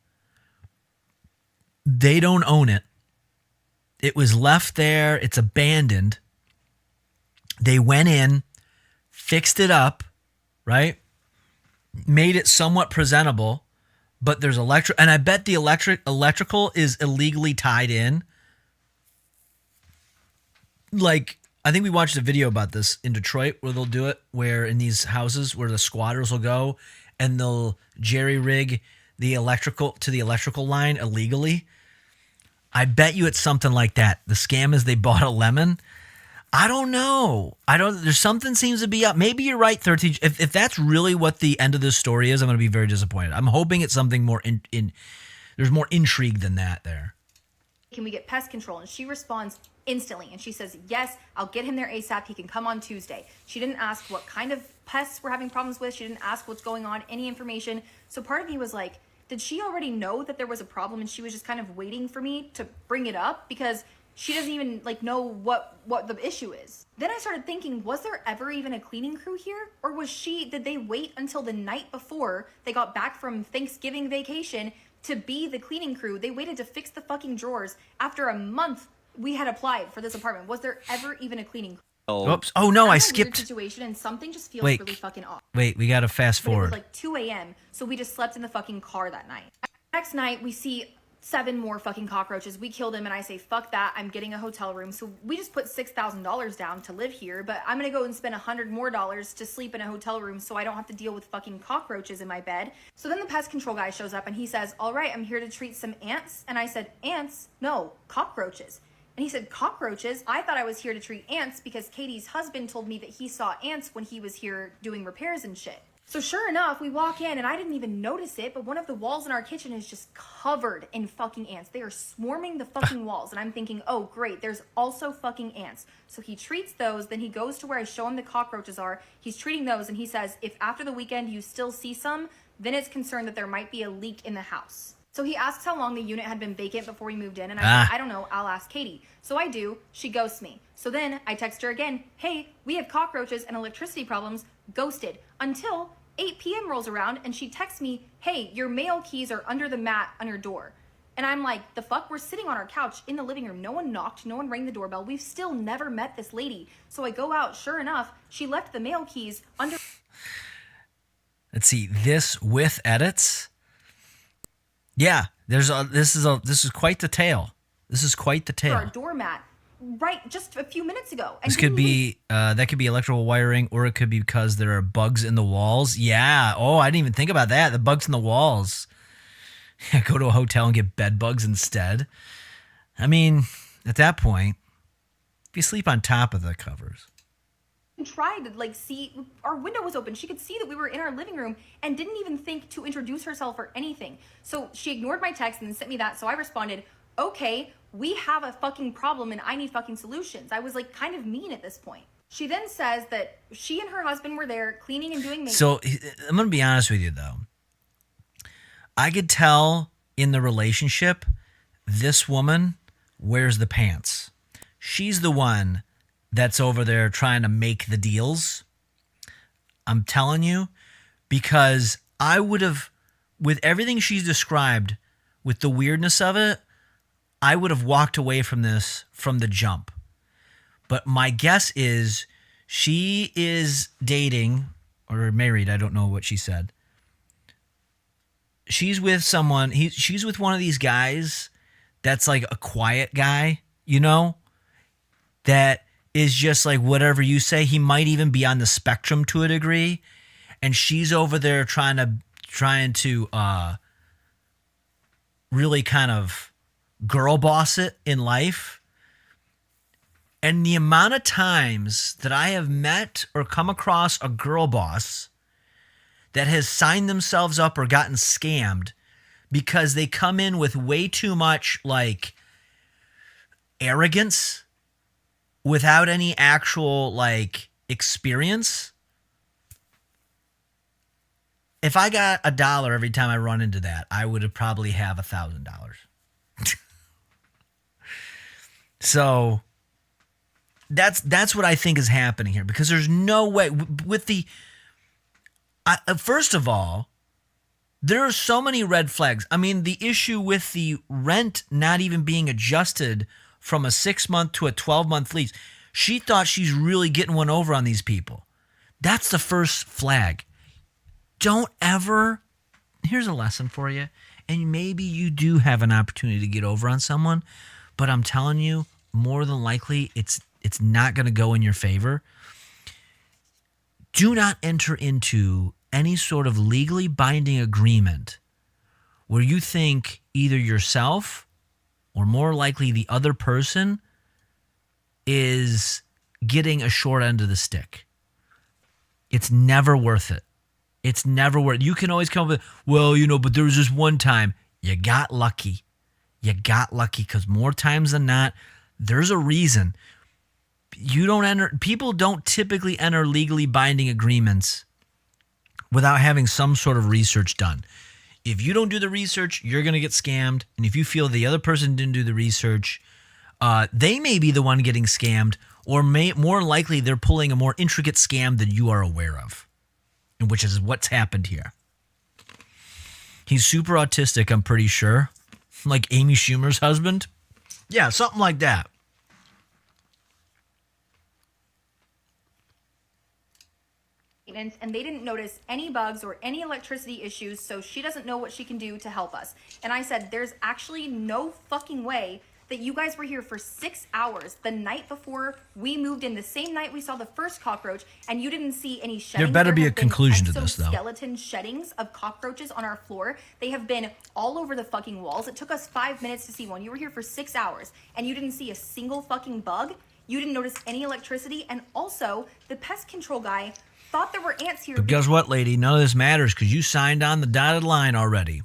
They don't own it. It was left there. It's abandoned. They went in, fixed it up, right? Made it somewhat presentable, but there's and I bet the electrical is illegally tied in. Like, I think we watched a video about this in Detroit where they'll do it, where in these houses where the squatters will go and they'll jerry rig the electrical to the electrical line illegally. I bet you it's something like that. The scam is they bought a lemon. I don't know. There's something seems to be up. Maybe you're right, 13. If that's really what the end of this story is, I'm going to be very disappointed. I'm hoping it's something more there's more intrigue than that there. Can we get pest control? And she responds instantly. And she says, yes, I'll get him there ASAP. He can come on Tuesday. She didn't ask what kind of pests we're having problems with. She didn't ask what's going on, any information. So part of me was like, did she already know that there was a problem and she was just kind of waiting for me to bring it up? Because she doesn't even know what the issue is. Then I started thinking, was there ever even a cleaning crew here? Or did they wait until the night before they got back from Thanksgiving vacation to be the cleaning crew? They waited to fix the fucking drawers after a month we had applied for this apartment. Was there ever even a cleaning crew? Oops. Oh no, I Weird skipped. Situation and something just feels Wait. really fucking off. Wait, we got to fast But it was forward. like 2 a.m. So we just slept in the fucking car that night. Next night we see 7 more fucking cockroaches. We killed them and I say, fuck that, I'm getting a hotel room. So we just put $6,000 down to live here, but I'm gonna go and spend $100 more to sleep in a hotel room so I don't have to deal with fucking cockroaches in my bed. So then the pest control guy shows up and he says, all right, I'm here to treat some ants. And I said, ants? No, cockroaches. And he said, cockroaches? I thought I was here to treat ants because Katie's husband told me that he saw ants when he was here doing repairs and shit. So sure enough, we walk in and I didn't even notice it, but one of the walls in our kitchen is just covered in fucking ants. They are swarming the fucking walls. And I'm thinking, oh great, there's also fucking ants. So he treats those, then he goes to where I show him the cockroaches are. He's treating those and he says, if after the weekend you still see some, then it's concerned that there might be a leak in the house. So he asks how long the unit had been vacant before we moved in, and I said, I don't know, I'll ask Katie. So I do, she ghosts me. So then I text her again, hey, we have cockroaches and electricity problems, ghosted. Until 8 p.m. rolls around and she texts me, hey, your mail keys are under the mat on your door. And I'm like, the fuck? We're sitting on our couch in the living room. No one knocked, no one rang the doorbell. We've still never met this lady. So I go out, sure enough, she left the mail keys under... Let's see, this with edits. Yeah, this is quite the tale. This is quite the tale. Our doormat, right, just a few minutes ago. And This could be that could be electrical wiring, or it could be because there are bugs in the walls. Yeah. Oh, I didn't even think about that. The bugs in the walls. Yeah, go to a hotel and get bed bugs instead. I mean, at that point, if you sleep on top of the covers. Tried to see, our window was open. She could see that we were in our living room and didn't even think to introduce herself or anything. So she ignored my text and then sent me that. So I responded, okay, we have a fucking problem and I need fucking solutions. I was kind of mean at this point. She then says that she and her husband were there cleaning and doing maintenance. So I'm going to be honest with you though. I could tell in the relationship, this woman wears the pants. She's the one that's over there trying to make the deals. I'm telling you, because I would have, with everything she's described, with the weirdness of it, I would have walked away from this from the jump. But my guess is she is dating or married. I don't know what she said. She's with someone. She's with one of these guys that's like a quiet guy, that is just like whatever you say. He might even be on the spectrum to a degree. And she's over there trying to really kind of girl boss it in life. And the amount of times that I have met or come across a girl boss that has signed themselves up or gotten scammed because they come in with way too much like arrogance without any actual like experience. If I got $1 every time I run into that, I would have probably have $1,000. So that's what I think is happening here, because there's no way with the first of all, there are so many red flags. I mean, the issue with the rent not even being adjusted from a 6-month to a 12-month lease. She thought she's really getting one over on these people. That's the first flag. Don't ever, here's a lesson for you, and maybe you do have an opportunity to get over on someone, but I'm telling you, more than likely, it's not going to go in your favor. Do not enter into any sort of legally binding agreement where you think either yourself or more likely the other person is getting a short end of the stick. It's never worth it. It's never worth it. You can always come up with, well, but there was this one time. You got lucky. You got lucky because more times than not, there's a reason. People don't typically enter legally binding agreements without having some sort of research done. If you don't do the research, you're going to get scammed. And if you feel the other person didn't do the research, they may be the one getting scammed, or more likely they're pulling a more intricate scam than you are aware of, and which is what's happened here. He's super autistic, I'm pretty sure. Like Amy Schumer's husband. Yeah, something like that. And they didn't notice any bugs or any electricity issues, so she doesn't know what she can do to help us. And I said, there's actually no fucking way that you guys were here for 6 hours the night before we moved in, the same night we saw the first cockroach, and you didn't see any sheddings. There better be a conclusion to this, though. Skeleton sheddings of cockroaches on our floor. They have been all over the fucking walls. It took us 5 minutes to see one. You were here for 6 hours, and you didn't see a single fucking bug. You didn't notice any electricity, and also the pest control guy thought there were ants here. But guess what, lady? None of this matters because you signed on the dotted line already.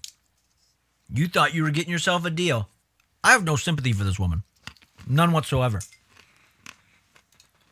You thought you were getting yourself a deal. I have no sympathy for this woman. None whatsoever.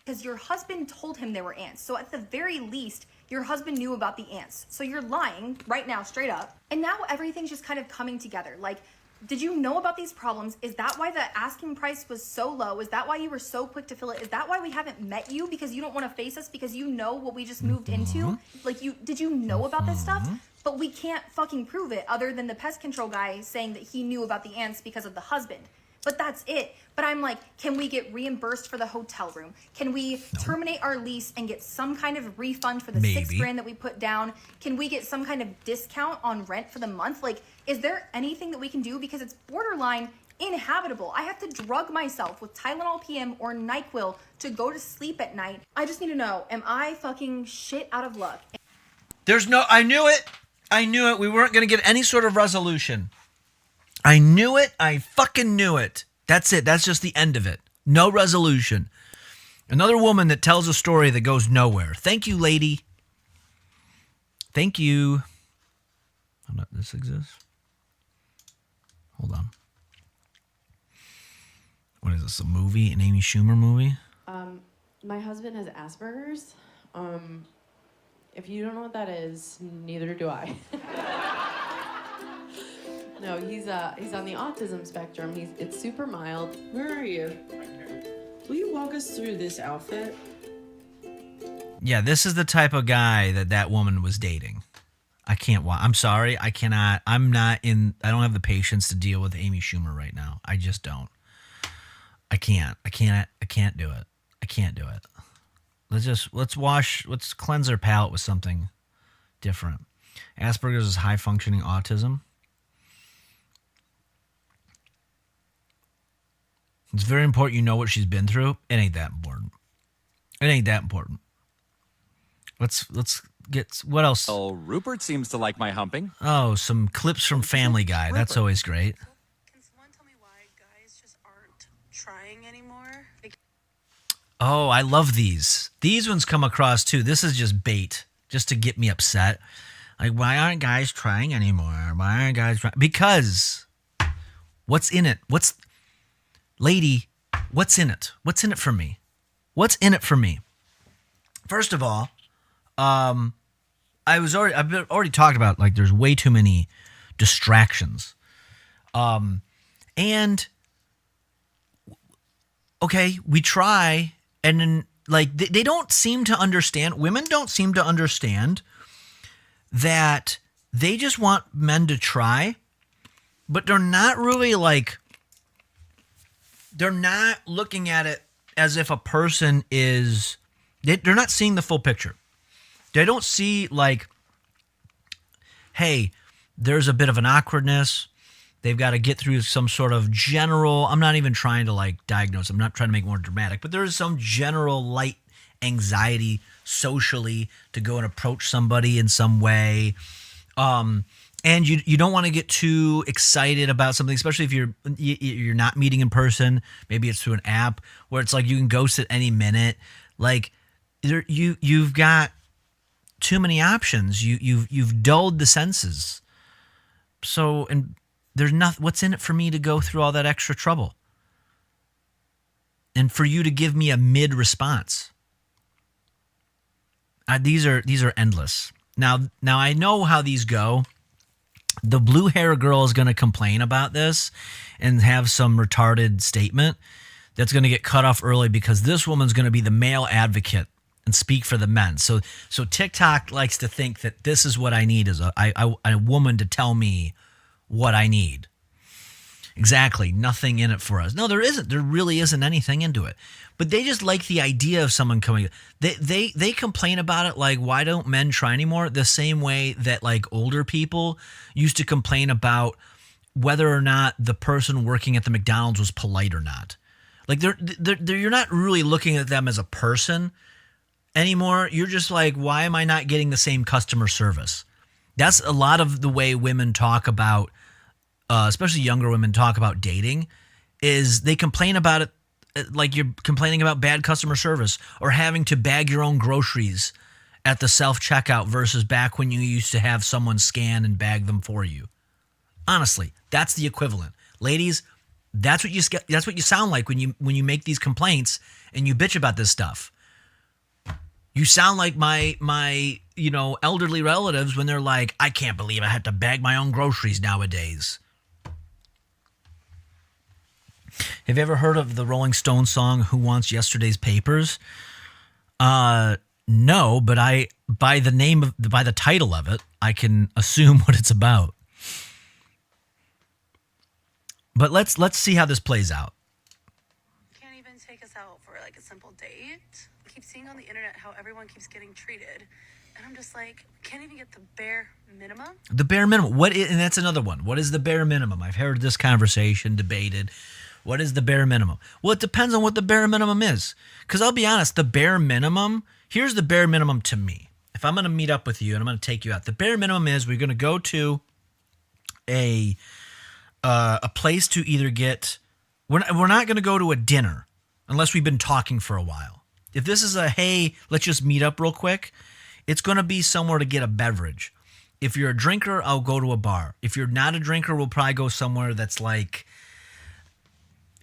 Because your husband told him there were ants. So at the very least, your husband knew about the ants. So you're lying right now, straight up. And now everything's just kind of coming together. Like, did you know about these problems? Is that why the asking price was so low? Is that why you were so quick to fill it? Is that why we haven't met you? Because you don't want to face us? Because you know what we just moved into? Like, did you know about this stuff? But we can't fucking prove it other than the pest control guy saying that he knew about the ants because of the husband. But that's it. But I'm like, can we get reimbursed for the hotel room? Can we terminate our lease and get some kind of refund for the $6,000 that we put down? Can we get some kind of discount on rent for the month? Like, is there anything that we can do? Because it's borderline inhabitable. I have to drug myself with Tylenol PM or NyQuil to go to sleep at night. I just need to know, am I fucking shit out of luck? I knew it. I knew it. We weren't going to get any sort of resolution. I knew it. I fucking knew it. That's it. That's just the end of it. No resolution. Another woman that tells a story that goes nowhere. Thank you, lady. Thank you. This exists? Hold on. What is this, a movie? An Amy Schumer movie? My husband has Asperger's. If you don't know what that is, neither do I. No, he's on the autism spectrum. It's super mild. Where are you? Right here. Will you walk us through this outfit? Yeah, this is the type of guy that woman was dating. I can't watch. I'm sorry. I cannot. I don't have the patience to deal with Amy Schumer right now. I just don't. I can't do it. I can't do it. Let's cleanse our palate with something different. Asperger's is high functioning autism. It's very important you know what she's been through. It ain't that important. It ain't that important. Let's get, what else? Oh, Rupert seems to like my humping. Oh, some clips from Family Guy. That's always great. Can someone tell me why guys just aren't trying anymore? Oh, I love these. These ones come across too. This is just bait, just to get me upset. Like, why aren't guys trying anymore? Why aren't guys trying? Because what's in it? Lady, what's in it? What's in it for me? What's in it for me? First of all, I've already talked about, like, there's way too many distractions. And okay, we try, and then, like, they don't seem to understand. Women don't seem to understand that they just want men to try, but they're not really, like, they're not looking at it as if a person is, they're not seeing the full picture. They don't see, like, hey, there's a bit of an awkwardness. They've got to get through some sort of general, I'm not even trying to, like, diagnose, I'm not trying to make it more dramatic, but there is some general light anxiety socially to go and approach somebody in some way. And you don't want to get too excited about something, especially if you're not meeting in person. Maybe it's through an app where it's like you can ghost at any minute. Like, you've got too many options. You've dulled the senses. So, and there's nothing. What's in it for me to go through all that extra trouble? And for you to give me a mid response. These are endless. Now I know how these go. The blue hair girl is going to complain about this and have some retarded statement that's going to get cut off early because this woman's going to be the male advocate and speak for the men. So TikTok likes to think that this is what I need, is a woman to tell me what I need. Exactly. Nothing in it for us. No, there isn't. There really isn't anything into it. But they just like the idea of someone coming. They complain about it like, why don't men try anymore? The same way that, like, older people used to complain about whether or not the person working at the McDonald's was polite or not. Like, you're not really looking at them as a person anymore. You're just like, why am I not getting the same customer service? That's a lot of the way women talk about, especially younger women talk about dating, is they complain about it like you're complaining about bad customer service or having to bag your own groceries at the self-checkout versus back when you used to have someone scan and bag them for you. Honestly, that's the equivalent. Ladies, that's what you sound like when you make these complaints and you bitch about this stuff. You sound like my elderly relatives when they're like, I can't believe I have to bag my own groceries nowadays. Have you ever heard of the Rolling Stones song, Who Wants Yesterday's Papers? No, but by the title of it, I can assume what it's about. But let's see how this plays out. Can't even take us out for, like, a simple date. I keep seeing on the internet how everyone keeps getting treated. And I'm just like, can't even get the bare minimum? The bare minimum. And that's another one. What is the bare minimum? I've heard this conversation debated. What is the bare minimum? Well, it depends on what the bare minimum is. Because I'll be honest, the bare minimum, here's the bare minimum to me. If I'm going to meet up with you and I'm going to take you out, the bare minimum is we're going to go to a place to either get, we're not going to go to a dinner unless we've been talking for a while. If this is a, hey, let's just meet up real quick, it's going to be somewhere to get a beverage. If you're a drinker, I'll go to a bar. If you're not a drinker, we'll probably go somewhere that's like,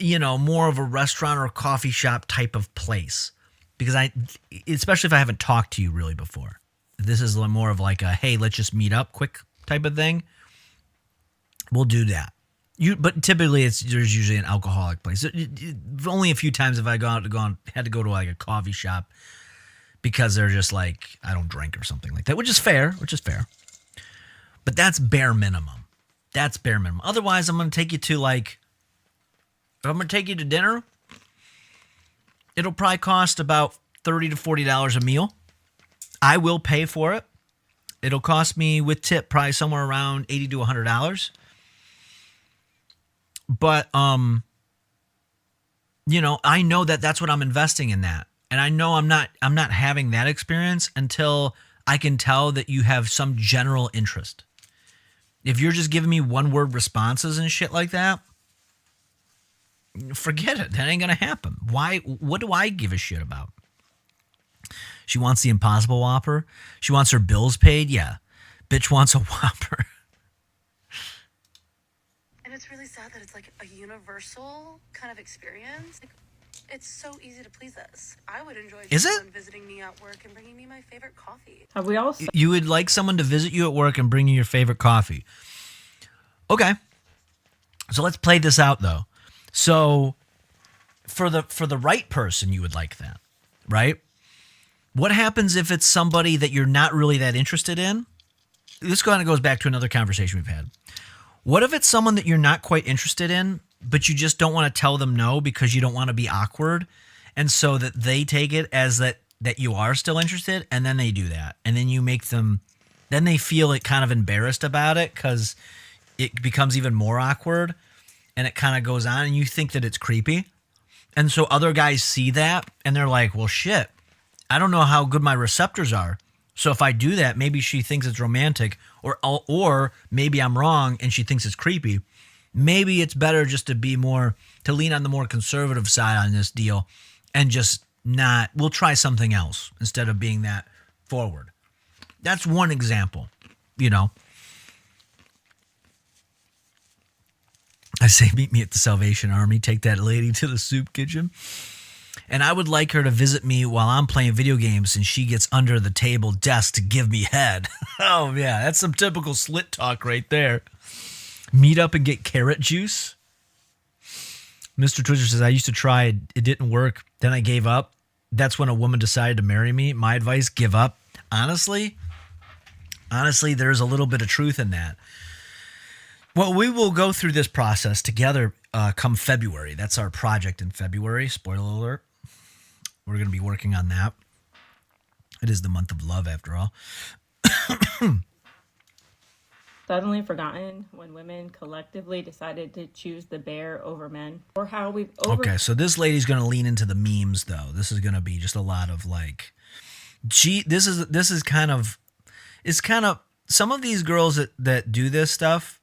more of a restaurant or a coffee shop type of place. Because especially if I haven't talked to you really before. This is more of like a, hey, let's just meet up quick type of thing. We'll do that. But typically there's usually an alcoholic place. Only a few times have I had to go to like a coffee shop because they're just like, I don't drink or something like that, which is fair. But that's bare minimum. Otherwise, I'm going to take you to if I'm going to take you to dinner, it'll probably cost about $30 to $40 a meal. I will pay for it. It'll cost me with tip probably somewhere around $80 to $100. But, I know that that's what I'm investing in that. And I know I'm not having that experience until I can tell that you have some general interest. If you're just giving me one-word responses and shit like that, forget it. That ain't going to happen. Why? What do I give a shit about? She wants the Impossible Whopper. She wants her bills paid. Yeah. Bitch wants a Whopper. And it's really sad that it's like a universal kind of experience. Like, it's so easy to please us. I would enjoy someone visiting me at work and bringing me my favorite coffee. Have we all? You would like someone to visit you at work and bring you your favorite coffee. Okay. So let's play this out, though. So for the right person, you would like that, right? What happens if it's somebody that you're not really that interested in? This kind of goes back to another conversation we've had. What if it's someone that you're not quite interested in, but you just don't want to tell them no because you don't want to be awkward, and so that they take it as that you are still interested, and then they do that, and then you make them, then they feel like kind of embarrassed about it because it becomes even more awkward, and it kind of goes on, and you think that it's creepy, and so other guys see that, and they're like, well, shit, I don't know how good my receptors are. So if I do that, maybe she thinks it's romantic, or maybe I'm wrong and she thinks it's creepy. Maybe it's better just to lean on the more conservative side on this deal and just we'll try something else instead of being that forward. That's one example, you know. I say, meet me at the Salvation Army, take that lady to the soup kitchen. And I would like her to visit me while I'm playing video games and she gets under the table desk to give me head. Oh, yeah, that's some typical slit talk right there. Meet up and get carrot juice. Mr. Twitter says, I used to try, it didn't work. Then I gave up. That's when a woman decided to marry me. My advice, give up. Honestly, there's a little bit of truth in that. Well, we will go through this process together come February. That's our project in February. Spoiler alert. We're going to be working on that. It is the month of love, after all. Suddenly forgotten when women collectively decided to choose the bear over men, or how we've Okay, so this lady's going to lean into the memes, though. This is going to be just a lot of like, this is kind of some of these girls that do this stuff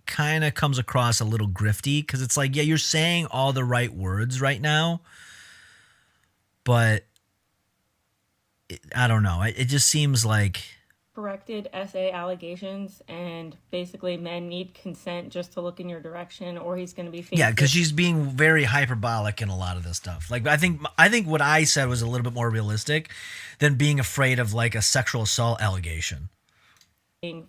kind of comes across a little grifty because it's like, yeah, you're saying all the right words right now, but I don't know. It just seems like corrected SA allegations, and basically men need consent just to look in your direction, or he's going to be facing. Yeah, because she's being very hyperbolic in a lot of this stuff. Like I think what I said was a little bit more realistic than being afraid of like a sexual assault allegation.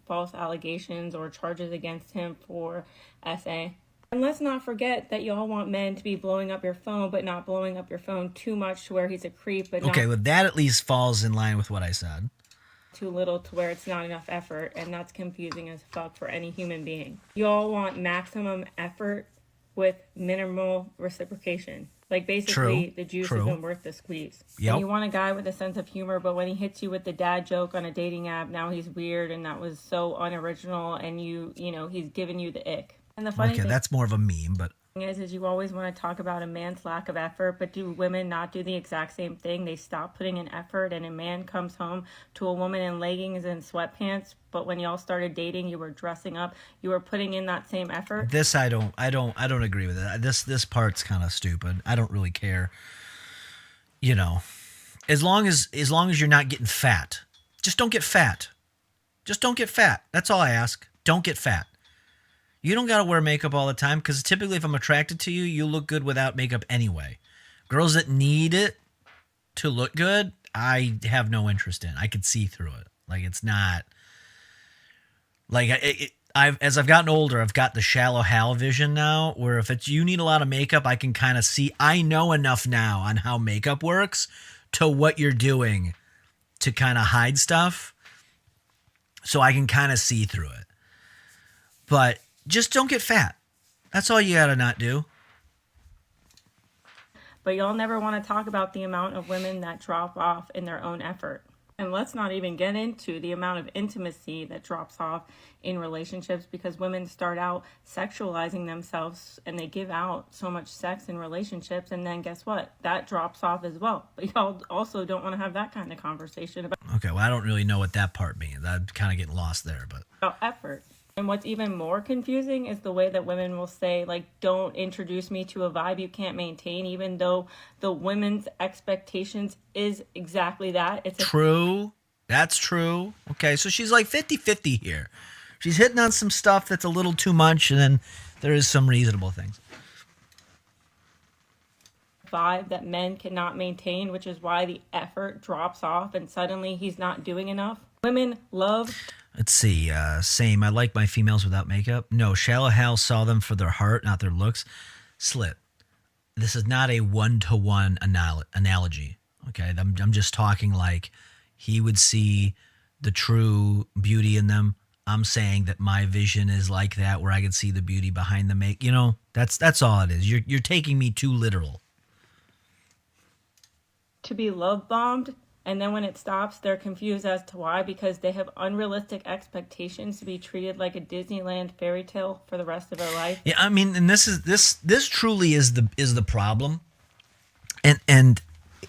False allegations or charges against him for SA. And let's not forget that y'all want men to be blowing up your phone, but not blowing up your phone too much to where he's a creep. But okay, well that at least falls in line with what I said. Too little to where it's not enough effort, and that's confusing as fuck for any human being. Y'all want maximum effort with minimal reciprocation. Like basically the juice isn't worth the squeeze. Yep. And you want a guy with a sense of humor, but when he hits you with the dad joke on a dating app, now he's weird and that was so unoriginal, and you know, he's giving you the ick. And the funny thing, that's more of a meme, but is you always want to talk about a man's lack of effort, but do women not do the exact same thing? They stop putting in effort, and a man comes home to a woman in leggings and sweatpants, but when y'all started dating, you were dressing up, you were putting in that same effort. This I don't agree with it. This part's kind of stupid. I don't really care. You know, as long as you're not getting fat, just don't get fat. Just don't get fat. That's all I ask. Don't get fat. You don't got to wear makeup all the time because typically if I'm attracted to you, you look good without makeup anyway. Girls that need it to look good, I have no interest in. I could see through it. Like it's not like as I've gotten older, I've got the shallow Hal vision now where if you need a lot of makeup, I can kind of see. I know enough now on how makeup works to what you're doing to kind of hide stuff. So I can kind of see through it. But just don't get fat. That's all you gotta not do. But y'all never want to talk about the amount of women that drop off in their own effort. And let's not even get into the amount of intimacy that drops off in relationships, because women start out sexualizing themselves and they give out so much sex in relationships, and then guess what? That drops off as well. But y'all also don't want to have that kind of conversation about Okay, well I don't really know what that part means. I'm kind of getting lost there, but effort. And what's even more confusing is the way that women will say, like, don't introduce me to a vibe you can't maintain, even though the women's expectations is exactly that. It's true. That's true. Okay, so she's like 50-50 here. She's hitting on some stuff that's a little too much, and then there is some reasonable things. vibe that men cannot maintain, which is why the effort drops off and suddenly he's not doing enough. Women love... Let's see. Same. I like my females without makeup. No, Shallow Hal saw them for their heart, not their looks. Slit. This is not a one-to-one analogy. Okay, I'm just talking like he would see the true beauty in them. I'm saying that my vision is like that, where I can see the beauty behind the make. You know, that's all it is. You're taking me too literal. To be love bombed, and then when it stops, they're confused as to why, because they have unrealistic expectations to be treated like a Disneyland fairy tale for the rest of their life. Yeah, I mean, and this truly is the problem, and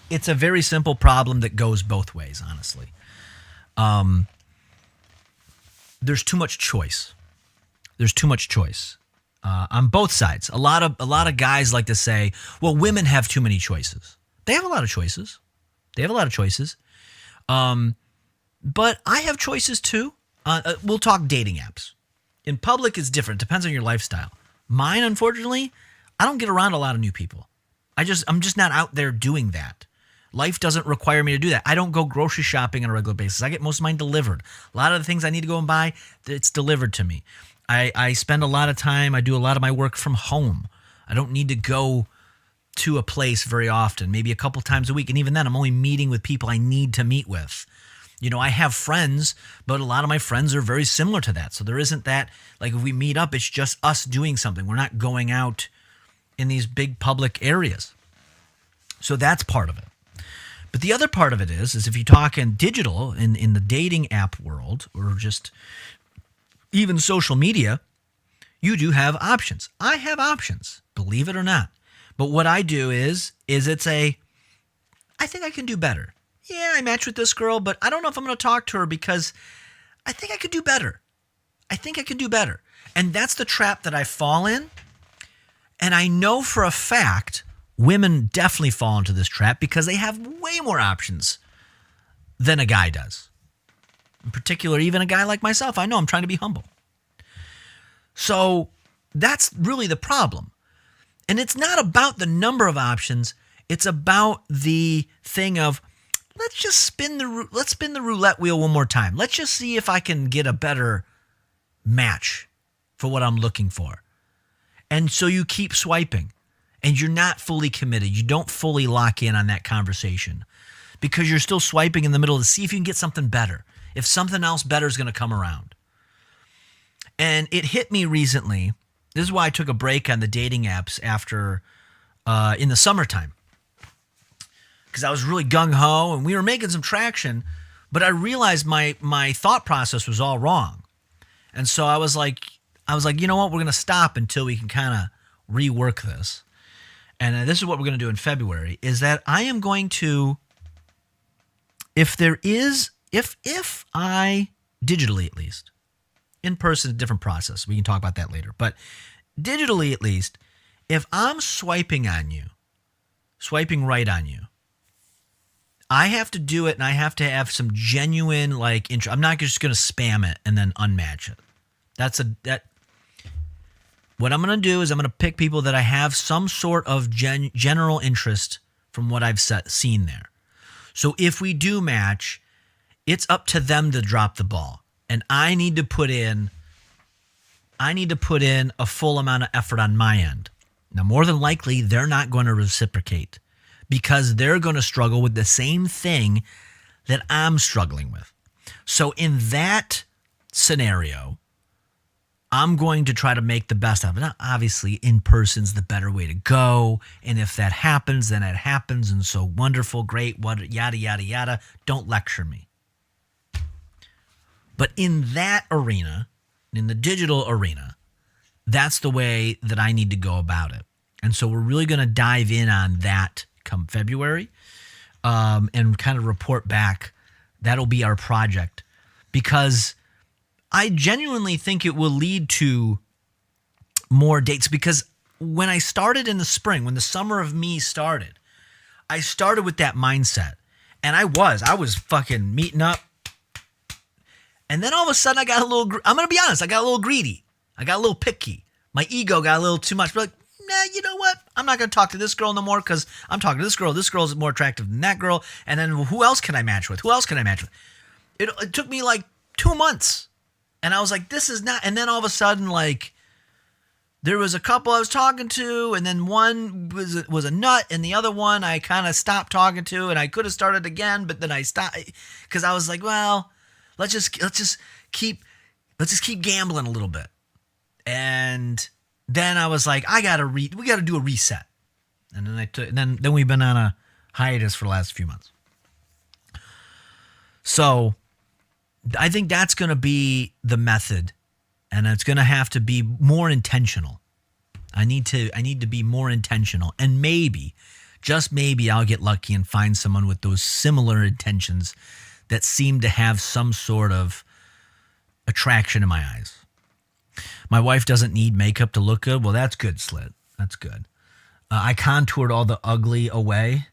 it's a very simple problem that goes both ways, honestly. There's too much choice. There's too much choice on both sides. A lot of guys like to say, "Well, women have too many choices." They have a lot of choices. But I have choices too. We'll talk dating apps. In public, it's different. Depends on your lifestyle. Mine, unfortunately, I don't get around a lot of new people. I'm just not out there doing that. Life doesn't require me to do that. I don't go grocery shopping on a regular basis. I get most of mine delivered. A lot of the things I need to go and buy, it's delivered to me. I spend a lot of time. I do a lot of my work from home. I don't need to go to a place very often, maybe a couple times a week. And even then, I'm only meeting with people I need to meet with. You know, I have friends, but a lot of my friends are very similar to that. So there isn't that, like if we meet up, it's just us doing something. We're not going out in these big public areas. So that's part of it. But the other part of it is if you talk in digital, in the dating app world, or just even social media, you do have options. I have options, believe it or not. But what I do is I think I can do better. Yeah, I match with this girl, but I don't know if I'm going to talk to her because I think I could do better. And that's the trap that I fall in. And I know for a fact women definitely fall into this trap because they have way more options than a guy does. In particular, even a guy like myself. I know I'm trying to be humble. So that's really the problem. And it's not about the number of options. It's about the thing of, let's spin the roulette wheel one more time. Let's just see if I can get a better match for what I'm looking for. And so you keep swiping, and you're not fully committed. You don't fully lock in on that conversation because you're still swiping in the middle to see if you can get something better, if something else better is going to come around. And it hit me recently. This is why I took a break on the dating apps after in the summertime, because I was really gung-ho and we were making some traction, but I realized my thought process was all wrong. And so I was like, you know what? We're going to stop until we can kind of rework this. And this is what we're going to do in February, is that I am going to, if I, digitally at least, in person, a different process. We can talk about that later. But digitally, at least, if I'm swiping right on you, I have to do it, and I have to have some genuine interest. I'm not just going to spam it and then unmatch it. What I'm going to do is I'm going to pick people that I have some sort of general interest from what I've seen there. So if we do match, it's up to them to drop the ball. And I need to put in a full amount of effort on my end. Now, more than likely, they're not going to reciprocate because they're going to struggle with the same thing that I'm struggling with. So in that scenario, I'm going to try to make the best of it. Now, obviously, in person's the better way to go. And if that happens, then it happens. And so wonderful, great, yada, yada, yada. Don't lecture me. But in that arena, in the digital arena, that's the way that I need to go about it. And so we're really going to dive in on that come February and kind of report back. That'll be our project because I genuinely think it will lead to more dates, because when I started in the spring, when the summer of me started, I started with that mindset. And I was fucking meeting up. And then all of a sudden I got a little, I'm going to be honest, I got a little greedy. I got a little picky. My ego got a little too much. But like, nah, you know what? I'm not going to talk to this girl no more because I'm talking to this girl. This girl's more attractive than that girl. And then who else can I match with? Who else can I match with? It took me like 2 months. And I was like, this is not. And then all of a sudden, like, there was a couple I was talking to, and then one was a nut, and the other one I kind of stopped talking to, and I could have started again, but then I stopped because I was like, well, let's just keep gambling a little bit. And then I was like, we got to do a reset. And then we've been on a hiatus for the last few months. So I think that's going to be the method, and it's going to have to be more intentional. I need to be more intentional, and maybe, just maybe, I'll get lucky and find someone with those similar intentions that seem to have some sort of attraction in my eyes. My wife doesn't need makeup to look good. Well, that's good, Slit. That's good. I contoured all the ugly away.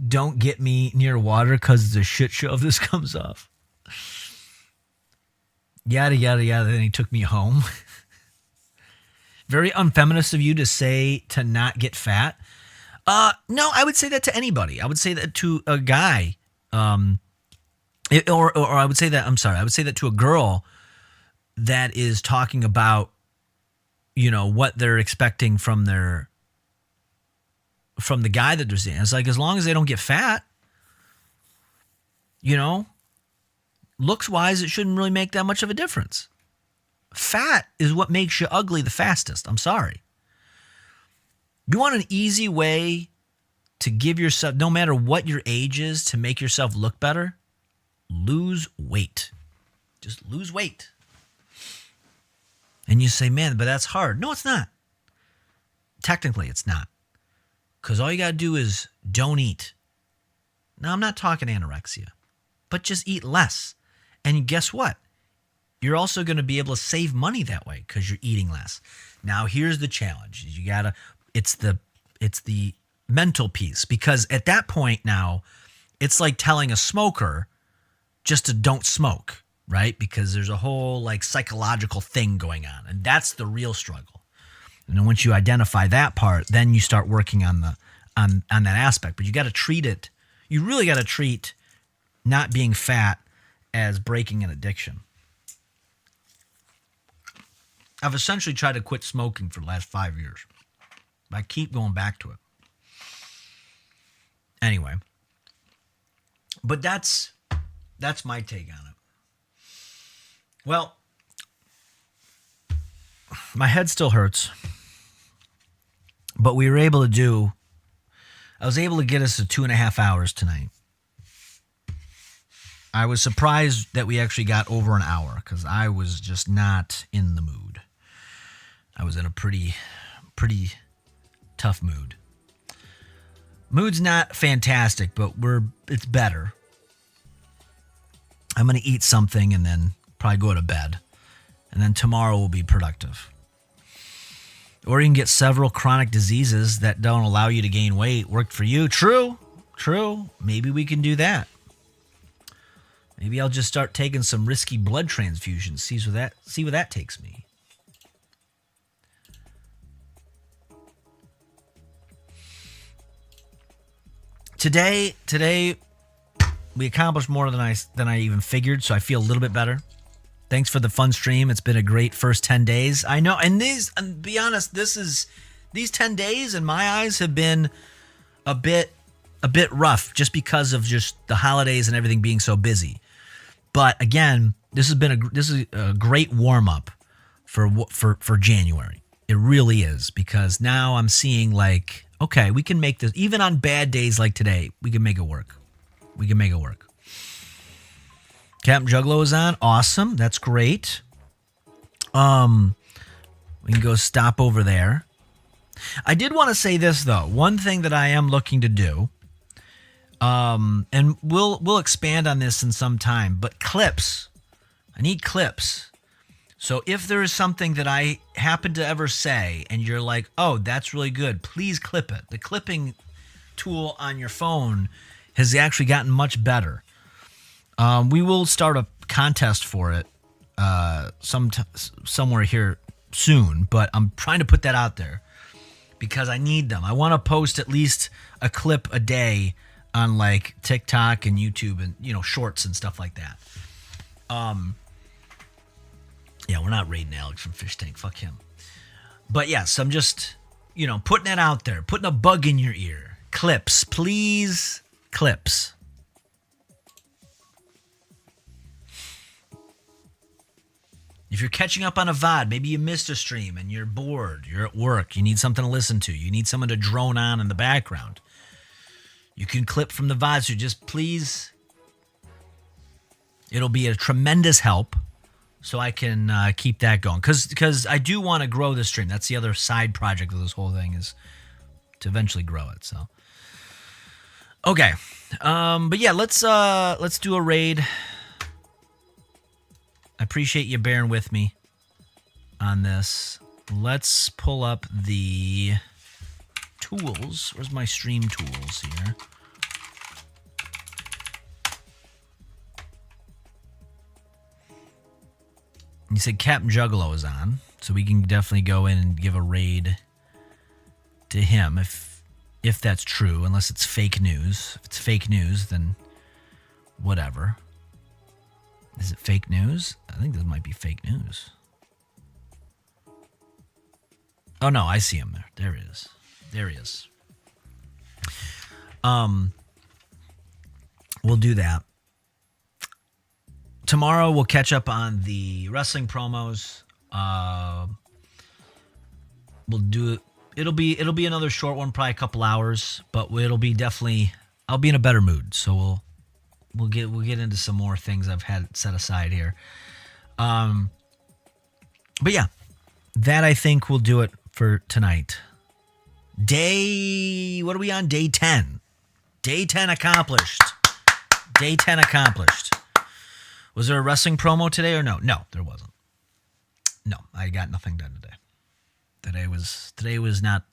Don't get me near water because it's a shit show if this comes off. Yada, yada, yada. Then he took me home. Very unfeminist of you to say to not get fat. No, I would say that to anybody. I would say that to a guy. Or I would say that, I'm sorry, I would say that to a girl that is talking about, what they're expecting from the guy that they're seeing. It's like, as long as they don't get fat, looks wise, it shouldn't really make that much of a difference. Fat is what makes you ugly the fastest. I'm sorry. You want an easy way to give yourself, no matter what your age is, to make yourself look better? Lose weight. Just lose weight. And you say, man, but that's hard. No, it's not. Technically, it's not. Because all you got to do is don't eat. Now, I'm not talking anorexia, but just eat less. And guess what? You're also going to be able to save money that way because you're eating less. Now, here's the challenge. It's the mental piece, because at that point now, it's like telling a smoker just to don't smoke, right? Because there's a whole like psychological thing going on, and that's the real struggle. And then once you identify that part, then you start working on that aspect. But you got to treat it. You really got to treat not being fat as breaking an addiction. I've essentially tried to quit smoking for the last 5 years. But I keep going back to it. Anyway. But that's my take on it. Well, my head still hurts. But I was able to get us to 2.5 hours tonight. I was surprised that we actually got over an hour because I was just not in the mood. I was in a pretty tough mood. Mood's not fantastic, but it's better. I'm going to eat something and then probably go to bed. And then tomorrow will be productive. Or you can get several chronic diseases that don't allow you to gain weight. Worked for you. True. Maybe we can do that. Maybe I'll just start taking some risky blood transfusions. See where that takes me. Today we accomplished more than I even figured, so I feel a little bit better. Thanks for the fun stream. It's been a great first 10 days. I know, and be honest, these 10 days in my eyes have been a bit rough just because of just the holidays and everything being so busy. But again, this is a great warm up for January. It really is, because now I'm seeing like, okay, we can make this even on bad days like today. We can make it work. Captain Juggalo is on. Awesome. That's great. We can go stop over there. I did want to say this though. One thing that I am looking to do, and we'll expand on this in some time, but clips. I need clips So if there is something that I happen to ever say and you're like, oh, that's really good, please clip it. The clipping tool on your phone has actually gotten much better. We will start a contest for it somewhere here soon, but I'm trying to put that out there because I need them. I want to post at least a clip a day on like TikTok and YouTube and, you know, shorts and stuff like that. Yeah, we're not raiding Alex from Fish Tank. Fuck him. But yes, I'm just, you know, putting it out there, putting a bug in your ear. Clips, please. Clips. If you're catching up on a VOD, maybe you missed a stream and you're bored, you're at work, you need something to listen to, you need someone to drone on in the background. You can clip from the VOD, so just please, it'll be a tremendous help so I can keep that going. Because I do want to grow this stream. That's the other side project of this whole thing, is to eventually grow it. So, okay. But yeah, let's do a raid. I appreciate you bearing with me on this. Let's pull up the tools. Where's my stream tools here? You said Captain Juggalo is on, so we can definitely go in and give a raid to him if that's true, unless it's fake news. If it's fake news, then whatever. Is it fake news? I think this might be fake news. Oh no, I see him there. There he is. There he is. We'll do that. Tomorrow we'll catch up on the wrestling promos. We'll do it. It'll be another short one, probably a couple hours, but it'll be definitely. I'll be in a better mood, so we'll get into some more things I've had set aside here. But yeah, that I think will do it for tonight. What are we on? Day 10. Day 10 accomplished. Day 10 accomplished. Was there a wrestling promo today or no? No, there wasn't. No, I got nothing done today. Today was not.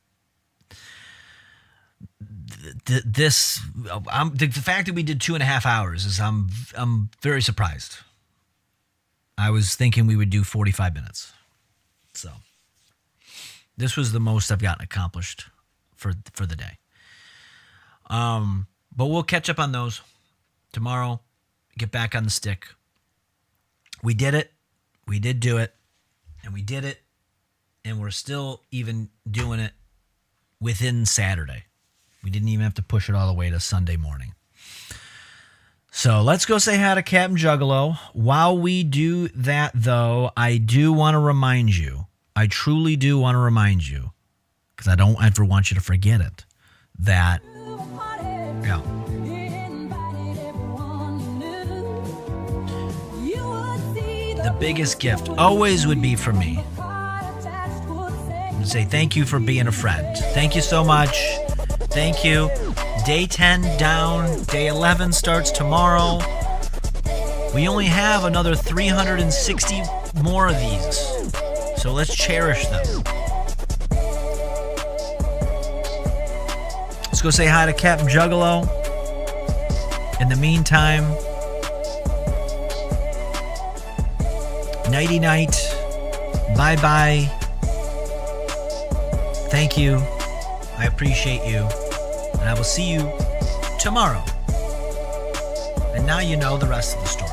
The fact that we did 2.5 hours is I'm very surprised. I was thinking we would do 45 minutes. So this was the most I've gotten accomplished for the day. But we'll catch up on those tomorrow. Get back on the stick. We did it. We did do it. And we did it. And we're still even doing it within Saturday. We didn't even have to push it all the way to Sunday morning. So let's go say hi to Captain Juggalo. While we do that, though, I do want to remind you, I truly do want to remind you, because I don't ever want you to forget it, that, yeah. The biggest gift always would be for me to say thank you for being a friend. Thank you so much. Thank you. Day 10 down. Day 11 starts tomorrow. We only have another 360 more of these. So let's cherish them. Let's go say hi to Captain Juggalo. In the meantime, nighty night. Bye bye. Thank you. I appreciate you. And I will see you tomorrow. And now you know the rest of the story.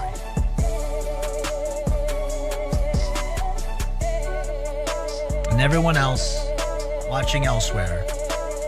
And everyone else watching elsewhere,